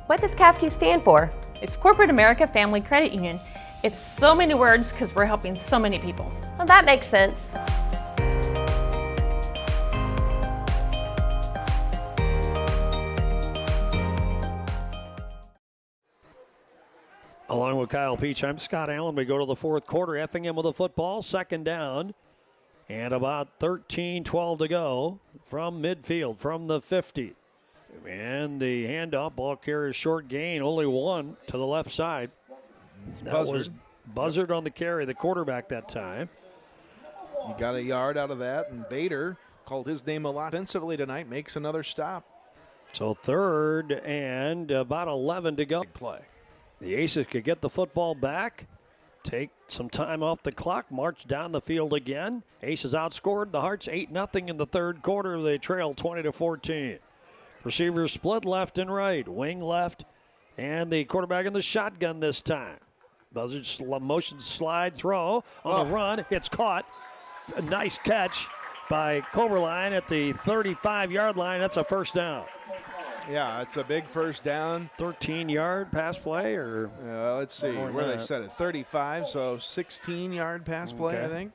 What does CAFQ stand for? It's Corporate America Family Credit Union. It's so many words because we're helping so many people. Well, that makes sense. Along with Kyle Peach, I'm Scott Allen. We go to the fourth quarter. Effingham with a football, second down. And about 13-12 to go from midfield, from the 50. And the handoff, ball carrier short gain, only 1 to the left side. That was Buzzard on the carry, the quarterback that time. He got a yard out of that, and Bader called his name a lot offensively tonight, makes another stop. So third and about 11 to go. Big play. The Aces could get the football back, take some time off the clock, march down the field again. Aces outscored the Hearts 8-0 in the third quarter. They trail 20-14. Receivers split left and right, wing left, and the quarterback in the shotgun this time. Buzzard motion slide throw on the run. It's caught. A nice catch by Coberline at the 35-yard line. That's a first down. Yeah, it's a big first down. 13-yard pass play, or let's see where they set it. 35, so 16-yard pass play, I think.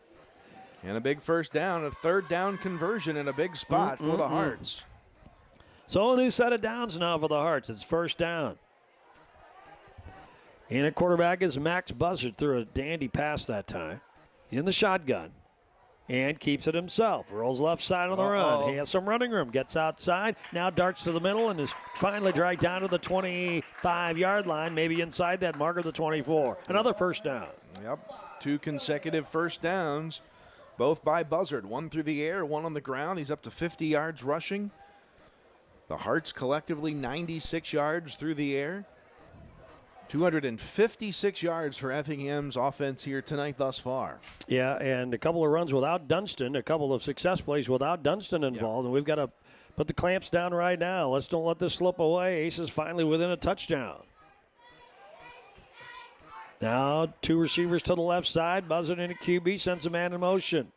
And a big first down, a third down conversion in a big spot for the Hearts. So a new set of downs now for the Hearts. It's first down. And at quarterback is Max Buzzard. Threw a dandy pass that time. He's in the shotgun and keeps it himself. Rolls left side on the run. He has some running room. Gets outside. Now darts to the middle and is finally dragged down to the 25-yard line, maybe inside that marker, the 24. Another first down. Yep, 2 consecutive first downs, both by Buzzard. 1 through the air, 1 on the ground. He's up to 50 yards rushing. The Hearts collectively 96 yards through the air. 256 yards for Effingham's offense here tonight thus far. Yeah, and a couple of runs without Dunston, a couple of success plays without Dunston involved, and we've got to put the clamps down right now. Let's don't let this slip away. Aces finally within a touchdown. Now 2 receivers to the left side. Buzzard in a QB, sends a man in motion.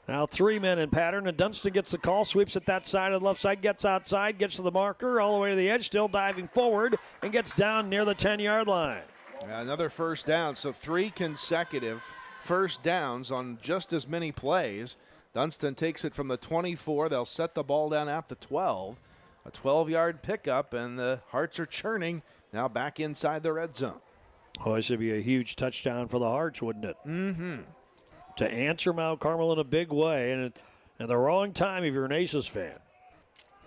Now 3 men in pattern, and Dunston gets the call, sweeps at that side of the left side, gets outside, gets to the marker, all the way to the edge, still diving forward, and gets down near the 10-yard line. Another first down, so 3 consecutive first downs on just as many plays. Dunston takes it from the 24. They'll set the ball down at the 12. A 12-yard pickup, and the Hearts are churning. Now back inside the red zone. Oh, this would be a huge touchdown for the Hearts, wouldn't it? Mm-hmm. To answer Mount Carmel in a big way, and at the wrong time if you're an Aces fan.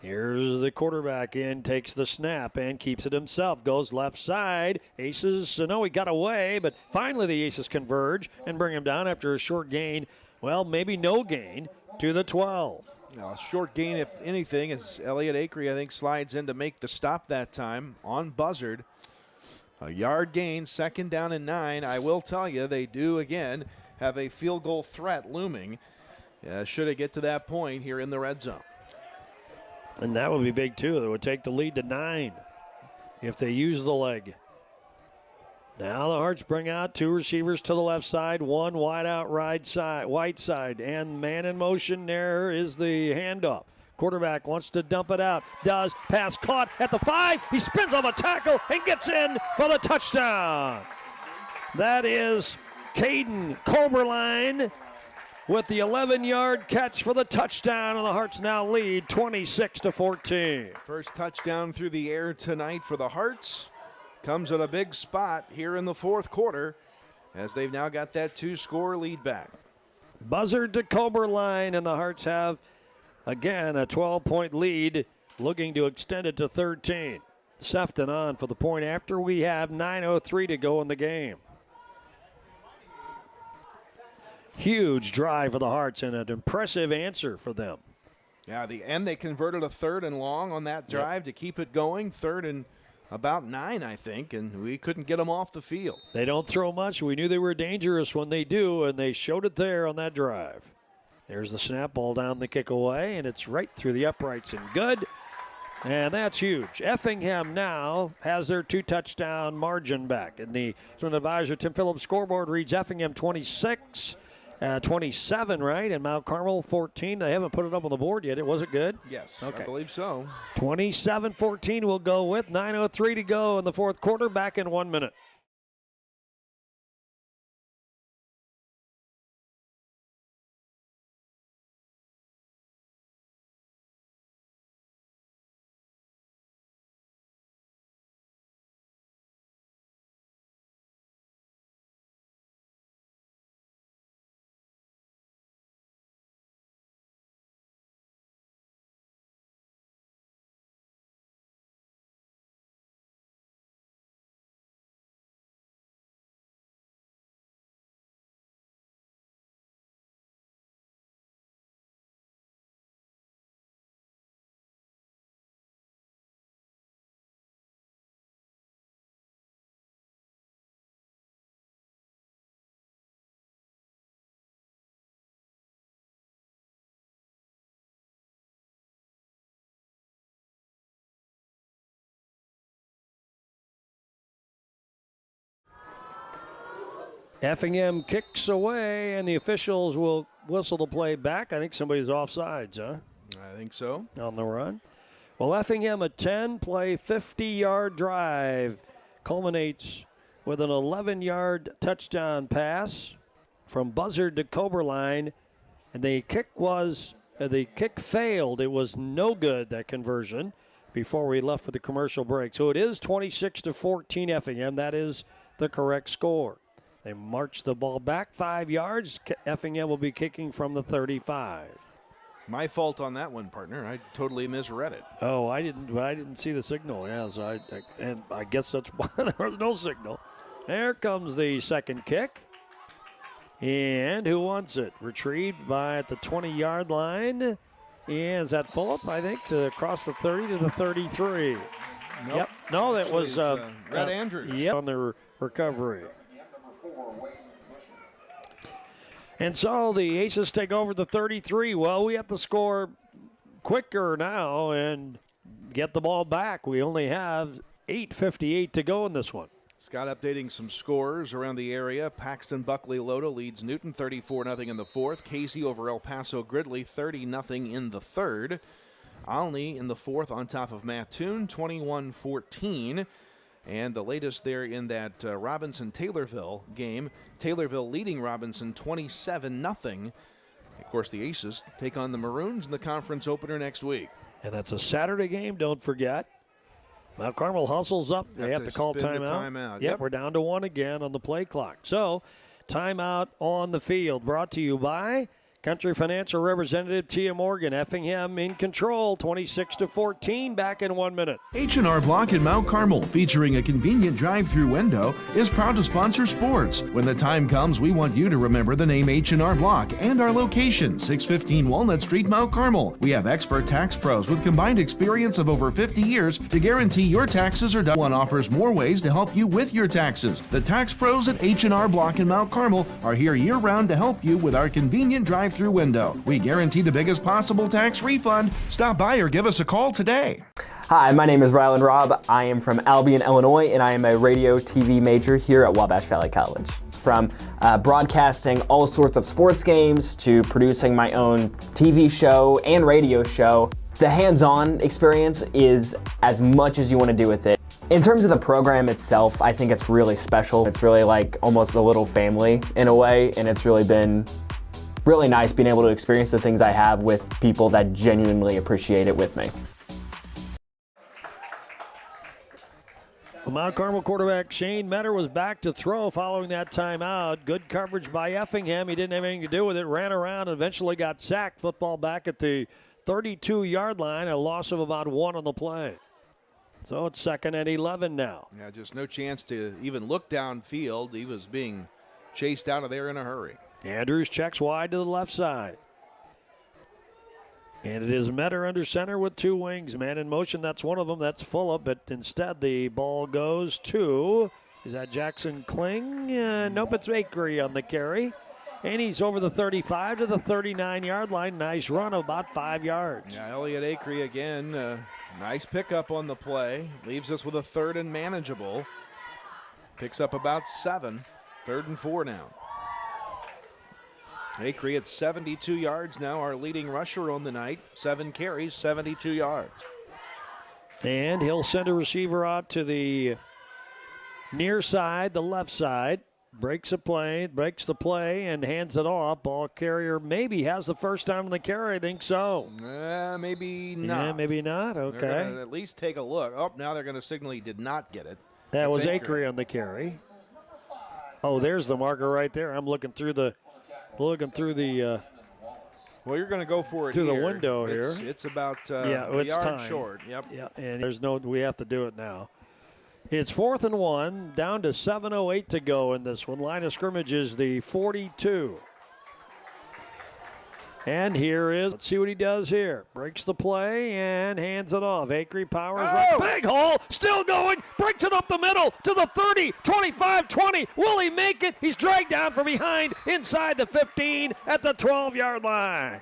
Here's the quarterback in, takes the snap and keeps it himself. Goes left side. Aces, no, he got away, but finally the Aces converge and bring him down after a short gain. Well, maybe no gain to the 12. Now, a short gain, if anything, as Elliott Acree, I think, slides in to make the stop that time on Buzzard. A yard gain, 2nd down and 9. I will tell you, they do, again, have a field goal threat looming. Should it get to that point here in the red zone. And that would be big, too. It would take the lead to 9 if they use the leg. Now the Hearts bring out 2 receivers to the left side, 1 wide out right side, and man in motion. There is the handoff. Quarterback wants to dump it out. Does. Pass caught at the 5. He spins on the tackle and gets in for the touchdown. That is Caden Colberline with the 11-yard catch for the touchdown, and the Hearts now lead 26-14. First touchdown through the air tonight for the Hearts. Comes at a big spot here in the 4th quarter as they've now got that 2-score lead back. Buzzard to Colberline, and the Hearts have, again, a 12-point lead, looking to extend it to 13. Sefton on for the point after we have 9:03 to go in the game. Huge drive for the Hearts and an impressive answer for them. Yeah, they converted a 3rd and long on that drive to keep it going. 3rd and about 9, I think, and we couldn't get them off the field. They don't throw much. We knew they were dangerous when they do, and they showed it there on that drive. There's the snap, ball down the kick away, and it's right through the uprights and good. And that's huge. Effingham now has their 2-touchdown margin back. And the advisor, Tim Phillips, scoreboard reads Effingham 26. 27, right? And Mount Carmel 14. They haven't put it up on the board yet. Was it good? Yes, okay. I believe so. 27-14 we'll go with. 9:03 to go in the 4th quarter. Back in 1 minute. Effingham kicks away, and the officials will whistle the play back. I think somebody's offsides, huh? I think so. On the run. Well, Effingham, a 10-play, 50-yard drive culminates with an 11-yard touchdown pass from Buzzard to Colberline, and the kick failed. It was no good, that conversion, before we left for the commercial break. So it is 26-14 Effingham. That is the correct score. They march the ball back 5 yards. Effingham will be kicking from the 35. My fault on that one, partner. I totally misread it. Oh, I didn't see the signal. Yeah, so I guess that's why there was no signal. There comes the second kick. And who wants it? Retrieved by at the 20-yard line. And is that Fulop, I think, to cross the 30 to the 33. Nope. Yep. No, that Actually, was Red Andrews. Yep, on the recovery. And so the Aces take over the 33. Well, we have to score quicker now and get the ball back. We only have 8:58 to go in this one. Scott updating some scores around the area. Paxton Buckley Loda leads Newton 34-0 in the 4th. Casey over El Paso Gridley 30-0 in the 3rd. Olney in the 4th on top of Mattoon 21-14. And the latest there in that Robinson-Taylorville game, Taylorville leading Robinson 27-0. Of course, the Aces take on the Maroons in the conference opener next week. And that's a Saturday game, don't forget. Mount Carmel hustles up. They have to call timeout. Yep, we're down to 1 again on the play clock. So, timeout on the field. Brought to you by Country Financial Representative Tia Morgan. Effingham in control, 26-14, back in 1 minute. H&R Block in Mount Carmel, featuring a convenient drive-through window, is proud to sponsor sports. When the time comes, we want you to remember the name H&R Block and our location, 615 Walnut Street, Mount Carmel. We have expert tax pros with combined experience of over 50 years to guarantee your taxes are done. One offers more ways to help you with your taxes. The tax pros at H&R Block in Mount Carmel are here year-round to help you with our convenient drive-through window. We guarantee the biggest possible tax refund. Stop by or give us a call today. Hi, my name is Rylan Robb. I am from Albion, Illinois, and I am a radio TV major here at Wabash Valley College. From broadcasting all sorts of sports games to producing my own TV show and radio show, the hands-on experience is as much as you want to do with it. In terms of the program itself, I think it's really special. It's really like almost a little family in a way, and it's really been really nice being able to experience the things I have with people that genuinely appreciate it with me. Well, Mount Carmel quarterback Shane Metter was back to throw following that timeout. Good coverage by Effingham. He didn't have anything to do with it. Ran around and eventually got sacked. Football back at the 32-yard line. A loss of about 1 on the play. So it's 2nd and 11 now. Yeah, just no chance to even look downfield. He was being chased out of there in a hurry. Andrews checks wide to the left side. And it is Metter under center with 2 wings. Man in motion, that's one of them. That's Fulop, but instead the ball goes to, is that Jackson Kling? Nope, it's Akery on the carry. And he's over the 35 to the 39-yard line. Nice run of about 5 yards. Yeah, Elliot Akery again. Nice pickup on the play. Leaves us with a 3rd and manageable. Picks up about 7. 3rd and 4 now. Akery at 72 yards now, our leading rusher on the night. 7 carries, 72 yards. And he'll send a receiver out to the near side, the left side. Breaks the play, and hands it off. Ball carrier maybe has the first down on the carry. I think so. Maybe not. Yeah, maybe not. Okay. They're gonna at least take a look. Oh, now they're going to signal he did not get it. That was Akery on the carry. Oh, there's the marker right there. I'm looking through the. Well, you're going to go for it through here. The window here. It's about it's yard time. Short. Yep. Yeah, and we have to do it now. It's 4th and 1, down to 7:08 to go in this one. Line of scrimmage is the 42. And here is, let's see what he does here. Breaks the play and hands it off. Akery powers right. Big hole, still going, breaks it up the middle to the 30, 25, 20. Will he make it? He's dragged down from behind inside the 15 at the 12-yard line.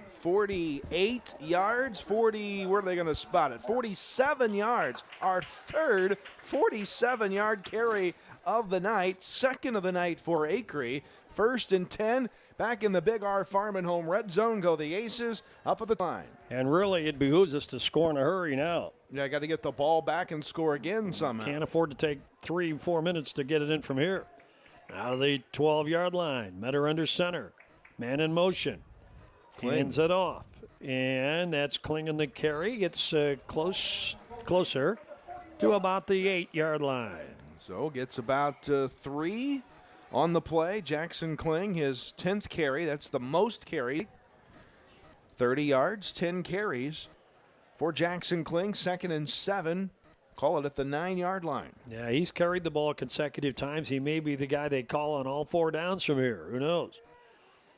48 yards, 40, where are they going to spot it? 47 yards, our 3rd 47-yard carry of the night, 2nd of the night for Akery. 1st and 10, back in the Big R Farm and Home red zone go the Aces up at the line. And really, it behooves us to score in a hurry now. Yeah, got to get the ball back and score again somehow. Can't afford to take 3-4 minutes to get it in from here. Out of the 12-yard line, Metter under center, man in motion. Hands it off, and that's Kling in the carry. Gets closer to about the 8-yard line. So gets about 3 on the play. Jackson Kling, his 10th carry. That's the most carry. 30 yards, 10 carries for Jackson Kling. 2nd and 7. Call it at the 9-yard line. Yeah, he's carried the ball consecutive times. He may be the guy they call on all 4 downs from here. Who knows?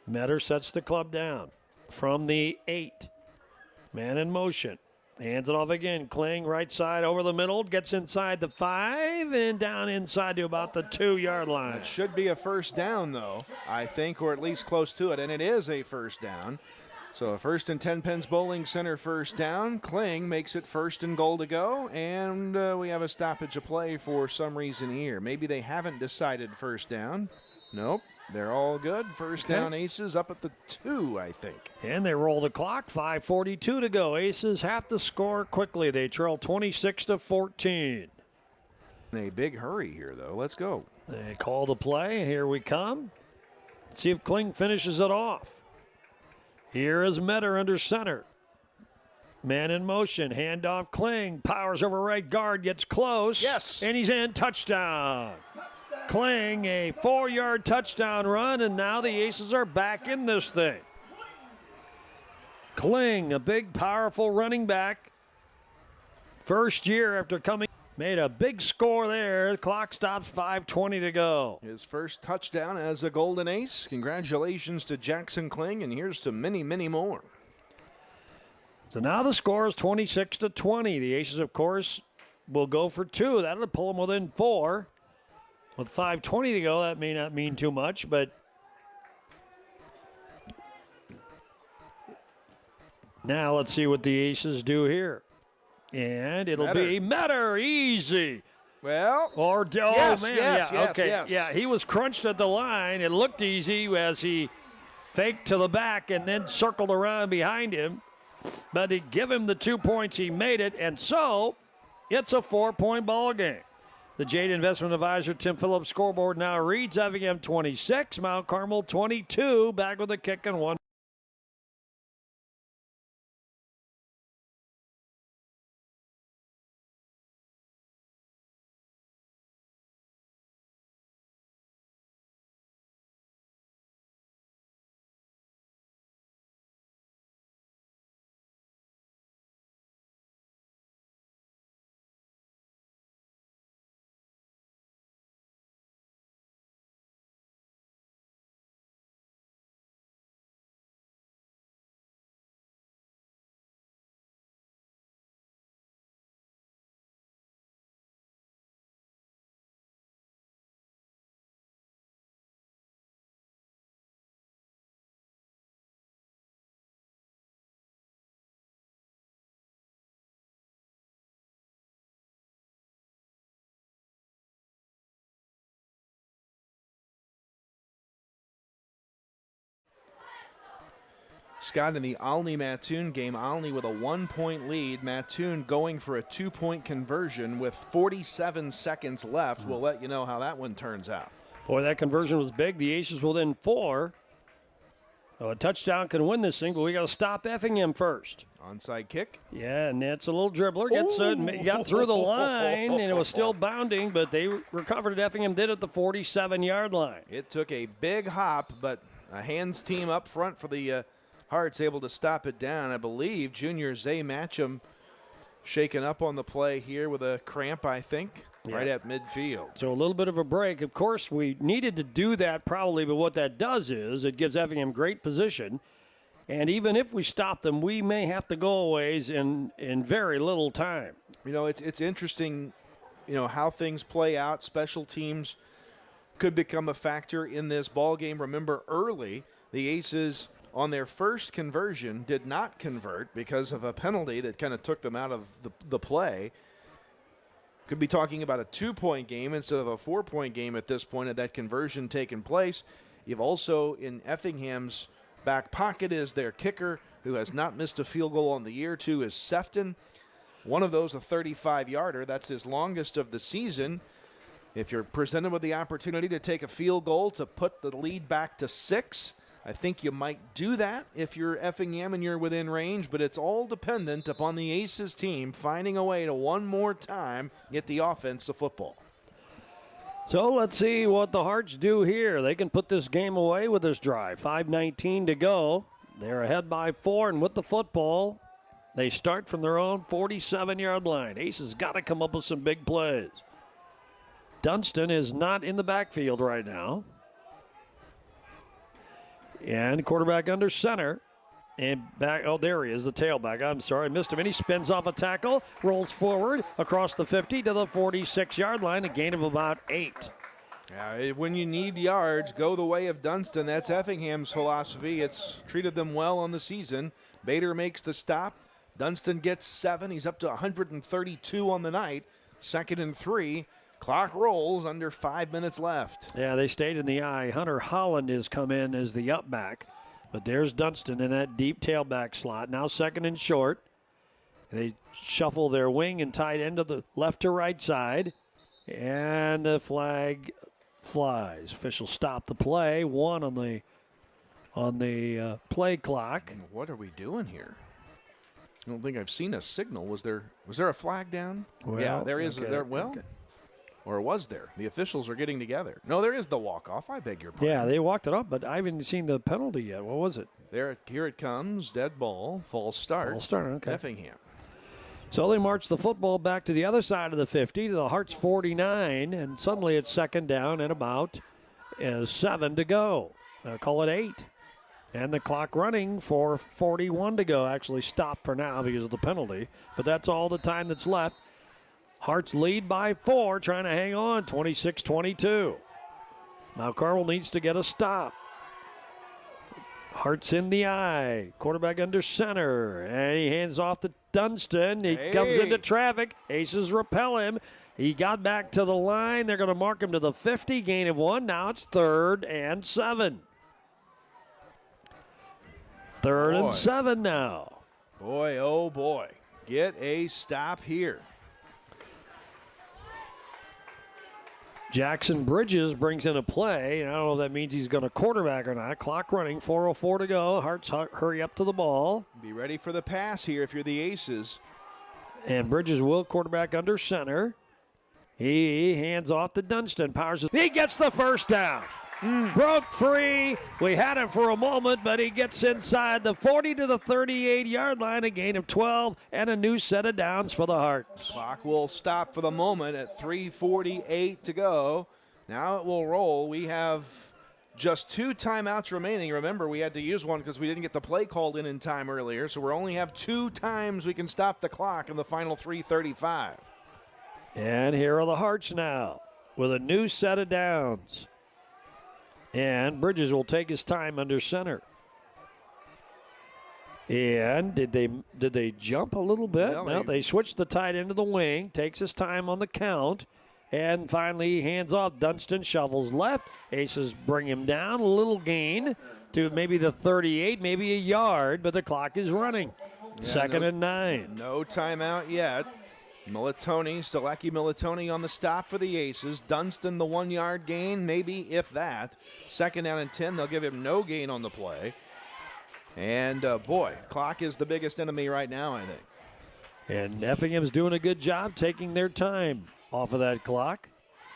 Metter sets the club down. From the 8. Man in motion. Hands it off again. Kling right side over the middle. Gets inside the 5 and down inside to about the 2-yard line. It should be a first down, though, I think, or at least close to it. And it is a first down. So a 1st and 10 Pens Bowling Center first down. Kling makes it 1st and goal to go. And we have a stoppage of play for some reason here. Maybe they haven't decided first down. Nope. They're all good. First down, Aces up at the 2, I think. And they roll the clock. 5:42 to go. Aces have to score quickly. They trail 26-14. In a big hurry here, though. Let's go. They call the play. Here we come. Let's see if Kling finishes it off. Here is Metter under center. Man in motion, handoff Kling, powers over right guard, gets close. Yes. And he's in, touchdown. Kling, a 4-yard touchdown run, and now the Aces are back in this thing. Kling, a big, powerful running back. First year after coming, made a big score there. The clock stops, 5:20 to go. His first touchdown as a Golden Ace. Congratulations to Jackson Kling, and here's to many, many more. So now the score is 26-20. The Aces, of course, will go for 2. That'll pull them within 4. With 5:20 to go, that may not mean too much, but now let's see what the Aces do here. And it'll be Metter, easy. Well, or yes, man, yes, yeah, yes, okay, yes. yeah, he was crunched at the line. It looked easy as he faked to the back and then circled around behind him. But he give him the 2 points, he made it, and so it's a 4-point ball game. The Jade Investment Advisor, Tim Phillips, scoreboard now reads Effingham 26, Mount Carmel 22, back with a kick and 1. Scott, in the Olney-Mattoon game, Olney with a 1-point lead. Mattoon going for a 2-point conversion with 47 seconds left. We'll let you know how that one turns out. Boy, that conversion was big. The Aces within 4. Oh, a touchdown can win this thing, but we got to stop Effingham first. Onside kick. Yeah, and it's a little dribbler. Got through the line, and it was still bounding, but they recovered it. Effingham did at the 47-yard line. It took a big hop, but a hands team up front for the Hearts able to stop it down. I believe Junior Zay Matcham shaken up on the play here with a cramp, I think, right at midfield. So a little bit of a break. Of course, we needed to do that probably, but what that does is it gives Effingham great position. And even if we stop them, we may have to go a ways in very little time. You know, it's interesting, you know, how things play out. Special teams could become a factor in this ball game. Remember, early, the Aces on their first conversion did not convert because of a penalty that kind of took them out of the play. Could be talking about a 2-point game instead of a 4-point game at this point of that conversion taking place. You've also, in Effingham's back pocket, is their kicker, who has not missed a field goal on the year, too, is Sefton. One of those a 35-yarder. That's his longest of the season. If you're presented with the opportunity to take a field goal to put the lead back to 6, I think you might do that if you're Effingham and you're within range, but it's all dependent upon the Aces team finding a way to one more time get the offense the football. So let's see what the Hearts do here. They can put this game away with this drive. 5:19 to go. They're ahead by 4, and with the football, they start from their own 47-yard line. Aces got to come up with some big plays. Dunston is not in the backfield right now. And quarterback under center. And back, oh, there he is, the tailback. I'm sorry, I missed him. And he spins off a tackle, rolls forward across the 50 to the 46-yard line, a gain of about 8. Yeah, when you need yards, go the way of Dunston. That's Effingham's philosophy. It's treated them well on the season. Bader makes the stop. Dunston gets 7. He's up to 132 on the night. 2nd and 3. Clock rolls, under 5 minutes left. Yeah, they stayed in the eye. Hunter Holland has come in as the up back. But there's Dunston in that deep tailback slot. Now 2nd and short. They shuffle their wing and tight end to the left to right side. And the flag flies. Officials stop the play. 1 on the on the play clock. What are we doing here? I don't think I've seen a signal. Was there a flag down? Well, yeah, there is. okay, There, well, okay. or was there? The officials are getting together. No, there is the walk-off. I beg your pardon. Yeah, they walked it up, but I haven't seen the penalty yet. What was it? Here it comes. Dead ball. False start. False start, okay. Effingham. So they march the football back to the other side of the 50, to the Hearts 49, and suddenly it's second down and about 7 to go. Call it 8. And the clock running for 41 to go. Actually stopped for now because of the penalty, but that's all the time that's left. Hearts lead by 4, trying to hang on, 26-22. Now Carmel needs to get a stop. Hearts in the eye. Quarterback under center. And he hands off to Dunston. He comes into traffic. Aces repel him. He got back to the line. They're going to mark him to the 50. Gain of 1. Now it's 3rd and 7. 3rd and 7 now. Boy, oh boy. Get a stop here. Jackson Bridges brings in a play. And I don't know if that means he's going to quarterback or not. Clock running, 4:04 to go. Hearts hurry up to the ball. Be ready for the pass here if you're the Aces. And Bridges will quarterback under center. He hands off to Dunston. Powers. He gets the first down. Broke free. We had him for a moment, but he gets inside the 40 to the 38-yard line, a gain of 12, and a new set of downs for the Hearts. Clock will stop for the moment at 3:48 to go. Now it will roll. We have just 2 timeouts remaining. Remember, we had to use one because we didn't get the play called in time earlier, so we only have 2 times we can stop the clock in the final 3:35. And here are the Hearts now with a new set of downs. And Bridges will take his time under center. And did they jump a little bit? Well, No, they switched the tight end to the wing, takes his time on the count, and finally hands off. Dunston shovels left. Aces bring him down, a little gain to maybe the 38, maybe a yard, but the clock is running. Yeah, 2nd and 9. No timeout yet. Stolecki Militoni on the stop for the Aces. Dunston the 1-yard gain, maybe if that. 2nd down and 10, they'll give him no gain on the play. And boy, clock is the biggest enemy right now, I think. And Effingham's doing a good job taking their time off of that clock.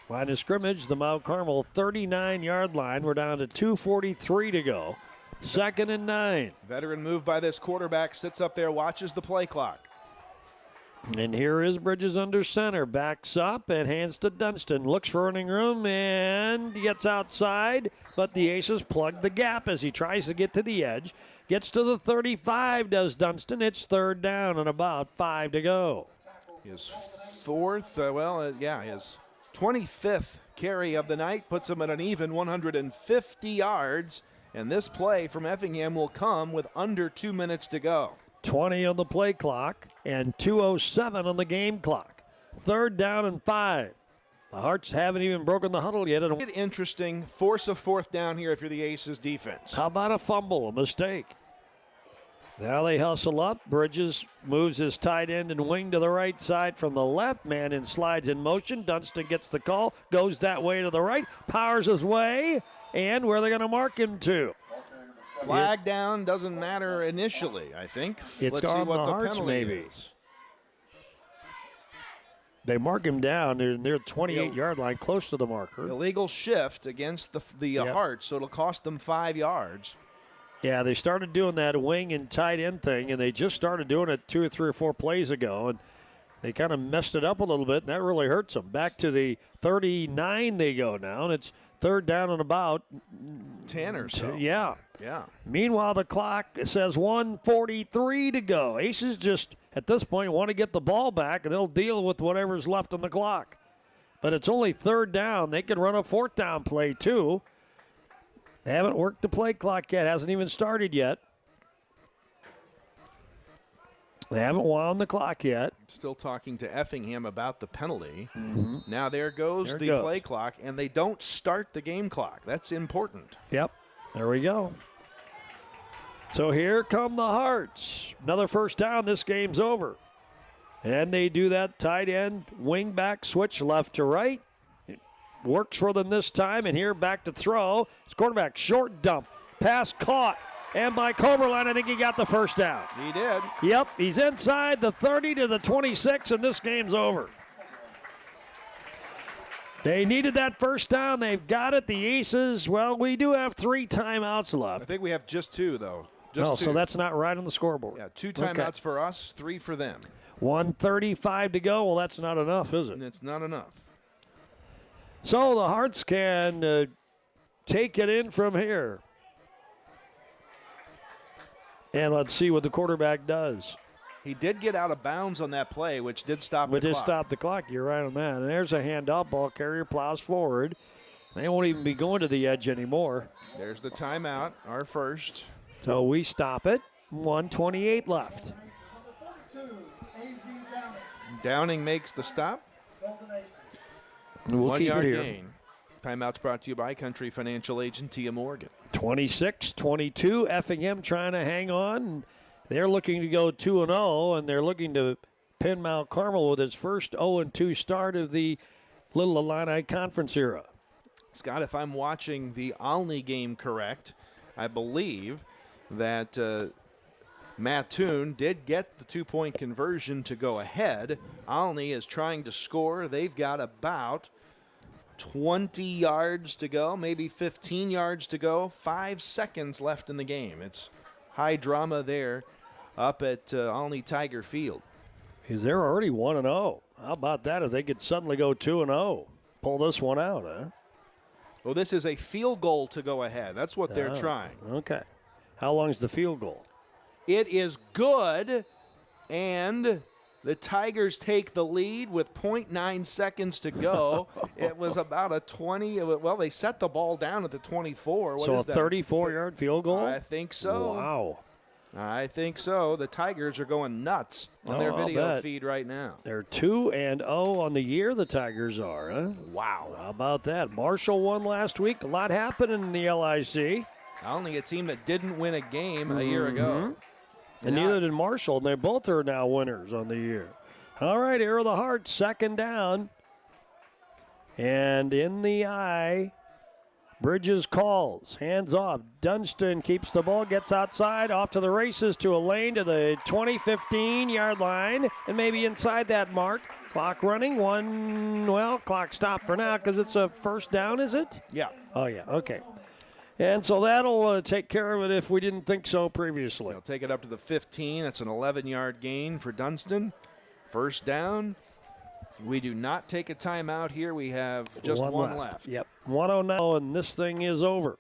Line of scrimmage, the Mount Carmel 39-yard line. We're down to 2:43 to go. 2nd and 9. Veteran move by this quarterback, sits up there, watches the play clock. And here is Bridges under center. Backs up and hands to Dunston. Looks for running room and gets outside. But the Aces plug the gap as he tries to get to the edge. Gets to the 35, does Dunston. It's 3rd down and about 5 to go. His 4th, his 25th carry of the night puts him at an even 150 yards. And this play from Effingham will come with under 2 minutes to go. 20 on the play clock and 2:07 on the game clock. 3rd down and 5. The Hearts haven't even broken the huddle yet. Interesting. Force a 4th down here if you're the Aces defense. How about a fumble, a mistake? Now they hustle up. Bridges moves his tight end and wing to the right side from the left. Man and slides in motion. Dunston gets the call, goes that way to the right, powers his way, and where are they going to mark him to? Flag down doesn't matter initially, I think. Let's see what the Hearts maybe is. They mark him down near the 28-yard line, close to the marker. Illegal shift against the Hearts, so it'll cost them 5 yards. Yeah, they started doing that wing and tight end thing, and they just started doing it 2 or 3 or 4 plays ago, and they kind of messed it up a little bit, and that really hurts them. Back to the 39 they go now, and it's 3rd down and about 10 or so. Yeah. Yeah. Meanwhile, the clock says 1:43 to go. Aces just, at this point, want to get the ball back, and they'll deal with whatever's left on the clock. But it's only 3rd down. They could run a 4th down play, too. They haven't worked the play clock yet. Hasn't even started yet. They haven't wound the clock yet. Still talking to Effingham about the penalty. Mm-hmm. Now there goes the play clock, and they don't start the game clock. That's important. Yep. There we go. So here come the Hearts. Another 1st down. This game's over. And they do that tight end, wing back switch left to right. It works for them this time. And here back to throw. It's quarterback short dump. pass caught. And by Coberline, I think he got the first down. He did. Yep, he's inside the 30 to the 26, and this game's over. They needed that first down. They've got it. The Aces, well, we do have 3 timeouts left. I think we have just 2, though. Just 2. So that's not right on the scoreboard. Yeah, 2 timeouts for us, 3 for them. 1:35 to go. Well, that's not enough, is it? It's not enough. So the Hearts can take it in from here. And let's see what the quarterback does. He did get out of bounds on that play, which did stop the clock. Which did stop the clock. You're right on that. And there's a handoff. Ball carrier plows forward. They won't even be going to the edge anymore. There's the timeout, our first. So we stop it. 1:28 left. Downing makes the stop. We'll 1 keep yard it here. gain. Timeouts brought to you by Country Financial Agent Tia Morgan. 26-22. Effingham trying to hang on. They're looking to go 2-0, and they're looking to pin Mount Carmel with its first 0-2 start of the Little Illini Conference era. Scott, if I'm watching the Olney game correct, I believe that Mattoon did get the 2-point conversion to go ahead. Olney is trying to score. They've got about 20 yards to go, maybe 15 yards to go, 5 seconds left in the game. It's high drama there up at Olney Tiger Field. Is they're already 1-0. How about that if they could suddenly go 2-0? Pull this one out, huh? Well, this is a field goal to go ahead. That's what they're trying. Okay. How long is the field goal? It is good, and the Tigers take the lead with 0.9 seconds to go. It was about a 20. Well, they set the ball down at the 24. So a 34-yard field goal? I think so. Wow. I think so. The Tigers are going nuts on their video feed right now. They're 2-0 on the year, the Tigers are, huh? Wow. How about that? Marshall won last week. A lot happened in the LIC. Only a team that didn't win a game a year ago. And neither did Marshall, and they both are now winners on the year. All right, here are the Hearts, second down. And in the eye, Bridges calls, hands off. Dunston keeps the ball, gets outside, off to the races to a lane to the 20, 15-yard line, and maybe inside that mark. Clock running, clock stopped for now because it's a first down, is it? Yeah. Oh, yeah, okay. And so that'll take care of it if we didn't think so previously. They'll take it up to the 15. That's an 11-yard gain for Dunston. First down. We do not take a timeout here. We have just one left. Yep, 1:09, and this thing is over.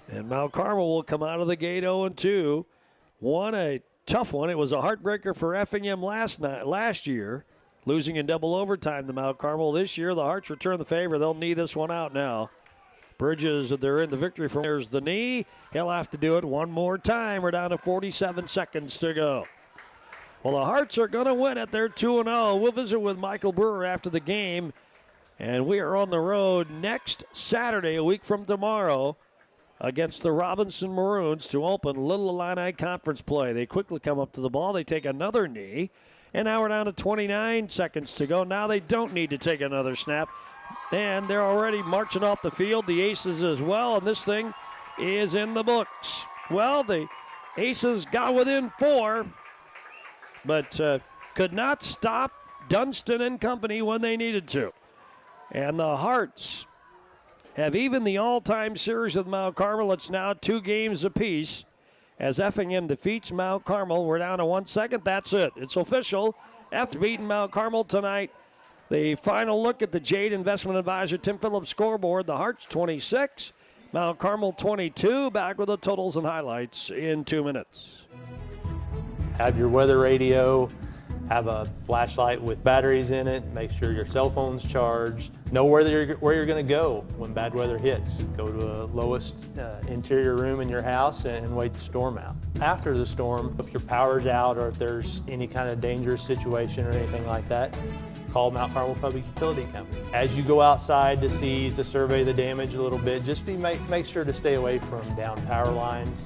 And Mount Carmel will come out of the gate 0-2. Won a tough one. It was a heartbreaker for Effingham last year, losing in double overtime to Mount Carmel. This year, the Hearts return the favor. They'll knee this one out now. Bridges, they're in the victory from. There's the knee. He'll have to do it one more time. We're down to 47 seconds to go. Well, the Hearts are going to win it. They're 2-0. We'll visit with Michael Brewer after the game. And we are on the road next Saturday, a week from tomorrow, against the Robinson Maroons to open Little Illini Conference play. They quickly come up to the ball. They take another knee. And now we're down to 29 seconds to go. Now they don't need to take another snap. And they're already marching off the field, the Aces as well, and this thing is in the books. Well, the Aces got within 4, but could not stop Dunston and company when they needed to. And the Hearts have even the all-time series with Mount Carmel. It's now 2 games apiece as Effingham defeats Mount Carmel. We're down to 1 second. That's it. It's official. F beating Mount Carmel tonight. The final look at the Jade Investment Advisor Tim Phillips scoreboard. The Hearts 26, Mount Carmel 22. Back with the totals and highlights in 2 minutes. Have your weather radio, have a flashlight with batteries in it, make sure your cell phone's charged, know where you're going to go when bad weather hits. Go to a lowest interior room in your house and wait the storm out. After the storm, if your power's out or if there's any kind of dangerous situation or anything like that, call Mount Carmel Public Utility Company. As you go outside to survey the damage a little bit, just make sure to stay away from down power lines.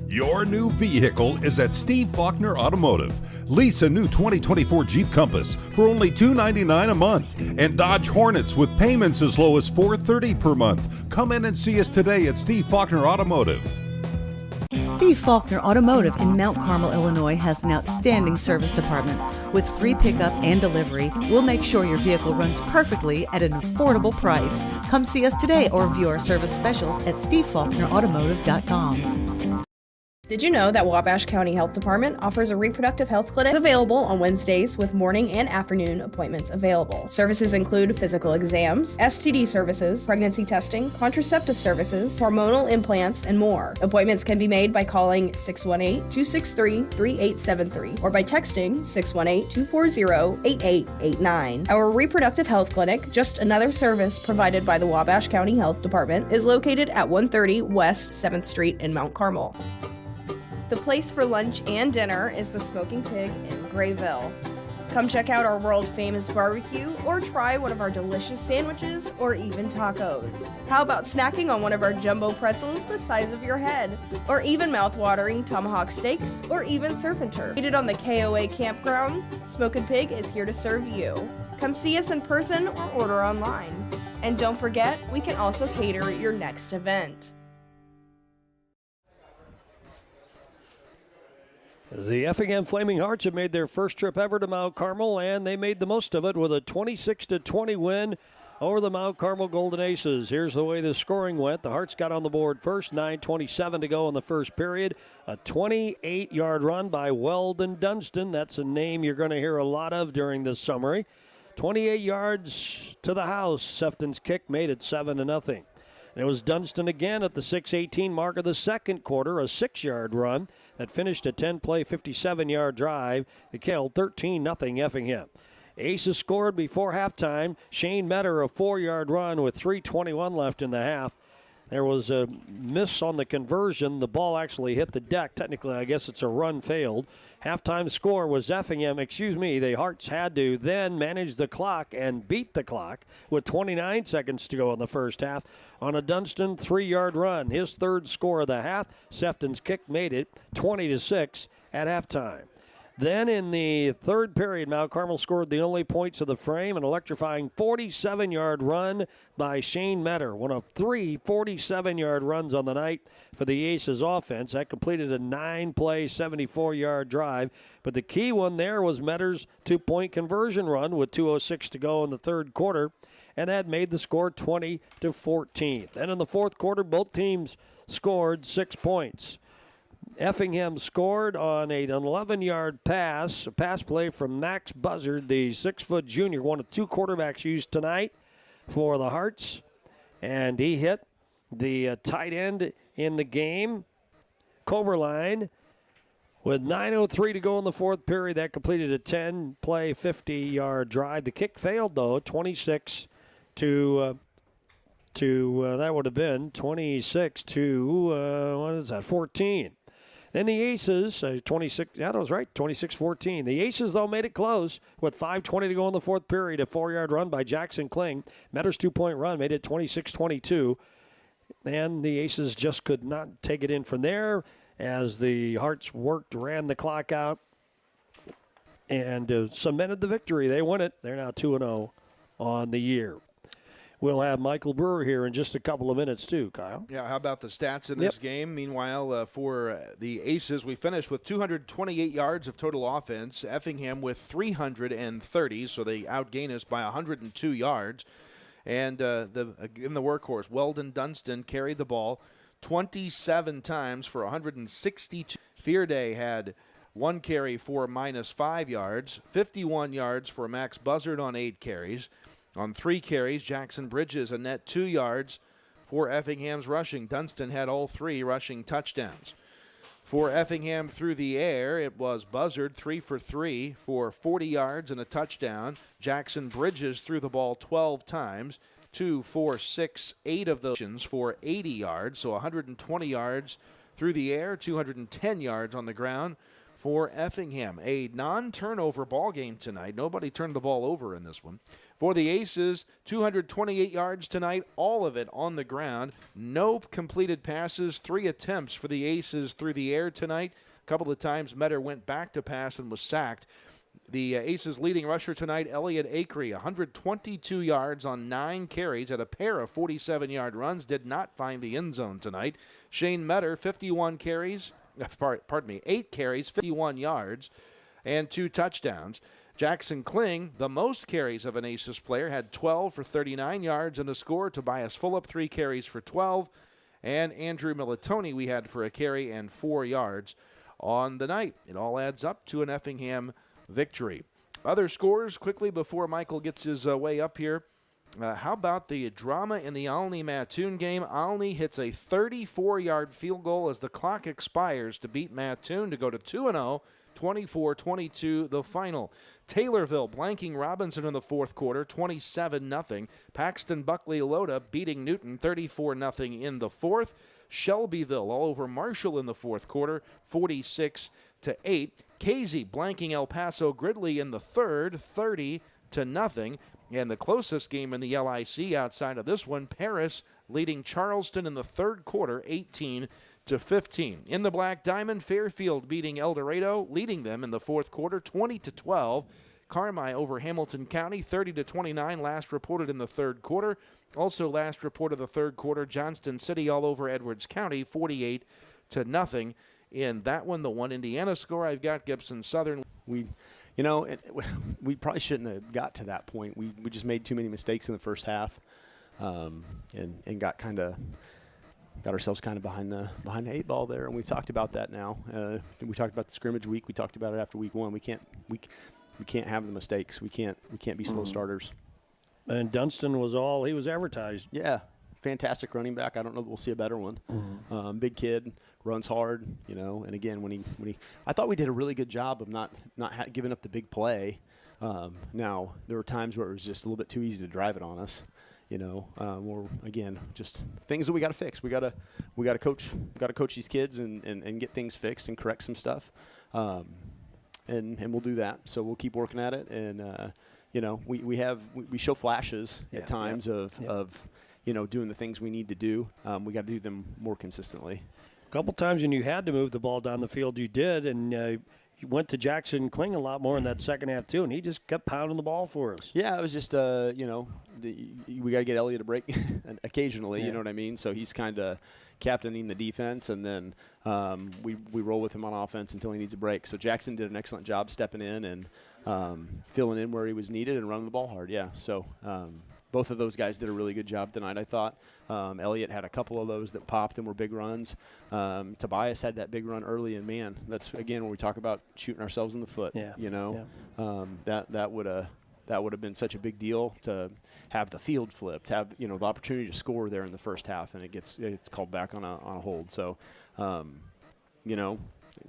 Your new vehicle is at Steve Faulkner Automotive. Lease a new 2024 Jeep Compass for only $299 a month and Dodge Hornets with payments as low as $430 per month. Come in and see us today at Steve Faulkner Automotive. Steve Faulkner Automotive in Mount Carmel, Illinois has an outstanding service department. With free pickup and delivery, we'll make sure your vehicle runs perfectly at an affordable price. Come see us today or view our service specials at stevefaulknerautomotive.com. Did you know that Wabash County Health Department offers a reproductive health clinic available on Wednesdays with morning and afternoon appointments available? Services include physical exams, STD services, pregnancy testing, contraceptive services, hormonal implants, and more. Appointments can be made by calling 618-263-3873 or by texting 618-240-8889. Our reproductive health clinic, just another service provided by the Wabash County Health Department, is located at 130 West 7th Street in Mount Carmel. The place for lunch and dinner is the Smoking Pig in Grayville. Come check out our world-famous barbecue or try one of our delicious sandwiches or even tacos. How about snacking on one of our jumbo pretzels the size of your head? Or even mouth-watering tomahawk steaks or even surf and turf. Seated on the KOA campground, Smoking Pig is here to serve you. Come see us in person or order online. And don't forget, we can also cater your next event. The Effingham Flaming Hearts have made their first trip ever to Mount Carmel, and they made the most of it with a 26-20 win over the Mount Carmel Golden Aces. Here's the way the scoring went. The Hearts got on the board first, 9:27 to go in the first period. A 28-yard run by Weldon Dunston. That's a name you're going to hear a lot of during this summary. 28 yards to the house. Sefton's kick made it 7-0. And it was Dunston again at the 6:18 mark of the second quarter, a 6-yard run that finished a 10-play, 57-yard drive that killed 13-0 Effingham. Aces scored before halftime. Shane Metter, a 4-yard run with 3:21 left in the half. There was a miss on the conversion. The ball actually hit the deck. Technically, I guess it's a run failed. Halftime score was Effingham, the Hearts had to then manage the clock and beat the clock with 29 seconds to go in the first half on a Dunston 3-yard run. His third score of the half. Sefton's kick made it 20-6 at halftime. Then in the third period, Mount Carmel scored the only points of the frame, an electrifying 47-yard run by Shane Metter. One of 3 47-yard runs on the night for the Aces offense. That completed a 9-play, 74-yard drive. But the key one there was Metter's 2-point conversion run with 2:06 to go in the third quarter, and that made the score 20-14. Then in the fourth quarter, both teams scored 6 points. Effingham scored on an 11-yard pass, a pass play from Max Buzzard, the 6-foot junior, one of 2 quarterbacks used tonight for the Hearts. And he hit the tight end in the game, Coberline, with 9:03 to go in the fourth period. That completed a 10-play, 50-yard drive. The kick failed, though, 26 to that would have been 26 to, 14. Then the Aces, 26, yeah, that was right, 26-14. The Aces, though, made it close with 5:20 to go in the fourth period. A 4-yard run by Jackson Kling. Metter's 2-point run made it 26-22. And the Aces just could not take it in from there as the Hearts ran the clock out, and cemented the victory. They win it. They're now 2-0 on the year. We'll have Michael Brewer here in just a couple of minutes, too, Kyle. Yeah, how about the stats in this game? Meanwhile, for the Aces, we finished with 228 yards of total offense. Effingham with 330, so they outgain us by 102 yards. And in the workhorse, Weldon Dunston carried the ball 27 times for 162. Fearday had 1 carry for -5 yards, 51 yards for Max Buzzard on 8 carries. On 3 carries, Jackson Bridges a net 2 yards for Effingham's rushing. Dunston had all 3 rushing touchdowns. For Effingham through the air, it was Buzzard 3 for 3 for 40 yards and a touchdown. Jackson Bridges threw the ball 12 times, 2, 4, 6, 8 of those for 80 yards, so 120 yards through the air, 210 yards on the ground for Effingham. A non-turnover ball game tonight. Nobody turned the ball over in this one. For the Aces, 228 yards tonight, all of it on the ground. No completed passes, 3 attempts for the Aces through the air tonight. A couple of times Metter went back to pass and was sacked. The Aces leading rusher tonight, Elliot Acree, 122 yards on 9 carries, had a pair of 47-yard runs, did not find the end zone tonight. Shane Metter, 8 carries, 51 yards, and 2 touchdowns. Jackson Kling, the most carries of an Aces player, had 12 for 39 yards and a score. Tobias Fulop, 3 carries for 12. And Andrew Militoni we had for a carry and 4 yards on the night. It all adds up to an Effingham victory. Other scores quickly before Michael gets his way up here. How about the drama in the Alney-Mattoon game? Alney hits a 34-yard field goal as the clock expires to beat Mattoon to go to 2-0. 24-22 the final. Taylorville blanking Robinson in the fourth quarter, 27-0. Paxton Buckley Loda beating Newton 34-0 in the fourth. Shelbyville all over Marshall in the fourth quarter, 46-8. Casey blanking El Paso Gridley in the third, 30-0. And the closest game in the LIC outside of this one, Paris leading Charleston in the third quarter, 18-15. In the Black Diamond, Fairfield beating El Dorado, leading them in the fourth quarter, 20-12. Carmel over Hamilton County, 30-29, last reported in the third quarter. Also last report of the third quarter, Johnston City all over Edwards County, 48-0 in that one. The one Indiana score I've got, Gibson Southern. We probably shouldn't have got to that point. We just made too many mistakes in the first half, and got ourselves kind of behind the 8 ball there. And we've talked about that now. We talked about the scrimmage week. We talked about it after week 1. We can't have the mistakes. We can't be slow starters. And Dunston he was advertised. Yeah, fantastic running back. I don't know that we'll see a better one. Big kid, runs hard, and again, when he I thought we did a really good job of not giving up the big play. Now there were times where it was just a little bit too easy to drive it on us. Or again, just things that we got to fix. We got to coach these kids and get things fixed and correct some stuff. And we'll do that. So we'll keep working at it. And we show flashes at times of doing the things we need to do. We got to do them more consistently. A couple times when you had to move the ball down the field, you did, and you went to Jackson Kling a lot more in that second half too, and he just kept pounding the ball for us. Yeah, it was just we got to get Elliot a break occasionally. You know what I mean? So he's kind of captaining the defense, and then we roll with him on offense until he needs a break. So Jackson did an excellent job stepping in and filling in where he was needed and running the ball hard. Yeah, so. Both of those guys did a really good job tonight, I thought. Elliot had a couple of those that popped and were big runs. Tobias had that big run early, and man, that's again where we talk about shooting ourselves in the foot. That would have been such a big deal to have the field flipped, have the opportunity to score there in the first half, and it's called back on a hold. So,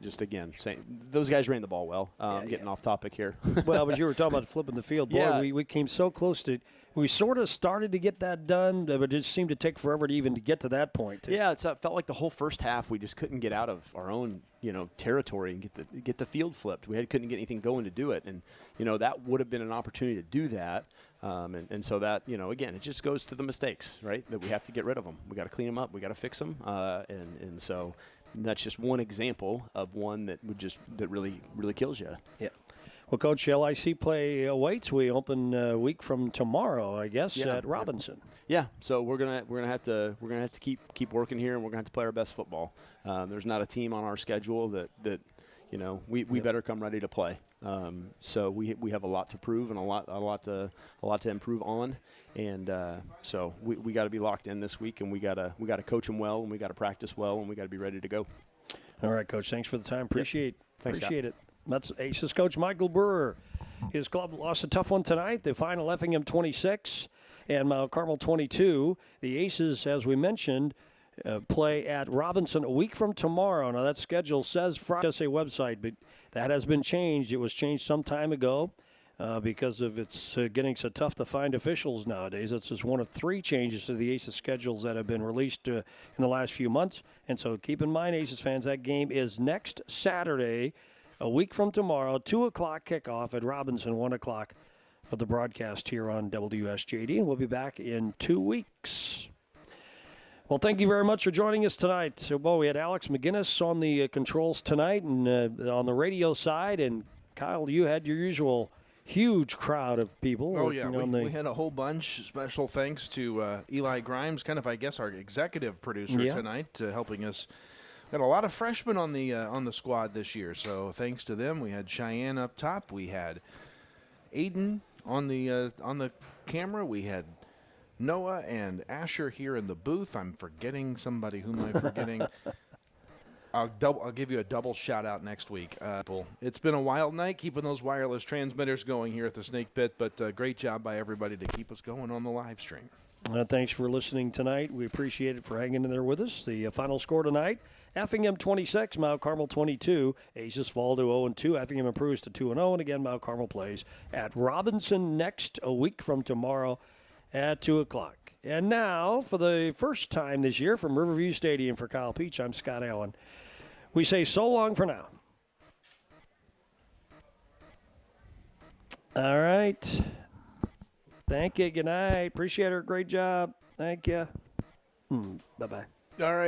just again, saying those guys ran the ball well. Getting off topic here. Well, but you were talking about flipping the field. Boy, we came so close to. We sort of started to get that done, but it just seemed to take forever to even get to that point. Yeah, it felt like the whole first half we just couldn't get out of our own territory and get the field flipped. We couldn't get anything going to do it, and that would have been an opportunity to do that. And so that again, it just goes to the mistakes, right? That we have to get rid of them. We got to clean them up. We got to fix them. And so that's just one example of one that really kills you. Yeah. Well, Coach, LIC play awaits. We open a week from tomorrow, I guess, at Robinson. Yeah. So we're gonna have to keep working here, and we're gonna have to play our best football. There's not a team on our schedule that we better come ready to play. So we have a lot to prove and a lot to improve on, and so we got to be locked in this week, and we got to coach them well, and we got to practice well, and we got to be ready to go. All right, Coach. Thanks for the time. Appreciate it. That's Aces coach Michael Brewer. His club lost a tough one tonight. The final Effingham 26 and Mount Carmel 22. The Aces, as we mentioned, play at Robinson a week from tomorrow. Now that schedule says Friday website, but that has been changed. It was changed some time ago because of it's getting so tough to find officials nowadays. It's just one of 3 changes to the Aces schedules that have been released in the last few months. And so keep in mind, Aces fans, that game is next Saturday, a week from tomorrow, 2 o'clock kickoff at Robinson, 1 o'clock for the broadcast here on WSJD, and we'll be back in 2 weeks. Well, thank you very much for joining us tonight. Well, we had Alex McGinnis on the controls tonight and on the radio side, and Kyle, you had your usual huge crowd of people. Oh, yeah. On We had a whole bunch. Special thanks to Eli Grimes, kind of, I guess, our executive producer tonight, helping us. Got a lot of freshmen on the squad this year, so thanks to them. We had Cheyenne up top. We had Aiden on the camera. We had Noah and Asher here in the booth. I'm forgetting somebody. Who am I forgetting? I'll give you a double shout out next week. It's been a wild night keeping those wireless transmitters going here at the Snake Pit, but great job by everybody to keep us going on the live stream. Thanks for listening tonight. We appreciate it for hanging in there with us. The final score tonight: Effingham 26, Mount Carmel 22. Aces fall to 0-2. Effingham improves to 2-0, and again, Mount Carmel plays at Robinson next, a week from tomorrow at 2 o'clock. And now, for the first time this year from Riverview Stadium for Kyle Peach, I'm Scott Allen. We say so long for now. All right. Thank you. Good night. Appreciate her. Great job. Thank you. Bye-bye. All right.